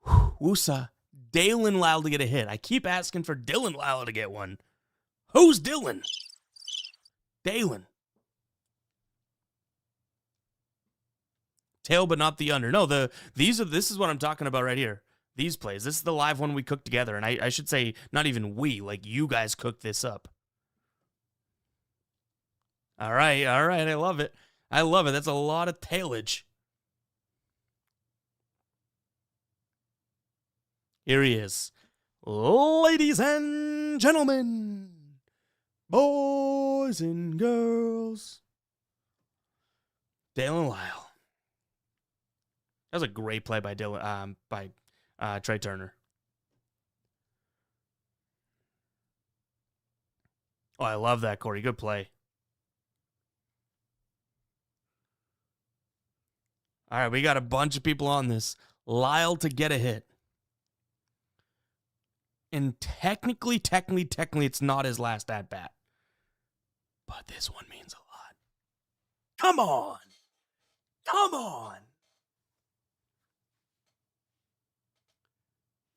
Woosa. Dalen Lyle to get a hit. I keep asking for Dylan Lyle to get one. Who's Dylan? Dalen. Tail, but not the under. No, this is what I'm talking about right here. These plays. This is the live one we cooked together, and I should say not even we, like you guys cooked this up. All right. I love it. That's a lot of tailage. Here he is. Ladies and gentlemen, boys and girls, Dalen Lyle. That was a great play by Trey Turner. Oh, I love that, Corey. Good play. All right, we got a bunch of people on this. Lyle to get a hit. And technically, it's not his last at-bat. But this one means a lot. Come on.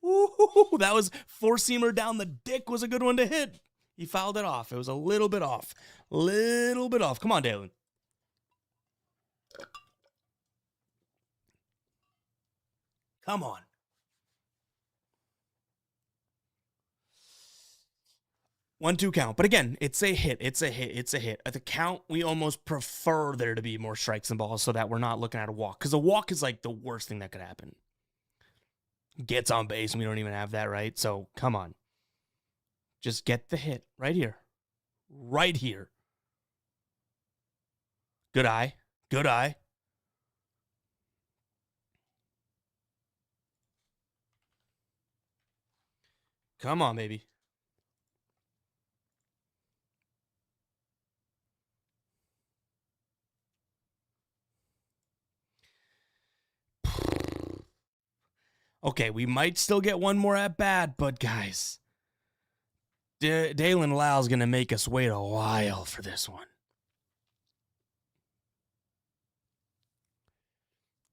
Ooh, that was 4-seamer down the dick was a good one to hit. He fouled it off. It was a little bit off. Come on, Dalen. Come on. One, 2 count. But again, it's a hit. At the count, we almost prefer there to be more strikes than balls so that we're not looking at a walk. Because a walk is like the worst thing that could happen. Gets on base, and we don't even have that, right? So, come on. Just get the hit right here. Good eye. Come on, baby. Okay, we might still get one more at bat, but guys, Dalen Lyle's going to make us wait a while for this one.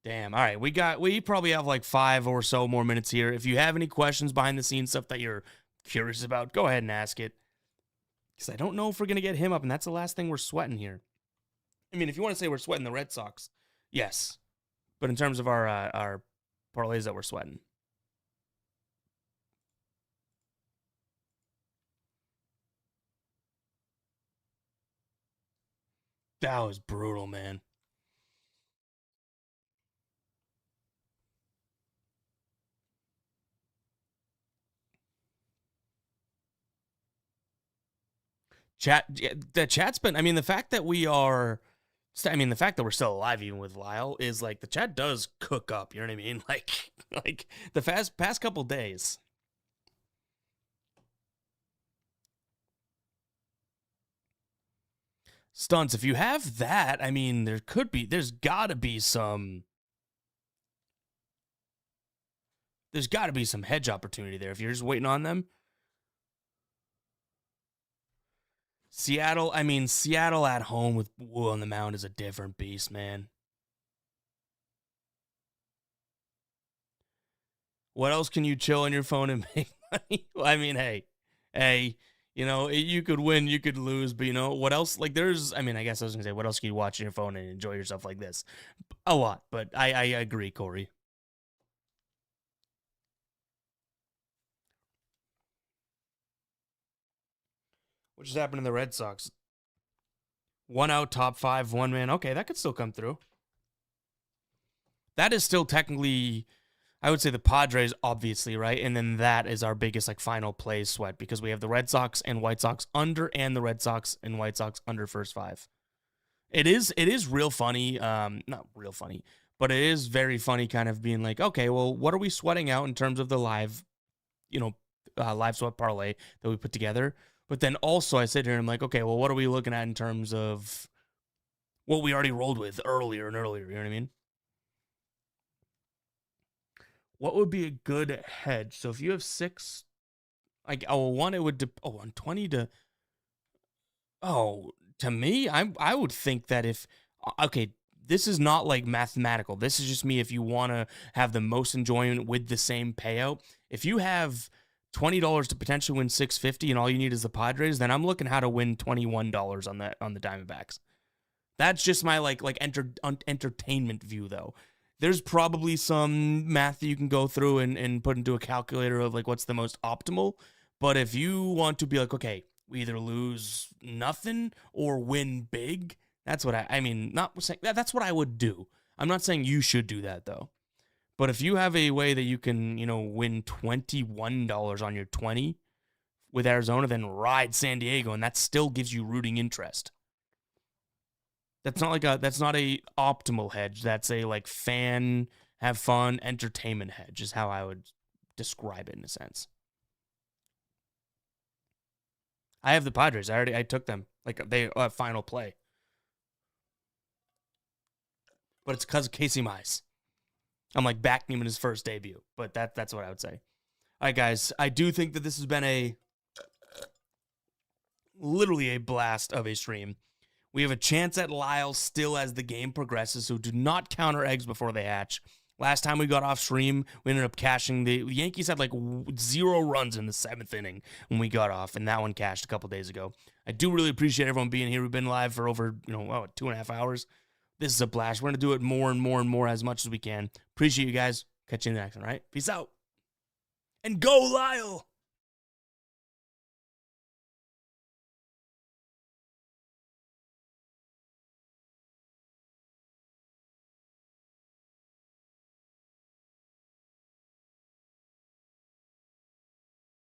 Damn. All right, we probably have like 5 or so more minutes here. If you have any questions behind the scenes stuff that you're curious about, go ahead and ask it. Because I don't know if we're gonna get him up, and that's the last thing we're sweating here. I mean, if you want to say we're sweating the Red Sox, yes. But in terms of our parlays that we're sweating. That was brutal, man. The chat's been, I mean, the fact that the fact that we're still alive even with Lyle is like the chat does cook up, you know what I mean? Like the past couple days. Stunts, if you have that, I mean, there's gotta be some hedge opportunity there if you're just waiting on them. Seattle at home with Wu on the mound is a different beast, man. What else can you chill on your phone and make money? Well, I mean, hey, you could win, you could lose, but what else? Like, I guess I was gonna say, what else can you watch on your phone and enjoy yourself like this? A lot, but I agree, Corey. What just happened to the Red Sox? 1 out, top 5, 1 man. Okay, that could still come through. That is still technically, I would say the Padres, obviously, right? And then that is our biggest final play sweat because we have the Red Sox and White Sox under and the Red Sox and White Sox under first 5. It is real funny. Not real funny, but it is very funny kind of being like, okay, well, what are we sweating out in terms of the live sweat parlay that we put together? But then also I sit here and I'm like, okay, well, what are we looking at in terms of what we already rolled with earlier and earlier? You know what I mean? What would be a good hedge? So if you have 6, one, it would, on 20 to, to me, I would think that okay, this is not like mathematical. This is just me if you want to have the most enjoyment with the same payout. If you have $20 to potentially win $650 and all you need is the Padres, then I'm looking how to win $21 on the Diamondbacks. That's just my entertainment view, though. There's probably some math that you can go through and put into a calculator of what's the most optimal. But if you want to be okay, we either lose nothing or win big, that's what not saying that's what I would do. I'm not saying you should do that though. But if you have a way that you can, win $21 on your 20 with Arizona, then ride San Diego, and that still gives you rooting interest. That's not a optimal hedge. That's a fan, have fun, entertainment hedge is how I would describe it in a sense. I have the Padres. I took them. They final play. But it's because of Casey Mize. I'm backing him in his first debut. But that's what I would say. All right, guys. I do think that this has been literally a blast of a stream. We have a chance at Lyle still as the game progresses, so do not count our eggs before they hatch. Last time we got off stream, we ended up cashing. The Yankees had 0 runs in the 7th inning when we got off, and that one cashed a couple days ago. I do really appreciate everyone being here. We've been live for over 2.5 hours. This is a blast. We're going to do it more and more and more as much as we can. Appreciate you guys. Catch you in the next one, all right? Peace out. And go, Lyle!